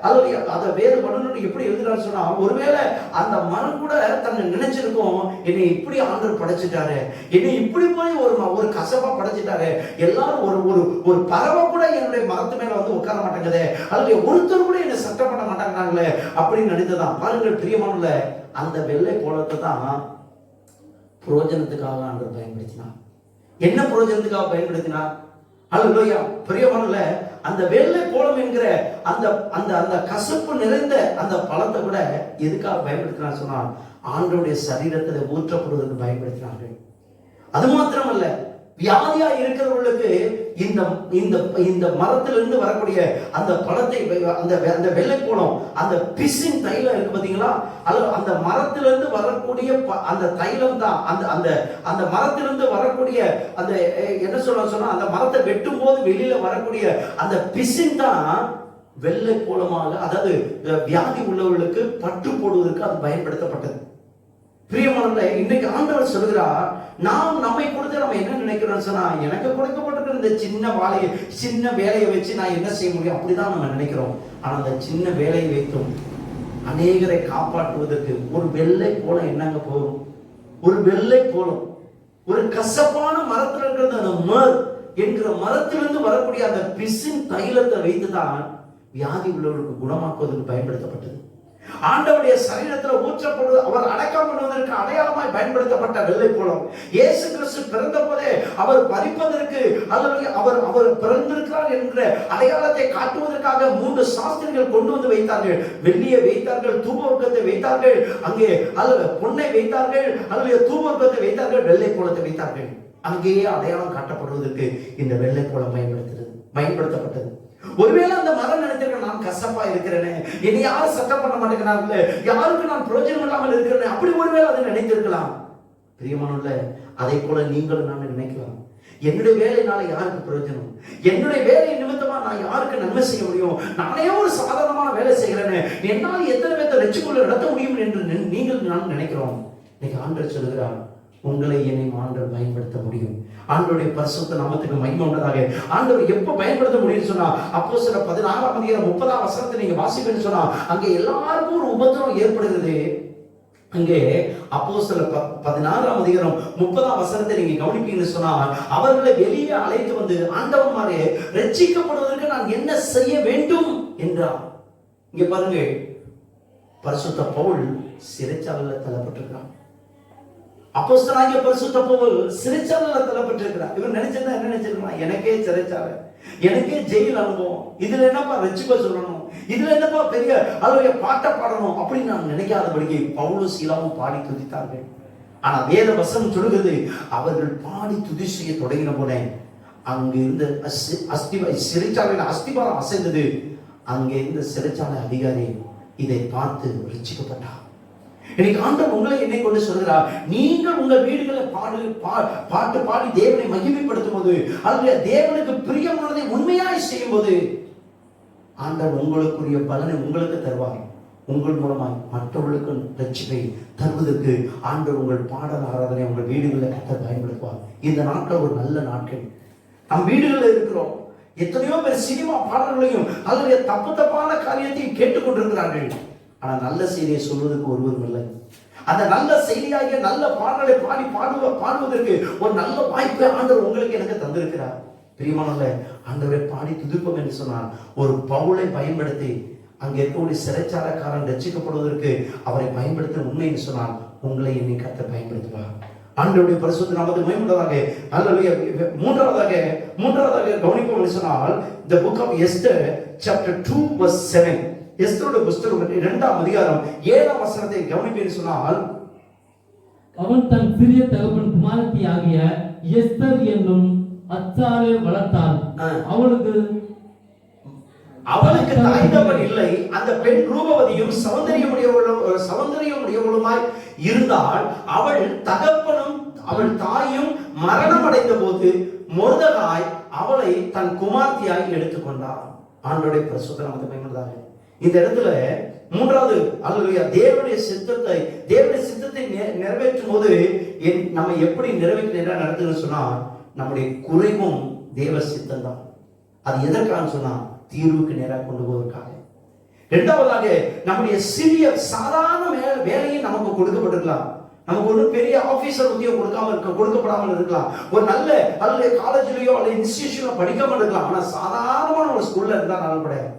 அதை வேறு வடனுடைய எப்படி எழுதுறாரு சொன்னா, ஒருவேளை அந்த மரம் கூட தன்னை நினைச்சிருக்கோம், என்னை இப்படி ஆண்டவர் படைச்சிட்டாரு, என்னை இப்படி போய் ஒரு கசப்பா படைச்சிட்டாரு, எல்லாரும் ஒரு ஒரு பறவை கூட என்னுடைய மரத்து மேல உட்கார மாட்டேங்குது, அல்லது ஒருத்தர் கூட என்னை சட்டம் பண்ண மாட்டாங்கிறாங்களே அப்படின்னு நினைத்ததான். பாருங்கள் பிரியமானவர்களே, அந்த வெள்ளை போலத்தை தான் புரோஜனத்துக்காக ஆண்டவர் பயன்படுத்தினார். என்ன பிரயோஜனத்துக்காக பயன்படுத்தினார்? அல்லேலூயா. பிரியமானவர்களே, அந்த வெள்ளை போலம் என்கிற அந்த அந்த அந்த கசப்பு நிறைந்த அந்த பழத்தை கூட எதுக்காக பயன்படுத்தினார் சொன்னால், ஆண்டவருடைய சரீரத்தில் ஊற்றப்படுவதற்கு பயன்படுத்தினார்கள். அது மாத்திரமல்ல, வியாதியா இருக்கிறவர்களுக்கு இந்த இந்த இந்த மரத்திலிருந்து வரக்கூடிய அந்த பழத்தை, அந்த வெள்ளை போலம், அந்த பிசின் தைலம் இருக்கு பாத்தீங்களா, அது அந்த மரத்திலிருந்து வரக்கூடிய அந்த தைலம் தான், அந்த அந்த அந்த மரத்திலிருந்து வரக்கூடிய அந்த என்ன சொன்னா அந்த மரத்தை வெட்டும் போது வெளியில வரக்கூடிய அந்த பிசின் தான் வெள்ளை போலமாக, அதாவது வியாதி உள்ளவர்களுக்கு பட்டு போடுவதற்கு அது பயன்படுத்தப்பட்டது. பிரியமானவர்களே, இன்றைக்கு ஆண்டவர் சொல்கிறார், நாம் நம்மை கொடுத்து நம்ம என்ன நினைக்கிறோம் சொன்னா, எனக்கு கொடுக்கப்பட்டிருக்கிற இந்த சின்ன வேலையை வச்சு நான் என்ன செய்ய முடியும், அப்படிதான் நம்ம நினைக்கிறோம். ஆனா அந்த சின்ன வேலையை வைத்தும் அநேகரை காப்பாற்றுவதற்கு ஒரு வெள்ளை போலம் என்னங்க போகும்? ஒரு வெள்ளை போலம், ஒரு கசப்பான மரத்தில் இருக்கிறது அந்த மர் என்கிற மரத்திலிருந்து வரக்கூடிய அந்த பிசின் தைலத்தை வைத்துதான் வியாதி உள்ளவர்களுக்கு குணமாக்குவதற்கு பயன்படுத்தப்பட்டது. ஆண்டவருடைய சரீரத்தில் ஊற்றப்படுவது, அவர் அடக்கம் பண்ணுவதற்கு அடையாளமாய் பயன்படுத்தப்பட்ட வெள்ளை போலம். இயேசு கிறிஸ்து பிறந்த போதே அவர் பறிப்பதற்கு, அல்லது அவர் பிறந்திருக்கிறார் என்ற அடையாளத்தை காட்டுவதற்காக 3 சாஸ்திரிகள் கொண்டு வந்து வைத்தார்கள். வெள்ளியை வைத்தார்கள், தூபவர்க்கத்தை வைத்தார்கள், அங்கே அல்லது பொன்னை வைத்தார்கள், அல்லது தூபவர்க்கத்தை வைத்தார்கள், வெள்ளை போலத்தை வைத்தார்கள். அங்கேயே அடையாளம் காட்டப்படுவதற்கு இந்த வெள்ளை போலம் பயன்படுத்தப்பட்டது. ஒருவேளை அந்த மரம் நினைத்திருக்க, நான் கசப்பா இருக்கிறேனே, என்னை யாரும் சட்டம் பண்ண மாட்டேங்கிறாங்க, யாருக்கு நான் பிரயோஜனம் இல்லாமல் இருக்கிறேன், அப்படி ஒருவேளை அதை நினைத்திருக்கலாம். பிரியமானவர்களே, அதை போல நீங்களும் நான் நினைக்கலாம், என்னுடைய வேலையினால யாருக்கு பிரயோஜனம், என்னுடைய வேலை நிமித்தமா நான் யாருக்கு நன்மை செய்ய முடியும், நானே ஒரு சாதாரணமான வேலை செய்கிறேன்னு, என்னால் எத்தனை பேர்த்த ரட்சிக்குள்ள நடத்த முடியும் என்று நீங்கள் நான் நினைக்கிறோம். இன்னைக்கு ஆண்டவர் சொல்லுகிறார், உங்களை என்னை ஆண்டவர் பயன்படுத்த முடியும். ஆண்டவருடைய பரிசுத்த நாமத்துக்கு மகிமை உண்டதாக. ஆண்டவர் எப்ப பயன்படுத்த முடியும்னு சொன்னா, அப்போஸ்தலர் 16:30 நீங்க வாசிப்பேன்னு சொன்னா, அங்கே எல்லாருக்கும் ஒரு உபத்திரவம் ஏற்படுகிறது. அங்கே அப்போஸ்தலர் 16:30 நீங்க கவனிப்பீங்கன்னு சொன்னா, அவர்களை வெளியே அழைத்து வந்து, ஆண்டவன்மாரே, ரட்சிக்கப்படுவதற்கு நான் என்ன செய்ய வேண்டும் என்றார். இங்க பாருங்க, பரிசுத்த பவுல் சிறைச்சாலையில் தள்ளப்பட்டிருக்கிறார். அப்போஸ்தலனாகிய பரிசுத்த பவுல் சிறைச்சாலையில் தள்ளப்பட்டிருக்கிறார். இவர் நினைச்சதா என்ன நினைச்சிருக்கலாம், எனக்கே சிறைச்சாலை, எனக்கே ஜெயில் அனுபவம், இதுல என்னப்பா ரட்சிப்ப சொல்லணும், இதுல என்னப்பா பெரிய அளவுடைய பாட்டை பாடணும் அப்படின்னு நான் நினைக்காதபடிக்கு பவுலும் சீலாவும் பாடி துதித்தார்கள். ஆனா வேத வசனம் சொல்லுகிறது, அவர்கள் பாடி துதி செய்ய தொடங்கின போனே அங்க இருந்த சிறைச்சாலையில அஸ்திபாரம் அசைந்தது. அங்கே இருந்த சிறைச்சாலை அதிகாரி இதை பார்த்து ரட்சிக்கப்பட்டார். இன்னைக்கு ஆண்டவர் உங்களை என்னை கொண்டு சொல்கிறார், நீங்கள் உங்கள் வீடுகளை பாட்டு பாடி தேவனை மகிமைப்படுத்தும் போது, அல்லது தேவனுக்கு பிரியமானதை உண்மையாய் செய்யும் போது, ஆண்டவர் உங்களுக்குரிய பலனை உங்களுக்கு தருவார். உங்கள் மூலமாய் மற்றவர்களுக்கு ரட்சிப்பை தருவதற்கு ஆண்டவர் உங்கள் பாடல் ஆராதனை உங்கள் வீடுகளில் கர்த்தர் பயன்படுத்துவார். இந்த நாட்கள் ஒரு நல்ல நாட்கள். நம் வீடுகளில் இருக்கிறோம், எத்தனையோ பேர் சினிமா பாடல்களையும் அல்லது தப்பான காரியத்தையும் கேட்டுக்கொண்டிருக்கிறார்கள். ஆனா நல்ல செய்தியை சொல்வதற்கு ஒருவரும் இல்லை. அந்த நல்ல செய்தியாகிய நல்ல பாடலை பாடுவதற்கு ஒரு நல்ல வாய்ப்பை ஆண்டவர் உங்களுக்கு எனக்கு தந்திருக்கிறார். பிரியமானவர்களே, ஆண்டவரை பாடி துதிப்போம் என்று சொன்னால், ஒரு பவுலை பயன்படுத்தி அங்கே இருக்கக்கூடிய சிறைச்சாலைக்காரன் ரட்சிக்கப்படுவதற்கு அவரை பயன்படுத்த உண்மை என்று சொன்னால், உங்களை என்னை கர்த்தர் பயன்படுத்துவார். ஆண்டவருடைய பரிசுத்த நாமத்துக்கு மகிமையுண்டதாக. அல்லேலூயா. மூன்றாவதாக கவனிப்போம் என்று சொன்னால், the book of Esther chapter 2:7, எஸ்தருடைய புத்தகம் 2ஆம் அதிகாரம் 7ஆம் வசனத்தை கவனிப்பேன்னு சொன்னால், அவன் தன் சிறிய தகப்பன் குமாரத்தி ஆகிய எஸ்தர் என்னும் அச்சாலை வளர்த்தாள். அவளுக்கு தாய்ந்தவன் இல்லை. அந்த பெண் ரூபவதியும் சௌந்தரியமுடையவளுமாய் இருந்தால், அவள் தகப்பனும் அவள் தாயும் மரணம் அடைந்த போது மொர்தெகாய் அவளை தன் குமார்த்தியாய் எடுத்துக்கொண்டார். ஆண்டவருடைய பரிசுத்த நாமத்துக்கு மகிமையுண்டாக. இந்த இடத்துல மூன்றாவது அல்லேலூயா, தேவனுடைய சித்தத்தை நிறைவேற்றும் போது நம்ம எப்படி நிறைவேற்ற நடத்துன்னு சொன்னா, நம்முடைய குறைவும் தேவ சித்தம் தான். அது எதற்காக சொன்னா, தீர்வுக்கு நேராக கொண்டு போவதற்காக. இரண்டாவதாக, நம்முடைய சிறிய சாதாரண வேலையை நமக்கு கொடுக்கப்பட்டிருக்கலாம். நமக்கு ஒரு பெரிய ஆபீசர் உத்தியோகம் கொடுக்கப்படாமல் இருக்கலாம். ஒரு நல்ல அல்லது காலேஜ்லயோ அல்லது இன்ஸ்டிடியூஷன்ல படிக்காமல் இருக்கலாம். ஆனா சாதாரணமான ஒரு ஸ்கூல்ல இருந்தா நான் கிடையாது.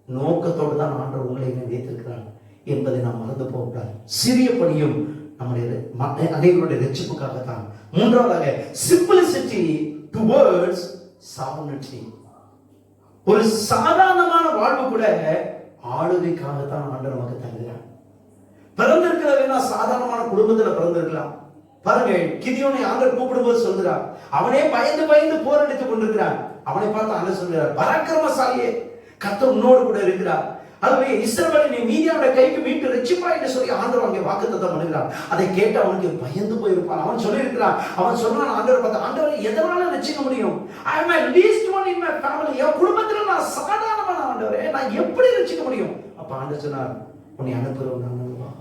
நோக்கத்தோடு தான் ஆண்டவர் உங்களை வைத்திருக்கிறார் என்பதை நாம் மறந்து போகக்கூடாது. சிறிய பணியும் நம்முடைய அனைவருடைய ரட்சிப்புக்காகத்தான். மூன்றாவதாக, சிம்பிளிசிட்டி டுவர்ட்ஸ் சாவர்னிட்டி. ஒரு சாதாரணமான வாழ்வு கூட ஆளுகைக்காகத்தான் ஆண்டவர் நமக்கு தருகிறார். பிறந்திருக்கிறவனா சாதாரணமான குடும்பத்தில் பிறந்திருக்கலாம், பாருங்கள், கிதியோனை ஆண்டவர் கூப்பிடும்போது சொல்கிறார், அவனே பயந்து பயந்து போர் அடித்துக் கொண்டிருக்கிறான். அவனை பார்த்து ஆண்டவர் சொல்கிறார், பராக்கிரமசாலியே, கர்த்தர் உன்னோடு கூட இருக்கிறார். அதுவே இஸ்ரவேலை நீ மீதியாவுடைய கைக்கு மீட்டு ரட்சிப்பாய் என்று சொல்லி ஆண்டவர் அங்கே வாக்குத்தத்தம் பண்ணுகிறார். அதை கேட்டு அவனுக்கு பயந்து போயிருப்பான். அவன் சொல்லியிருக்கிறான், அவன் சொன்னான் ஆண்டவர் பார்த்து, ஆண்டவரை எதனால ரட்சிக்க முடியும்? I am a least one in my family. என் குடும்பத்தில் நான் சாதாரணமான ஆண்டவரே, நான் எப்படி ரட்சிக்க முடியும்? அப்ப ஆண்டவர் சொன்னார், உன்னை அனுப்புறவன் நான் அல்லவா,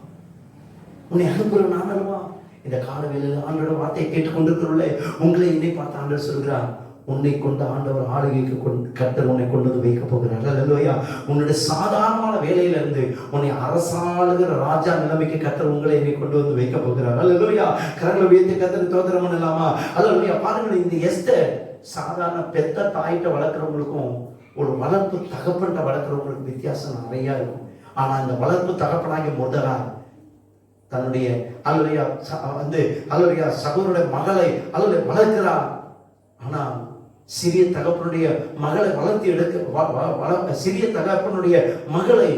உன்னை அனுப்புறவன் நான் அல்லவா. இந்த காலவேளையில் ஆண்டோட வார்த்தையை கேட்டுக்கொண்டிருக்கிறவர்களே, உங்களை என்னை பார்த்து ஆண்டவர் சொல்கிறார், உன்னை கொண்ட ஆண்டவர் ஆளுகைக்கு கர்த்தர் உன்னை கொண்டு வந்து வைக்க போகிறார். அல்லேலூயா. உன்னுடைய சாதாரணமான வேலையில இருந்து உன்னை அரசாளுகிற ராஜா நிலைமைக்கு கர்த்தர் உங்களை என்னை கொண்டு வந்து வைக்க போகிறார். அல்லேலூயா. கரங்களை உயர்த்தி கர்த்தருக்கு ஸ்தோத்திரம் பண்ணலாமா? அல்லேலூயா. பாருங்க, இந்த எஸ்தர் சாதாரண பெத்த தாயிட்ட வளர்க்குறவங்களுக்கும் ஒரு வளர்ப்பு தகப்பன்ட்ட வளர்க்குறவங்களுக்கு வித்தியாசம் நிறைய இருக்கும். ஆனா இந்த வளர்ப்பு தகப்பனாகிய முதலா தன்னுடைய அல்லேலூயா சகோதரனுடைய மகளை வளர்க்கிறார். ஆனா சிறிய தகப்பனுடைய மகளை வளர்த்து எடுக்க சிறிய தகப்பனுடைய மகளை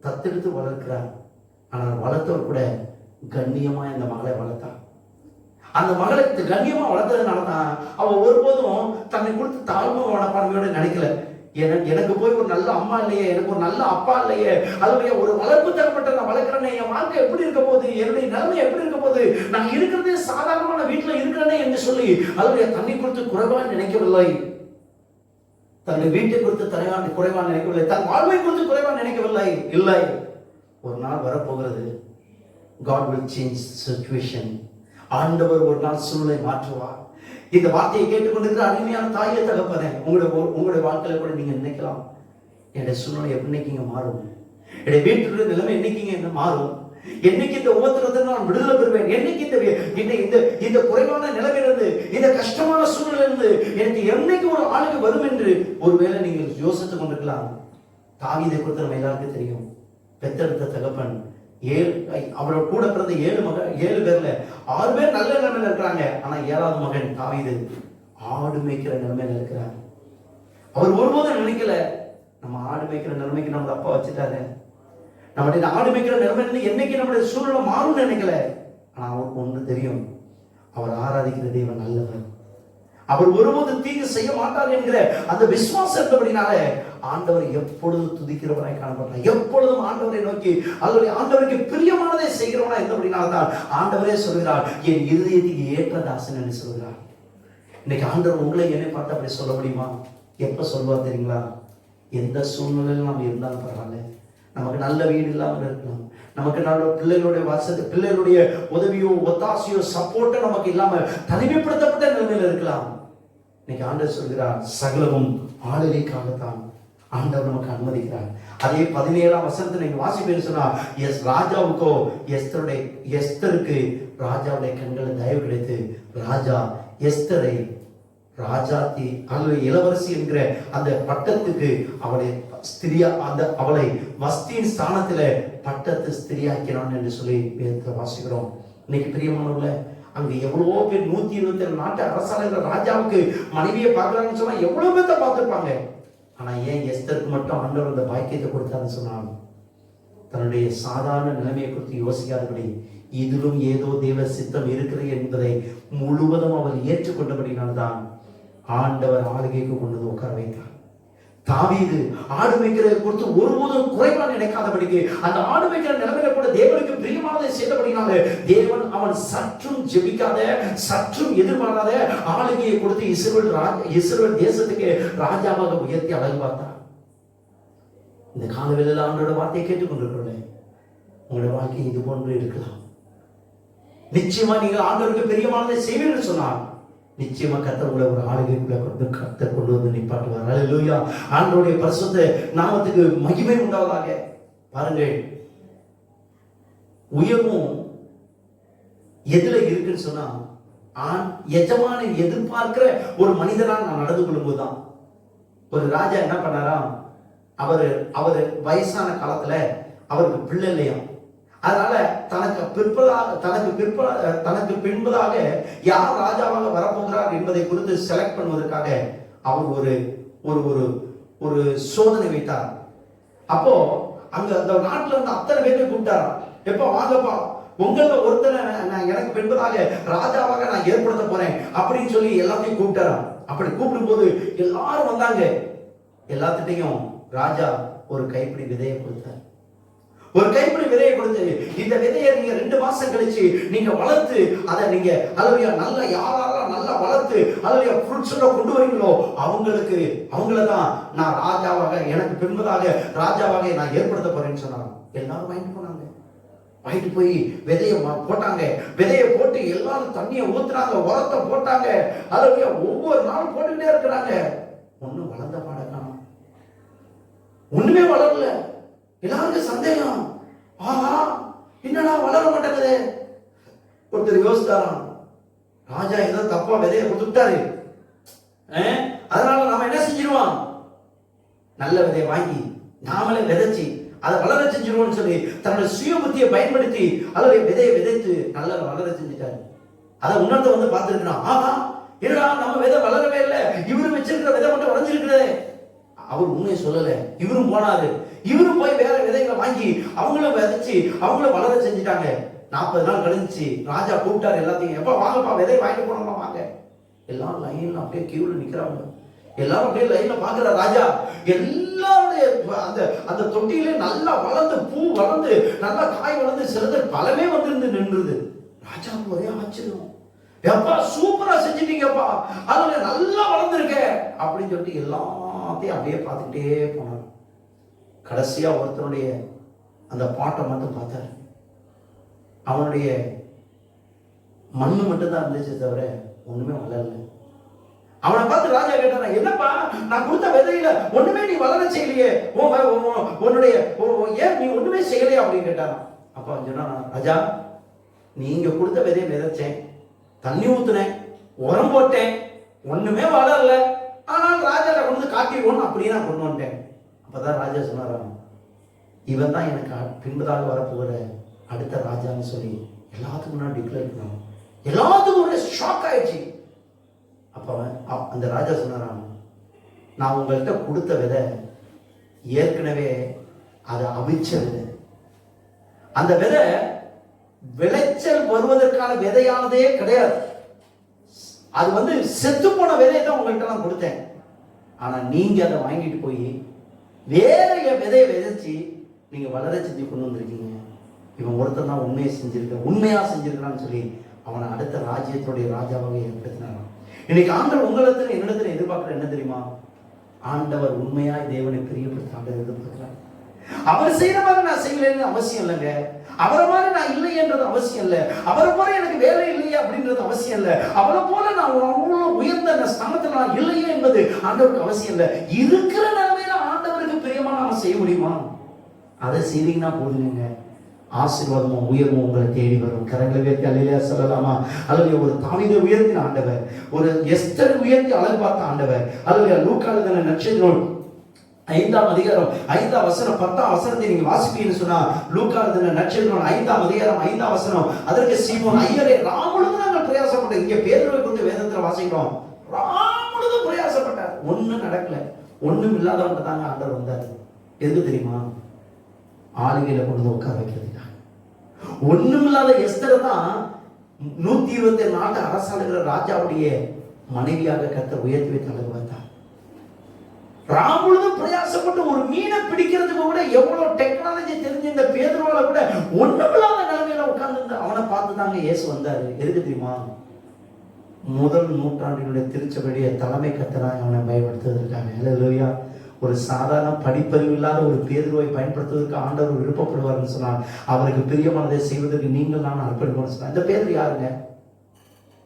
தத்தெடுத்து வளர்க்கிறார். ஆனால் வளர்த்தவர் கூட கண்ணியமா இந்த மகளை வளர்த்தார். அந்த மகளை கண்ணியமா வளர்த்ததுனாலதான் அவ ஒருபோதும் தன்னை கொடுத்து தாழ்வு மனப்பான்மையோட நினைக்கல. எனக்கு போய் ஒரு நல்ல அம்மா இல்லையே, எனக்கு ஒரு நல்ல அப்பா இல்லையே, அல்லது ஒரு வளர்ப்பு தரப்பட்ட நான் வளர்க்கிறேனே, என் வாழ்க்கை எப்படி இருக்க போகுது, என்னுடைய நிலைமை எப்படி இருக்க போகுது, நான் இருக்கிறதே சாதாரணமான வீட்டுல இருக்கிறேனே என்று சொல்லி அல்லது தன்னை குறித்து குறைவாக நினைக்கவில்லை. தன்னை வீட்டை குறித்து குறைவாக நினைக்கவில்லை. தன் வாழ்வை குறித்து குறைவாக நினைக்கவில்லை. இல்லை, ஒரு நாள் வரப்போகிறது. God will change situation. ஆண்டவர் ஒரு நாள் சூழ்நிலை மாற்றுவார். இந்த வார்த்தையை கேட்டுக்கொண்டிருக்கிற அருமையான தாயே தகப்பனே, உங்களுடைய வாழ்க்கையில கூட நீங்க நினைக்கலாம், என்னுடைய சூழ்நிலை என்னைக்குங்க மாறும், என்னுடைய வீட்டுடைய நிலைமை என்னைக்குங்க என்ன மாறும், என்னைக்கு இந்த உபத்திரத்தை நான் விடுதலை பெறுவேன், என்னைக்கு இந்த குறைவான நிலைமையிலிருந்து, இந்த கஷ்டமான சூழ்நிலையிலிருந்து எனக்கு என்னைக்கு ஒரு ஆளுக்கு வரும் என்று ஒருவேளை நீங்கள் யோசித்துக் கொண்டிருக்கலாம். தாவீதை குறித்து நம்ம எல்லாருக்கும் தெரியும். பெத்தெடுத்த தகப்பன் அவரோட கூட பிறந்த 7 பேர்ல 6 பேர் நல்ல நிலைமையில இருக்கிறாங்க. ஆனா 7வது மகன் தாவீது ஆடு மேய்க்கிற நிலைமையில இருக்கிறார். அவர் ஒருபோதும் நினைக்கல, நம்ம ஆடு மேய்க்கிற நிலைமைக்கு நம்ம அப்பா வச்சுட்டாரு, நம்முடைய ஆடு மேய்க்கிற நிலைமையில என்னைக்கு நம்முடைய சூழ்நிலை மாறும்னு நினைக்கல. ஆனா அவருக்கு ஒண்ணு தெரியும், அவர் ஆராதிக்கிற தேவன் நல்லவர், அவர் ஒருபோது தீங்கு செய்ய மாட்டார் என்கிற அந்த விசுவாசம் இருந்தபடினால ஆண்டவர் எப்பொழுது துதிக்கிறவராய் காணப்பட்டார். எப்பொழுதும் ஆண்டவரை நோக்கி ஆண்டவருக்கு பிரியமானதை செய்கிறவனா இருந்தபடினால்தான் ஆண்டவரே சொல்கிறார், என் இருதயத்துக்கு ஏற்ற தாசன் என்று சொல்கிறார். இன்னைக்கு ஆண்டவர் உங்களை என்னை பார்த்து அப்படி சொல்ல முடியுமா? எப்ப சொல்வார் தெரியுங்களா? எந்த சூழ்நிலையிலும் நாம் இருந்தாலும் பரவாயில்ல, நமக்கு நல்ல வீடு இல்லாமல் இருக்கலாம், நமக்கு நல்ல பிள்ளைகளுடைய வசதி, பிள்ளைகளுடைய உதவியோ ஒத்தாசையோ சப்போர்ட்டோ நமக்கு இல்லாம தனிமைப்படுத்தப்பட்ட நிலைமையில இருக்கலாம். இன்னைக்கு ஆண்டவர் சொல்கிறார், சகலமும் ஆளுகைக்காகத்தான் ஆண்டவர் நமக்கு அனுமதிக்கிறார். அதே 17ஆம் வசனத்தை நீங்க வாசிப்பேன்னு சொன்னா, ராஜாவுக்கோ எஸ்தருக்கு ராஜாவுடைய கண்களை தயவு கிடைத்து ராஜா எஸ்தரை ராஜாத்தி அல்லது இளவரசி என்கிற அந்த பட்டத்துக்கு அவளை வஸ்தியின் ஸ்தானத்துல பட்டத்து ஸ்திரியாக்கிறான் என்று சொல்லி வாசிக்கிறோம். இன்னைக்கு பிரியமானவர்கள, அங்க எவ்வளவோ பேர் 127 நாட்டு அரசாளர்கள் ராஜாவுக்கு மனைவியை பார்க்கலாம்னு சொன்னா எவ்வளவு பேர்த்த பார்த்திருப்பாங்க. ஆனா ஏன் எஸ்தருக்கு மட்டும் ஆண்டவர் அந்த பாக்கியத்தை கொடுத்தாருன்னு சொன்னாங்க? தன்னுடைய சாதாரண நிலைமையை குறித்து யோசிக்காதபடி இதிலும் ஏதோ தேவ சித்தம் இருக்கிறது என்பதை முழுவதும் அவர் ஏற்றுக்கொண்டபடினால்தான் ஆண்டவர் ஆளுகைக்கு கொண்டு வந்து உட்கார வைத்தார். தாவீது ஆடு மேய்க்கிறதை குறித்து ஒருபோதும் குறைவா நினைக்காதபடிக்கு அந்த ஆடு மேய்க்கிற நிலைமையில கூட தேவனுக்கு பிரியமானதை செய்தபடினால தேவன் அவன் சற்றும் ஜெபிக்காத, சற்றும் எதிர்பாராத ஆளுகையை கொடுத்து இஸ்ரவேல் தேசத்துக்கு ராஜாவாக உயர்த்தி அழகு பார்த்தார். இந்த காலவேளையில் ஆண்டோட வார்த்தையை கேட்டுக்கொண்டிருக்கிறோம். உங்களுடைய வாழ்க்கை இது போன்று இருக்கலாம். நிச்சயமா நீங்கள் ஆண்டவருக்கு பிரியமானதை செய்வீர்கள் சொன்னார், நிச்சயமா கர்த்தர் உங்களை ஒரு ஆளுகைக்குள்ள கர்த்தர் கொண்டு வந்து நிப்பாட்டுவார். அல்லேலூயா. ஆண்டவருடைய பரிசுத்த நாமத்துக்கு மகிமை உண்டாவதாக. பாருங்கள், உயர்வும் எதுல இருக்குன்னு சொன்னா, எஜமானை எதிர்பார்க்கிற ஒரு மனிதனா நான் நடந்து கொள்ளும்போதுதான். ஒரு ராஜா என்ன பண்ணாராம், அவரு வயசான காலத்துல அவருக்கு பிள்ளை இல்லையா, அதனால தனக்கு பின்பதாக யார் ராஜாவாக வரப்போகிறார் என்பதை குறித்து செலக்ட் பண்ணுவதற்காக அவர் ஒரு சோதனை வைத்தார். அப்போ அங்க அந்த நாட்டுல இருந்து அத்தனை பேரை கூப்பிட்டாராம். எப்ப வாங்கப்பா உங்கள ஒருத்தனை நான் எனக்கு பின்பதாக ராஜாவாக நான் ஏற்படுத்த போறேன் அப்படின்னு சொல்லி எல்லாத்தையும் கூப்பிட்டாராம். அப்படி கூப்பிடும் போது எல்லாரும் வந்தாங்க. எல்லாத்திட்டையும் ராஜா ஒரு கைப்பிடி விதையை கொடுத்தார். ஒரு கைப்பிடி விதையை கொடுத்து, இந்த விதையை நீங்க 2 மாசம் கழிச்சு நீங்க வளர்த்து அதை நீங்க அல்லவையா நல்ல யாரெல்லாம் நல்லா வளர்த்து அல்லவையா ஃப்ரூட்ஸோட கொண்டு வரீங்களோ அவங்களதான் நான் ராஜாவாக எனக்கு பின்பதாக ராஜாவாக நான் ஏற்படுத்த போறேன்னு சொன்னாங்க. எல்லாரும் வாங்கிட்டு போனாங்க. வாங்கிட்டு போய் விதையை போட்டாங்க. விதையை போட்டு எல்லாரும் தண்ணியை ஊத்துறாங்க, உரத்தை போட்டாங்க. அல்லவையா ஒவ்வொரு நாளும் போட்டுக்கிட்டே இருக்கிறாங்க. ஒண்ணும் வளர்ந்த பாடக்கான ஒண்ணுமே வளரல. எல்லாருக்கும் சந்தேகம், ஆஹா என்னடா வளர மாட்டேங்குது. ஒருத்தர் யோசித்தாராம், ராஜா ஏதோ தப்பா விதையை கொடுத்துட்டாரு, அதனால நாம என்ன செஞ்சிருவோம், நல்ல விதையை வாங்கி நாமளே விதைச்சு அதை வளர செஞ்சிருவோம்னு சொல்லி தன்னோட சுய புத்தியை பயன்படுத்தி அல்லது விதையை விதைத்து நல்ல வளர செஞ்சுட்டாரு. அதை உணர்ந்து வந்து பார்த்துருக்கிறான், ஆஹா என்னடா நம்ம விதை வளரவே இல்லை, இவரு வச்சிருக்கிற விதை மட்டும் வளைஞ்சிருக்கிறது. அவர் உண்மையை சொல்லல. இவரும் போனாரு. இவரும் போய் வேற விதைகளை வாங்கி அவங்களும் விதைச்சு அவங்களும் வளர செஞ்சுட்டாங்க. 40 நாள் கழிச்சு ராஜா கூப்பிட்டாரு எல்லாத்தையும், எப்ப வாங்கப்பா விதை வாங்கிட்டு போனோமா வாங்க. எல்லாரும் லைன்ல அப்படியே கியூல நிக்கிறாங்க. எல்லாரும் அப்படியே லைன்ல பாக்குற ராஜா எல்லாருடைய அந்த தொட்டியிலே நல்லா வளர்ந்து பூ வளர்ந்து நல்லா காய் வளர்ந்து சிலது பலமே வந்து நின்றுது. ராஜாவுக்கு ஒரே ஆச்சரியம், எப்பா சூப்பரா செஞ்சிட்டீங்கப்பா, அதுல நல்லா வளர்ந்துருக்க அப்படின்னு சொல்லிட்டு எல்லாத்தையும் அப்படியே பார்த்துக்கிட்டே போனார். கடைசியா ஒருத்தனுடைய அந்த பாட்டை மட்டும் பார்த்தாரு. அவனுடைய மண்ணு மட்டும் தான் இருந்துச்சு தவிர ஒண்ணுமே வளரல. அவனை பார்த்து ராஜா கேட்டாரா, என்னப்பா நான் கொடுத்த விதையில ஒண்ணுமே நீ வளர செய்யலையே, உன்னுடைய ஏன் நீ ஒண்ணுமே செய்யலையே அப்படின்னு கேட்டாராம். அப்ப அவன் சொன்னா, ராஜா நீங்க கொடுத்த விதையை விதைச்சேன், தண்ணி ஊத்துனேன், உரம் போட்டேன், ஒண்ணுமே வளரல, ஆனால் ராஜாவை கொண்டு காட்டிடுவோம் அப்படியே நான் கொண்டு வந்துட்டேன். அப்பதான் ராஜா சொன்னாராம், இவன் தான் எனக்கு பின்பதாக வரப்போகிற அடுத்த ராஜான்னு சொல்லி எல்லாத்துக்கும் முன்னாடி டிக்ளேர் பண்ணாங்க. எல்லாத்துக்கும் ஒரே ஷாக் ஆயிடுச்சு. அப்ப அந்த ராஜா சொன்னாராம், நான் உங்கள்கிட்ட கொடுத்த விதை ஏற்கனவே அதை அவிச்ச விதை, அந்த விதை விளைச்சல் வருவதற்கான விதையானதே கிடையாது. அது செத்து போன விதையை தான் உங்கள்கிட்ட நான் கொடுத்தேன். ஆனா நீங்க அதை வாங்கிட்டு போய் வேற விதையை விதைச்சு நீங்க வளர செஞ்சு கொண்டு வந்திருக்கீங்க. இவன் ஒருத்தர் தான் உண்மையா செஞ்சிருக்கிறான்னு சொல்லி அவனை அடுத்த ராஜ்யத்துடைய ராஜாவாக ஏற்படுத்தினாராம். இன்னைக்கு ஆண்டவர் உங்களிடத்துல என்னிடத்துல எதிர்பார்க்கிற என்ன தெரியுமா, ஆண்டவர் உண்மையாய் தேவனை பிரியப்படுத்த ஆண்டவர் எதிர்பார்க்கிறார். அவர் செய்யற மாதிரி நான் செய்யலன்னு அவசியம் இல்லைங்க, அவரை மாதிரி நான் இல்லையன்றது அவசியம் இல்லை, அவரை போல எனக்கு வேலை இல்லையே அப்படின்றது அவசியம் இல்லை, அவரை போல நான் அவ்வளவு உயர்ந்த ஸ்தானத்தில் நான் இல்லையே என்பது ஆண்டவருக்கு அவசியம் இல்லை. இருக்கிற நிலைமையில ஆண்டவருக்கு பிரியமா நாம செய்ய முடியுமா, அதை செய்வீங்கன்னா போதுங்க, ஆசீர்வாதமும் உயர்வும் உங்களை தேடி வரும். கரங்களை உயர்த்தி அல்லேலூயா சொல்லலாமா? அல்லது ஒரு தாவீதை உயர்த்தின ஆண்டவர், ஒரு எஸ்தரை உயர்த்தி அழகு பார்த்த ஆண்டவர். அல்லது லூக்கா எழுதின நற்செய்தி 5ஆம் அதிகாரம் 5ஆம் வசனம் 10ஆம் வசனத்தை நீங்க வாசிப்பீங்கன்னு சொன்னா, லூக்கா எழுதின நற்செய்தி 5ஆம் அதிகாரம் 5ஆம் வசனம், அதற்கு சீமோன் ஐயரே ராமுழுதும் நாங்கள் பிரயாசப்பட்டோம். இங்க பேதுருவை குறித்து வேதத்துல வாசிக்கிறோம், ராமுழுதும் பிரயாசப்பட்டார், ஒண்ணும் நடக்கல. ஒண்ணும் இல்லாதவங்க தாங்க ஆண்டவர் வந்தார். எதுக்கு தெரியுமா? ஆளுகையில கொண்டு உட்கார வைக்கிறதுக்காக. ஒண்ணும் இல்லாத எஸ்தரை தான் 127 நாட்டு அரசாளுகிற ராஜாவுடைய மனைவியாக கர்த்தர் உயர்த்தி வைத்து அழகு பார்த்தார். ராமுழுதும் பிரயாசப்பட்டு ஒரு மீனை பிடிக்கிறதுக்கு கூட எவ்வளவு டெக்னாலஜி தெரிஞ்ச இந்த பேதுருவால கூட ஒண்ணும் இல்லாத நிலைமையில உட்கார்ந்து அவனை பார்த்து தாங்க இயேசு வந்தாரு. எதுக்கு தெரியுமா? முதல் நூற்றாண்டினுடைய திருச்சபையுடைய தலைமை கர்த்தராக அவனை பயன்படுத்துவதற்காக. அல்லேலூயா. ஒரு சாதாரண படிப்பறிவு இல்லாத ஒரு பேதுருவை பயன்படுத்துவதற்கு ஆண்டவர் விருப்பப்படுவார்னு சொன்னார். அவருக்கு பிரியமானதை செய்வதற்கு நீங்கள் நான் அர்ப்பணிப்போம்னு சொன்னார். இந்த பேதுரு யாருங்க?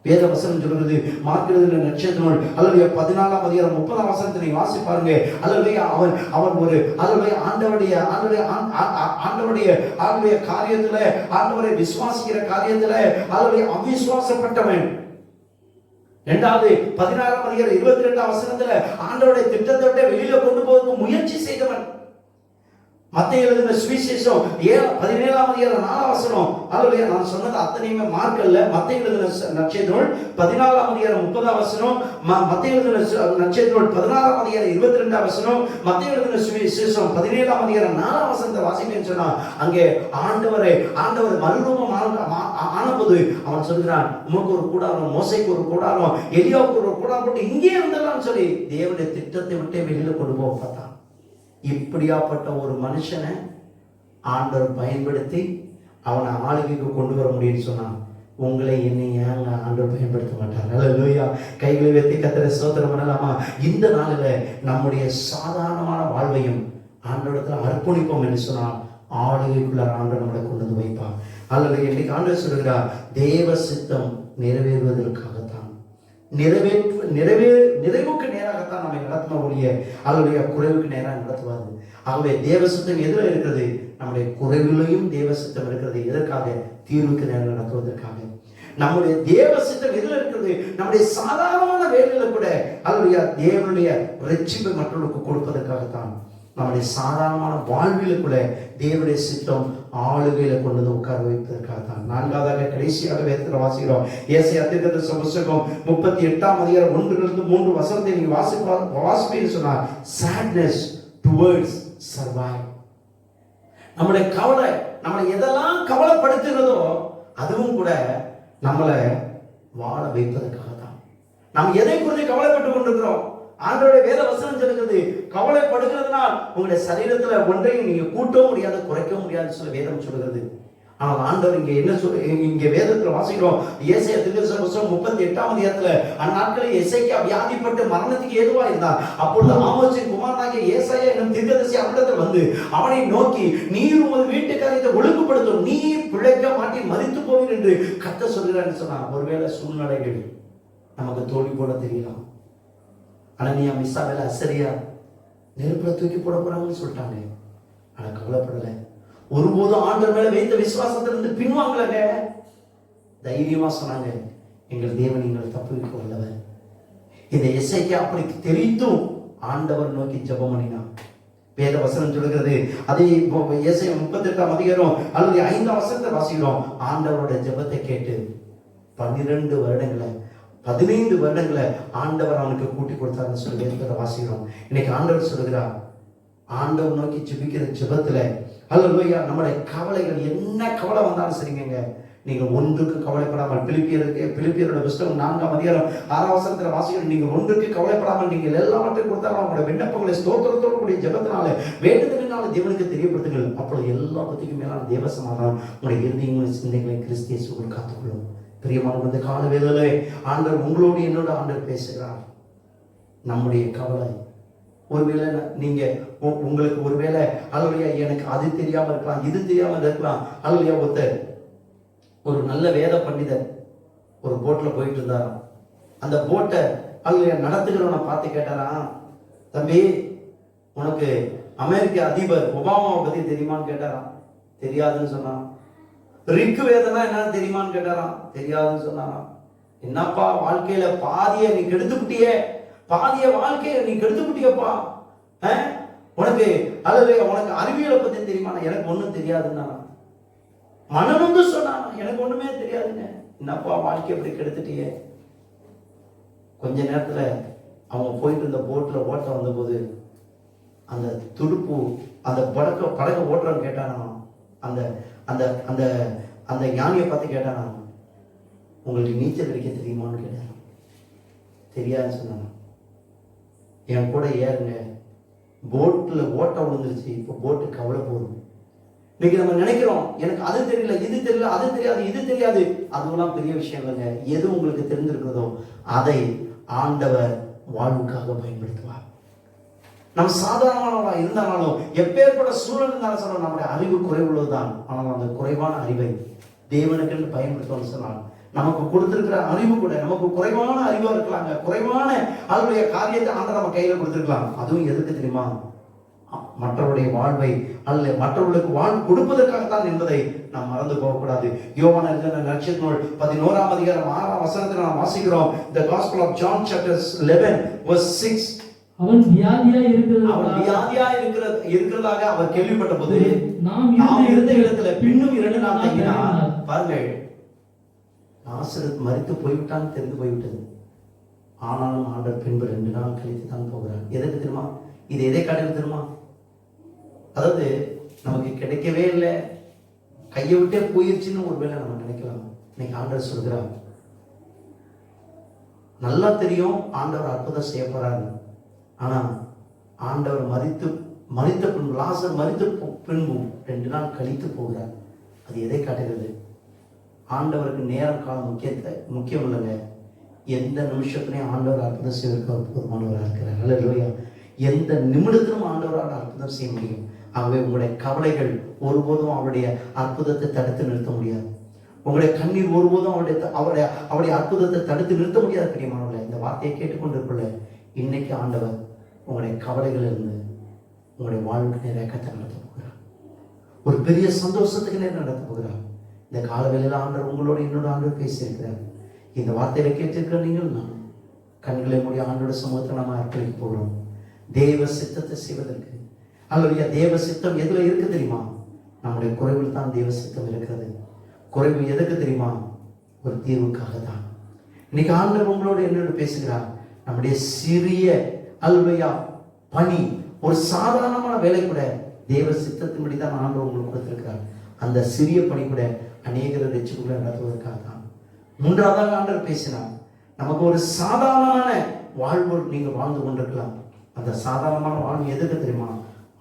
வேத வசனம் சொல்கிறது, மார்க் எழுதின நட்சத்திரம் அல்லது 14ஆம் அதிகாரம் 30ஆம் வசனத்தை நீங்க வாசி பாருங்க. அல்லது அவன் ஒரு அல்லது ஆண்டவருடைய காரியத்துல, ஆண்டவரை விசுவாசிக்கிற காரியத்துல அல்லது அவிசுவாசப்பட்டவன். 2வது 16ஆம் அதிகாரம் 22ஆம் வசனத்துல ஆண்டவருடைய திட்டத்தை விட்டு வெளியில கொண்டு போவதற்கு முயற்சி செய்தவன். மத்தேயு எழுதின சுவிசேஷம் 17ஆம் அதிகாரம் 4ஆம் வசனம். அல்லேலூயா. நான் சொன்னது அத்தனையுமே மார்க் அல்ல. மத்தேயு எழுதின நற்செய்தி 14ஆம் அதிகாரம் 30ஆம் வசனம், மத்தேயு எழுதின நற்செய்தி 16ஆம் அதிகாரம் 22ஆம் வசனம், மத்தேயு எழுதின சுவிசேஷம் 17ஆம் அதிகாரம் 4ஆம் வசனத்தை வாசிப்பேன்னு சொன்னா, அங்கே ஆண்டவர் மறுரூபம் ஆனபோது அவன் சொல்கிறான், உமக்கு ஒரு கூடாரம், மோசைக்கு ஒரு கூடாரம், எலியாவுக்கு ஒரு கூடாரம் போட்டு இங்கே இருந்தலாம் சொல்லி தேவனுடைய திட்டத்தை விட்டே வெளியில கொண்டு போக பார்த்தான். இப்படியாப்பட்ட ஒரு மனுஷனை ஆண்டவர் பயன்படுத்தி அவனை ஆளுகைக்கு கொண்டு வர முடியும்னு சொன்னான். உங்களை என்னை ஏங்க ஆண்டவர் பயன்படுத்த மாட்டார்? அல்லேலூயா. கைகளை வைத்து கர்த்தரை ஸ்தோத்திரம் பண்ணலாமா? இந்த நாளில் நம்முடைய சாதாரணமான வாழ்வையும் ஆண்டவரிடத்தில் அர்ப்பணிப்போம் என்று சொன்னால் ஆளுகைக்குள்ள ஆண்டவர் நம்மளை கொண்டு வந்து வைப்பார். அல்லேலூயா. இன்னைக்கு ஆண்டவர் சொல்கிறார், தேவ சித்தம் நிறைவேறுவதற்காகத்தான், நிறைவுக்கு நேராகத்தான் நம்மை நடத்தின ஒழிய அல்லது குறைவுக்கு நேராக நடத்துவாது. ஆகவே தேவ சித்தம் எதுல இருக்கிறது? நம்முடைய குறைவிலையும் தேவ சித்தம் இருக்கிறது. எதற்காக? தீர்வுக்கு நேரம் நடத்துவதற்காக. நம்முடைய தேவ சித்தம் எதுல இருக்கிறது? நம்முடைய சாதாரணமான வேலையில கூட அல்லது தேவனுடைய ரட்சிப்பை மற்றவர்களுக்கு கொடுப்பதற்காகத்தான். நம்முடைய சாதாரணமான வாழ்விலுக்குள்ள தேவனுடைய சித்தம் ஆளுகையில கொண்டு வந்து உட்கார வைப்பதற்காகத்தான். நான்காவதாக கடைசியாக வேதத்தில் வாசிக்கிறோம். ஏசாயா தீர்க்கதரிசி புத்தகம் 38ஆம் அதிகாரம் 1-3 வசனத்தை நீங்க வாசிப்பீங்கன்னு சொன்னார். sadness towards survive. நம்முடைய கவலை, நம்மளை எதெல்லாம் கவலைப்படுத்துகிறதோ அதுவும் கூட நம்மளை வாழ வைப்பதற்காக தான். நாம் எதை குறித்து கவலைப்பட்டு கொண்டிருக்கிறோம்? ஆண்டவருடைய வேத வசனம் சொல்லுகிறது, கவலைப்படுகிறதுனால் உங்களுடைய சரீரத்துல ஒன்றையும் நீங்க கூட்டவும் முடியாது, குறைக்கவும் முடியாது சொல்ல வேதம் சொல்லுகிறது. ஆனால் ஆண்டவர் இங்க என்ன இங்க வேதத்துல வாசிக்கிறோம். ஏசாயா தீர்க்கதரிசி புத்தகம் 38ஆம் அதிகாரத்துல அந்நாட்களில் எசேக்கியா வியாதிப்பட்டு மரணத்துக்கு ஏதுவா இருந்தார். அப்பொழுது ஆமோசின் குமாரனாகிய ஏசாயா என்னும் தீர்க்கதரிசி அவரிடத்தில் வந்து அவனை நோக்கி, நீர் உமது வீட்டு காரியத்தை ஒழுங்குபடுத்தும், நீ பிழைக்க மாட்டி மரித்து போவீர் என்று கர்த்தர் சொல்கிறான்னு சொன்னார். ஒருவேளை சூழ்நிலைகள் நமக்கு தோல்வி போல தெரியலாம். அனனியா, மிசாவேல், அசரியா நெருப்புல தூக்கி போட போறாங்கன்னு சொல்லிட்டாங்க. ஆனா கவலைப்படலை. ஒருபோதும் ஆண்டவர் மேல வைத்த விசுவாசத்திலிருந்து பின்வாங்கலங்க. தைரியமா சொன்னாங்க, எங்கள் தேவன் எங்கள் தப்புவிக்க வல்லவர். இந்த எசேக்கியா அப்படி தெரிந்தும் ஆண்டவர் நோக்கி ஜெபம் பண்ணினான். வேத வசனம் சொல்லுகிறது. அதே ஏசாயா 38ஆம் அதிகாரம் அல்லது 5ஆம் வசனத்தை வாசிக்கிறோம். ஆண்டவரோட ஜெபத்தை கேட்டு 12 வருடங்களை 15 வருடங்களை ஆண்டவர் அவனுக்கு கூட்டி கொடுத்தாருன்னு சொல்லி வேதத்தை வாசிக்கிறோம். இன்னைக்கு ஆண்டவர் சொல்லுகிறார், ஆண்டவர் நோக்கி ஜெபிக்கிற ஜெபத்துல அல்லேலூயா நம்முடைய கவலைகள் என்ன கவலை வந்தாலும் சரிங்க, நீங்கள் ஒன்றுக்கு கவலைப்படாமல், பிலிப்பியரோட புத்தகம் 4ஆம் அதிகாரம் 6ஆம் வசனத்துல வாசிக்கிறோம், நீங்கள் ஒன்றுக்கு கவலைப்படாமல் நீங்கள் எல்லாவற்றையும் கொடுத்தாலும் அவங்களோட விண்ணப்பங்களை ஸ்தோத்திரத்தோடு கூடிய ஜெபத்தினால வேண்டுதலினால தேவனுக்கு தெரியப்படுத்துங்கள். அப்பொழுது எல்லாத்துக்கும் மேலான தேவ சமாதானம் உங்களுடைய இருதயங்களின் சிந்தைகளை கிறிஸ்து இயேசுவுக்குள் காத்துக்கொள்ளும். பிரியமான இந்த கால வேளையிலே ஆண்டவர் உங்களோடு என்னோட ஆண்டவர் பேசுகிறார். நம்முடைய கவலை ஒருவேளை நீங்க உங்களுக்கு ஒருவேளை அல்லையா எனக்கு அது தெரியாம இருக்கலாம், இது தெரியாம இருக்கலாம். அல்லையா ஒருத்தர் ஒரு நல்ல வேத பண்டிதர் ஒரு போட்ல போயிட்டு இருந்தாராம். அந்த போட்டை அல்லையா நடத்துகிறவனை பார்த்து கேட்டாராம், தம்பி உனக்கு அமெரிக்க அதிபர் ஒபாமாவை பத்தி தெரியுமான்னு கேட்டாராம். தெரியாதுன்னு சொன்னான். ரிக்கு வேதனா என்னன்னு தெரியுமான்னு கேட்டாராம். தெரியாதுன்னு சொன்னாராம். என்னப்பா வாழ்க்கையில பாதிய நீ கெடுத்துக்கிட்டியே, பாதிய வாழ்க்கையை நீ கெடுத்துக்கிட்டியப்பா, உனக்கு அல்லது உனக்கு அறிவியலை பத்தி தெரியுமா? எனக்கு ஒண்ணும் தெரியாதுன்னா. மனம் வந்து சொன்னான், எனக்கு ஒண்ணுமே தெரியாதுங்க. என்னப்பா வாழ்க்கை எப்படி கெடுத்துட்டியே. கொஞ்ச நேரத்துல அவங்க போயிட்டு இருந்த போட்ல ஓட்ட வந்த போது அந்த துடுப்பு அந்த படக ஓட்டுறன்னு கேட்டானா. அந்த அந்த அந்த அந்த ஞானியை பார்த்து கேட்டானா, உங்களுக்கு நீச்சல் அடிக்க தெரியுமான்னு கேட்டானா. தெரியாதுன்னு சொன்னாங்க. என் கூட ஏறுங்க, போட்ல ஓட்ட விழுந்துருச்சு, இப்போ போட்டு கவலை போதும். இன்னைக்கு நம்ம நினைக்கிறோம், எனக்கு அது தெரியல, இது தெரியல, அது தெரியாது, இது தெரியாது. அதுவெல்லாம் பெரிய விஷயம் இல்லைங்க. எது உங்களுக்கு தெரிஞ்சிருக்கிறதோ அதை ஆண்டவர் வாழ்வுக்காக பயன்படுத்துவார். நம்ம சாதாரணமானவா இருந்தாலும் எப்பேற்பட்ட சூழல் இருந்தாலும் சொன்னால் நம்முடைய அறிவு குறைவுள்ளதுதான். ஆனால் அந்த குறைவான அறிவை தேவனுக்கு பயன்படுத்துவோம்னு சொன்னால் நமக்கு கொடுத்திருக்கிற அறிவு கூட நமக்கு குறைவான அறிவா இருக்கலாங்க. குறைவான அவருடைய காரியத்தை ஆண்டவர் நம்ம கையில கொடுத்திருக்கலாம். அதுவும் எதுக்கு தெரியுமா? மற்றவருடைய வாழ்வை அல்ல மற்றவர்களுக்கு வாழ்வு கொடுப்பதற்காகத்தான் என்பதை நாம் மறந்து போகக்கூடாது. யோவான் எழுதின நற்செய்தி நூல் 11ஆம் அதிகாரம் 6ஆம் வசனத்தில் நாம் வாசிக்கிறோம். The Gospel of John chapter 11 verse 6. அவன் வியாதியா அவன் வியாதியா இருக்கிறதாக அவர் கேள்விப்பட்ட போது நாம் இருந்த இடத்துல பின்னும் 2 நாள் தங்கினார். பாருங்கள், லாசரு மரித்து போய்விட்டான்னு தெரிந்து போய்விட்டது. ஆனாலும் ஆண்டவர் பின்பு 2 நாள் கழித்து தான் போகிறார். எதற்கு தெரியுமா? இது எதை காட்டுறது தெரியுமா? அதாவது நமக்கு கிடைக்கவே இல்லை, கையை விட்டே போயிருச்சுன்னு ஒருவேளை நம்ம நினைக்கலாம். இன்னைக்கு ஆண்டவர் சொல்கிறார், நல்லா தெரியும் ஆண்டவர் அற்புதம் செய்ய போறாரு. ஆனா ஆண்டவர் மரித்த பின்பு, லாசர் மரித்த பின்பும் 2 நாள் கழித்து போகிறார். அது எதை காட்டுகிறது? ஆண்டவருக்கு நேரம் காலம் முக்கியம் இல்லைங்க. எந்த நிமிஷத்துலையும் ஆண்டவர் அற்புதம் செய்வதற்கு போதுமானவராக இருக்கிறார். அல்லேலூயா. எந்த நிமிடத்திலும் ஆண்டவரால் அற்புதம் செய்ய முடியும். ஆகவே உங்களுடைய கவலைகள் ஒருபோதும் அவருடைய அற்புதத்தை தடுத்து நிறுத்த முடியாது. உங்களுடைய கண்ணீர் ஒருபோதும் அவருடைய அற்புதத்தை தடுத்து நிறுத்த முடியாது. பிரியமானவர்களே, இந்த வார்த்தையை கேட்டுக்கொண்டிருக்குள்ள இன்னைக்கு ஆண்டவர் உங்களுடைய கவலைகள் இருந்து உங்களுடைய வாழ்வுக்கு நேரத்தை நடத்த போகிறார். ஒரு பெரிய சந்தோஷத்துக்கு நேரம் நடத்த போகிறார். இந்த காலவேளையில் ஆண்டவர் உங்களோட என்னோட ஆண்டவர் பேசியிருக்கிறார். இந்த வார்த்தையில கேட்டிருக்கிற நீங்கள் நான் கண்களை மூடி ஆண்டோட சமூகத்தை நம்ம அர்ப்பணிக்க போகிறோம். தேவ சித்தத்தை செய்வதற்கு. அல்லது தேவ சித்தம் எதுல இருக்கு தெரியுமா? நம்முடைய குறைவில் தான் தேவ சித்தம் இருக்கிறது. குறைவு எதுக்கு தெரியுமா? ஒரு தீர்வுக்காக தான். இன்னைக்கு ஆண்டவர் உங்களோட என்னோட பேசுகிறார். நம்முடைய சிறிய அல்லையா பணி, ஒரு சாதாரணமான வேலை கூட தேவ சித்தத்தின்படி தான் ஆண்டவர் உங்களுக்கு கொடுத்திருக்கிறார். அந்த சிறிய பணி கூட அநேகரை ரட்சிப்புகளை நடத்துவதற்காக தான். 3ஆவதாக ஆண்டவர் பேசினார், நமக்கு ஒரு சாதாரணமான வாழ்வு நீங்க வாழ்ந்து கொண்டிருக்கலாம். அந்த சாதாரணமான வாழ்வு எதுக்கு தெரியுமா?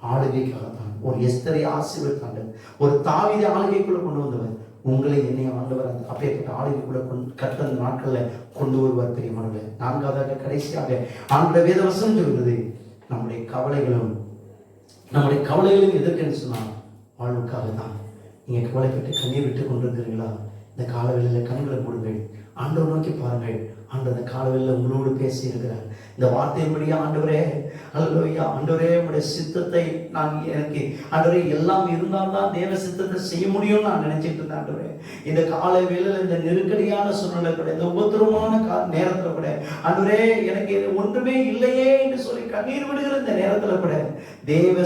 ஆளுகைக்காக தான். ஒரு எஸ்தரை ஆசீர்வதித்தாண்டு, ஒரு தாவீதை ஆளுகைக்குள்ள கொண்டு வந்தவர். உங்களை என்னை ஆண்டவர் அந்த அப்படியேப்பட்ட ஆளுகைக்குள்ள கற்ற அந்த நாட்கள்ல கொண்டு வருவார். பிரியமானவர்களே, 4ஆவதாக கடைசியாக ஆண்டவர் வேதவசனம் சொல்கிறது, நம்முடைய கவலைகளும் எதற்குன்னு சொன்னால் வாழ்வுக்காக தான். நீங்க கவலைப்பட்டு கண்ணீர் விட்டு கொண்டிருக்கிறீங்களா? இந்த காலவெளியில கண்களை மூடுங்கள், ஆண்டவர் நோக்கி பாருங்கள். ஆண்டவர் இந்த காலவெளியில உங்களோடு பேசி இருக்கிறார். இந்த வார்த்தையின்படியே ஆண்டவரே, அல்லேலூயா, ஆண்டவரே உங்களுடைய சித்தத்தை நான் எனக்கு ஆண்டவரே எல்லாம் இருந்தால்தான் தேவ சித்தத்தை செய்ய முடியும்னு நான் நினைச்சிட்டு இருந்தேன். ஆண்டவரே, இந்த காலை வேளையில இந்த நெருக்கடியான சூழ்நிலை கூட, இந்த உபத்திரமான நேரத்துல கூட ஆண்டவரே எனக்கு ஒன்றுமே இல்லையே என்று சொல்லி கண்ணீர் விடுகிற இந்த நேரத்துல கூட தேவ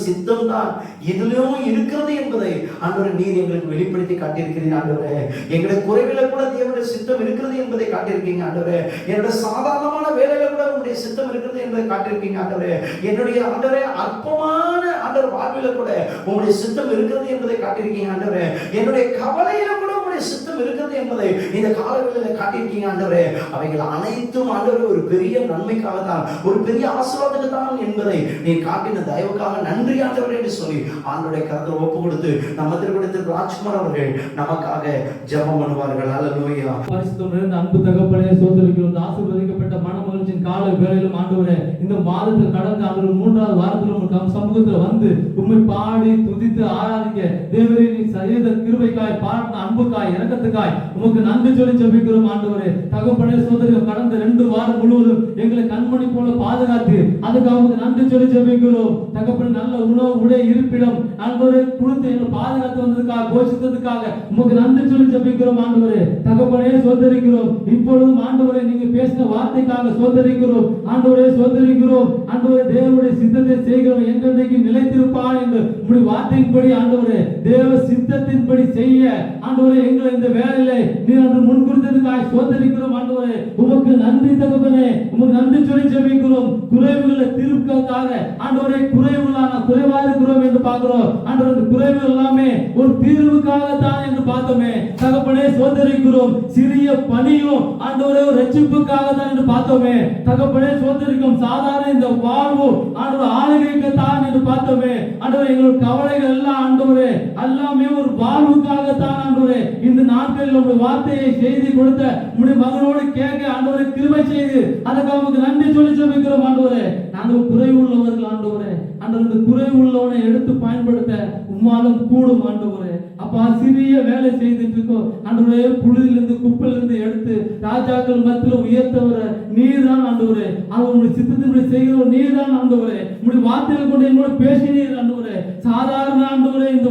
சித்தம் தான் இதிலும் இருக்கிறது என்பதை ஆண்டவரே நீர் எங்களுக்கு வெளிப்படுத்தி காட்டியிருக்கிறீங்க. ஆண்டவரே, எங்களுடைய குறைவில கூட தேவனுடைய சித்தம் இருக்கிறது என்பதை காட்டியிருக்கீங்க. ஆண்டவரே, என்னுடைய சாதாரணமான வேலையில கூட உங்களுடைய சித்தம் இருக்கிறது என்பதை காட்டியிருக்கீங்க. ஆண்டவரே, என்னுடைய ஆண்டவரே அற்பமான ஆண்டவர் வாழ்வில கூட உங்களுடைய சித்தம் இருக்கிறது என்பதை காட்டியிருக்கீங்க. ஆண்டவரே, என்னுடைய கவலையில கூட உங்களுடைய சித்தம் இருக்கிறது என்பதை இந்த காலவெளியில காட்டியிருக்கீங்க. ஆண்டவரே, அவைகள் அனைத்தும் ஆண்டவரே ஒரு பெரிய நன்மைக்காக தான், ஒரு பெரிய ஆசீர்வாதத்துக்கு தான் என்பதை நீ காட்டின தயவுக்காக நன்றி ஆண்டவரே என்று சொல்லி ஆண்டவருடைய கரத்தை ஒப்பு கொடுத்து நம்ம திருப்பதிக்கு ராஜ்குமார் அவர்கள் நமக்காக ஜெபம் பண்ணுவார்கள். அல்லேலூயா. பரிசுத்தம் நிறைந்த அன்பு தகப்பனே, சோதரிக்கிறோம். ஆசீர்வதிக்கப்பட்ட மனமகிழ்ச்சியின் கால வேளையிலும் ஆண்டவரே, இந்த மாதத்தில் கடந்த ஆண்டு 3ஆவது வாரத்தில் உங்கள் சமூகத்தில் வந்து உம்மை பாடி துதித்து ஆராதிக்க தேவரின் சரீர கிருபைக்காய், பாராட்டின அன்புக்காய், இரக்கத்துக்காய் உமக்கு நன்றி சொல்லி ஜெபிக்கிறோம். ஆண்டவரே, தகப்பனே, சோதரிகள் கடந்த 2 வாரம் முழுவதும் எங்களை கண்மணி போல பாதுகாத்து அதுக்காக உமக்கு நன்றி சொல்லி ஜெபிக்கிறோம். தகப்பனே, நல்ல உணவு, உடை, இருப்பிடம் ஆண்டவரே கொடுத்து எங்களை பாதுகாத்து வந்ததுக்காக, போஷித்ததுக்காக உமக்கு நன்றி சொல்லி ஜெபிக்கிறோம். ஆண்டவரே, தகப்பனே, சோதரிக்கிறோம். இப்பொழுதும் ஆண்டவரே நீங்க பேசின வார்த்தைக்காக சோதரிக்கிறோம். ஆண்டவரே, சோதரிக்கிறோம். ஆண்டவரே, தேவனுடைய சித்தத்தை செய்கிறோம் என்றைக்கு நிலைத்திருப்பான் என்று உங்களுடைய வார்த்தையின்படி ஆண்டவரே, தேவ சித்தத்தின்படி செய்ய ஆண்டவரே எங்களை இந்த வேளையிலே நீர் அன்று முன்குறித்ததுக்காக சோதரிக்கிறோம். ஆண்டவரே, உமக்கு நன்றி தகப்பனே, உமக்கு நன்றி சொல்லி ஜெபிக்கிறோம். குறைவுகளை தீர்ப்பதற்காக ஆண்டவரே, குறைவா இருக்கிறோம் என்று பார்க்கிறோம். ஆண்டவரே, இந்த குறைவுகள் எல்லாமே ஒரு தீர்வுக்காக தான் என்று பார்த்தோமே. தகப்பனே, சோதரிக்கிறோம். சிறிய பணியும் ஆண்டவரே ஒரு ரட்சிப்புக்காக தான் என்று பார்த்தோமே. தகப்பனே, சோதரிக்கும். சாதாரண இந்த வாழ்வு ஆண்டவர் ஆளுகைக்கு தான் என்று பார்த்தோமே. ஆண்டவரே, எங்கள் கவலைகள் எல்லாம் ஆண்டவரே எல்லாமே ஒரு வாழ்வுக்காக தான். ஆண்டவரே, இந்த நாட்களில் உங்களுடைய வார்த்தையை செய்தி கொடுத்த உங்களுடைய மகனோடு கேட்க ஆண்டவரை கிருபை செய்து அதுக்காக உங்களுக்கு நன்றி சொல்லி ஜெபிக்கிறோம். ஆண்டவரே, நாங்கள் குறைவு உள்ளவர்கள். ஆண்டவரே, அந்த குறைவு உள்ளவனை எடுத்து பயன்படுத்த உம்மாலும் கூடும். ஆண்டவரே, அப்பா, சிறிய வேலை செய்துட்டு இருக்கோம். ஆண்டவரே, புழுதிலிருந்து குப்பையிலிருந்து எடுத்து ராஜாக்கள் மத்தியில் உயர்த்தவர நீர் தான். ஆண்டவரே, அவங்களுடைய சித்தத்தின்படி செய்கிற நீர் தான். ஆண்டவரே, உங்களுடைய வார்த்தைகள் கொண்டு என்னோட பேசினீர். ஆண்டவரே, சாதாரண ஆண்டவரே இந்த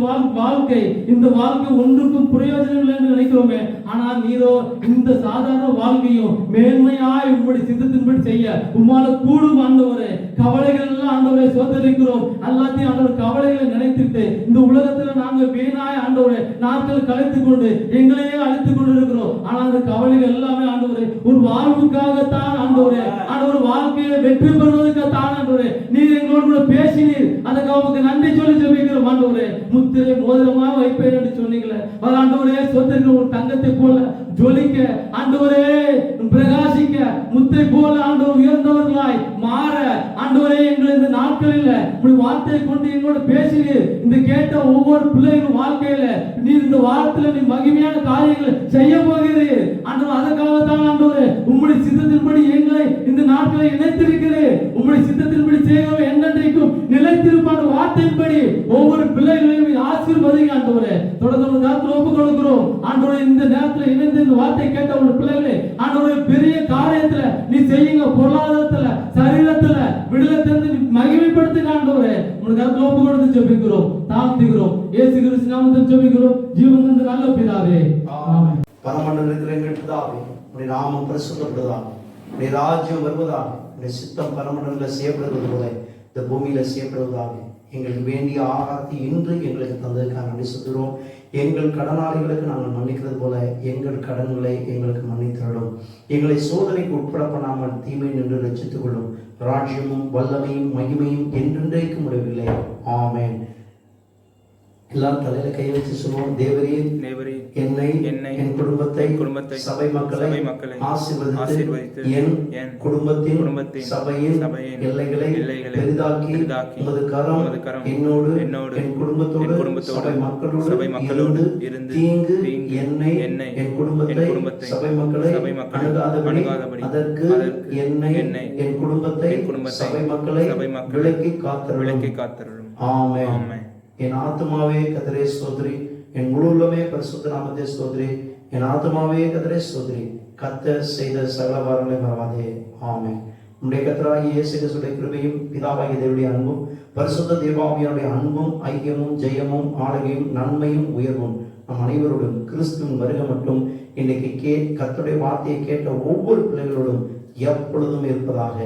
வாழ்க்கை ஒன்றுக்கும் பிரயோஜனம் இல்லை என்று நினைக்கிறோமே. ஆனால் நீரோ இந்த சாதாரண வாழ்க்கையும் மேன்மையாய் உங்களுடைய சித்தத்தின்படி செய்ய உம்மால கூடும் ஆண்டவரே. கவலைகள் எல்லாம் ஆண்டவரே சோதரிக்கிறோம். எல்லாத்தையும் ஆண்டவர் கவலைகளை நினைத்துட்டு இந்த உலகத்துல நாங்க வீணாய் ஆண்டவரே நாட்கள் கழித்துக் கொண்டு எங்களையே அழித்துக் கொண்டு இருக்கிறோம். ஆனா அந்த கவலைகள் எல்லாமே ஆண்டவரே ஒரு வாழ்வுக்காகத்தான் ஆண்டவரே, ஆண்டவர் வாழ்க்கையை வெற்றி பெறுவதற்காகத்தான் ஆண்டவரே நீர் எங்களோடு கூட பேசினீர். அதுக்கு அவருக்கு நன்றி சொல்லி ஜெபிக்கிறோம் ஆண்டவரே. முத்திரை மோதிரமாக வைப்பேன் என்று சொன்னீங்களே, ஆண்டவரே சொத்திருக்கிற ஒரு தங்கத்தை போல ஜொலிக்க ஆண்டவரே, பிரகாசிக்க, முத்தை போல ஆண்டவர் உயர்ந்தவர்களாய் மாற ஆண்டவரே எங்களை இந்த நாட்களில் இப்படி வார்த்தையை கொண்டு எங்களோட பேசினீர். இந்த கேட்ட ஒவ்வொரு பிள்ளைகளும் வாழ்க்கையில நீர் இந்த வாரத்தில் நீ மகிமையான காரியங்களை செய்ய போகிறீர் ஆண்டவர். அதற்காகத்தான் ஆண்டவரே உம்முடைய சித்தத்தின்படி எங்களை இந்த நாட்களை இணைத்திருக்கிறேன். உம்முடைய சித்தத்தின்படி செய்கிறோம் என்னென்றைக்கும் நிலைத்திருப்பான வார்த்தையின்படி ஒவ்வொரு பிள்ளைகளையும் ஆசீர்வதிங்க ஆண்டவரே. தொடர்ந்து நேரத்தில் ஒப்புக் கொடுக்கிறோம் ஆண்டவரே. இந்த நேரத்தில் இணைந்து இந்த வார்த்தை கேட்ட ஒரு பிள்ளைகளே ஆண்டவரே பெரிய காரியத்துல நீ செய்யுங்க. பொருளாதாரத்துல சரீரத்துல விடுதலை தந்து மகிமைப்படுத்துங்க ஆண்டவரே. உங்களுக்கு நேரத்தில் ஒப்புக் கொடுத்து ஜெபிக்கிறோம், தாழ்த்துகிறோம். இயேசு கிறிஸ்து நாமத்தில் ஜெபிக்கிறோம் ஜீவன் தந்த நல்ல பிதாவே, ஆமென். பரமண்டல இருக்கிற எங்கள் பிதாவே, உம்முடைய நாமம் பரிசுத்தப்படுவதாக, உம்முடைய ராஜ்யம் வருவதாக, உம்முடைய சித்தம் பரமண்டல செய்யப்படுவது போல இந்த பூமியில செய்யப்படுவதாக. எங்களுக்கு வேண்டிய ஆகாரத்தை இன்று எங்களுக்கு தந்ததுக்காக நன்றி சொல்கிறோம். எங்கள் கடனாளிகளுக்கு நாங்கள் மன்னிக்கிறது போல எங்கள் கடன்களை எங்களுக்கு மன்னித்தரணும். எங்களை சோதனைக்கு உட்பட பண்ணாமல் தீமை நின்று ரட்சித்துக் கொள்ளும். ராஜ்யமும் வல்லமையும் மகிமையும் என்றென்றைக்கும் முடியவில்லை. ஆமென். எல்லாம் தலையில கை வச்சு சொல்லுவோம். தேவரே என்னை என் குடும்பத்தை சபை மக்களை ஆசீர்வதித்து என் குடும்பத்தின் சபையின் எல்லைகளை பெரிதாக்கி உமது கரம் என்னோடு என் குடும்பத்தோடு சபை மக்களோடு இருந்து தீங்கு என்னை என் குடும்பத்தை சபை மக்களை அணுகாதபடி அதற்கு என்னை என் குடும்பத்தை சபை மக்களை விலக்கி காத்தருளும். ஆமென். என் ஆத்துமாவே கர்த்தரை ஸ்தோத்திரி, என் முழு உள்ளமே பரிசுத்த நாமத்தை ஸ்தோத்திரி. என் ஆத்துமாவே கர்த்தரை ஸ்தோத்திரி, கர்த்தர் செய்த சகல வாரங்களை மறவாதே. ஆமென். நம்முடைய கர்த்தராகிய இயேசு கிறிஸ்துவின் கிருபையும் பிதாவாகிய தேவனுடைய அன்பும் பரிசுத்த தேவாவியானுடைய அன்பும் ஐக்கியமும் ஜெயமும் ஆளுகையும் நன்மையும் உயர்வும் நம் அனைவரோடும் கிறிஸ்துவின் வருகை மட்டும் இன்னைக்கு கர்த்தருடைய வார்த்தையை கேட்ட ஒவ்வொரு பிள்ளைகளோடும் எப்பொழுதும் இருப்பதாக.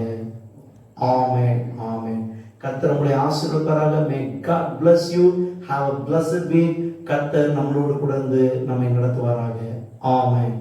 ஆமென். ஆமென். கர்த்தர் உங்களை ஆசீர்வதிப்பாராக. May God bless you. Have a blessed week. கர்த்தர் நம்மளோடு கூட இருந்து நம்மை நடத்துவாராக. ஆமென்.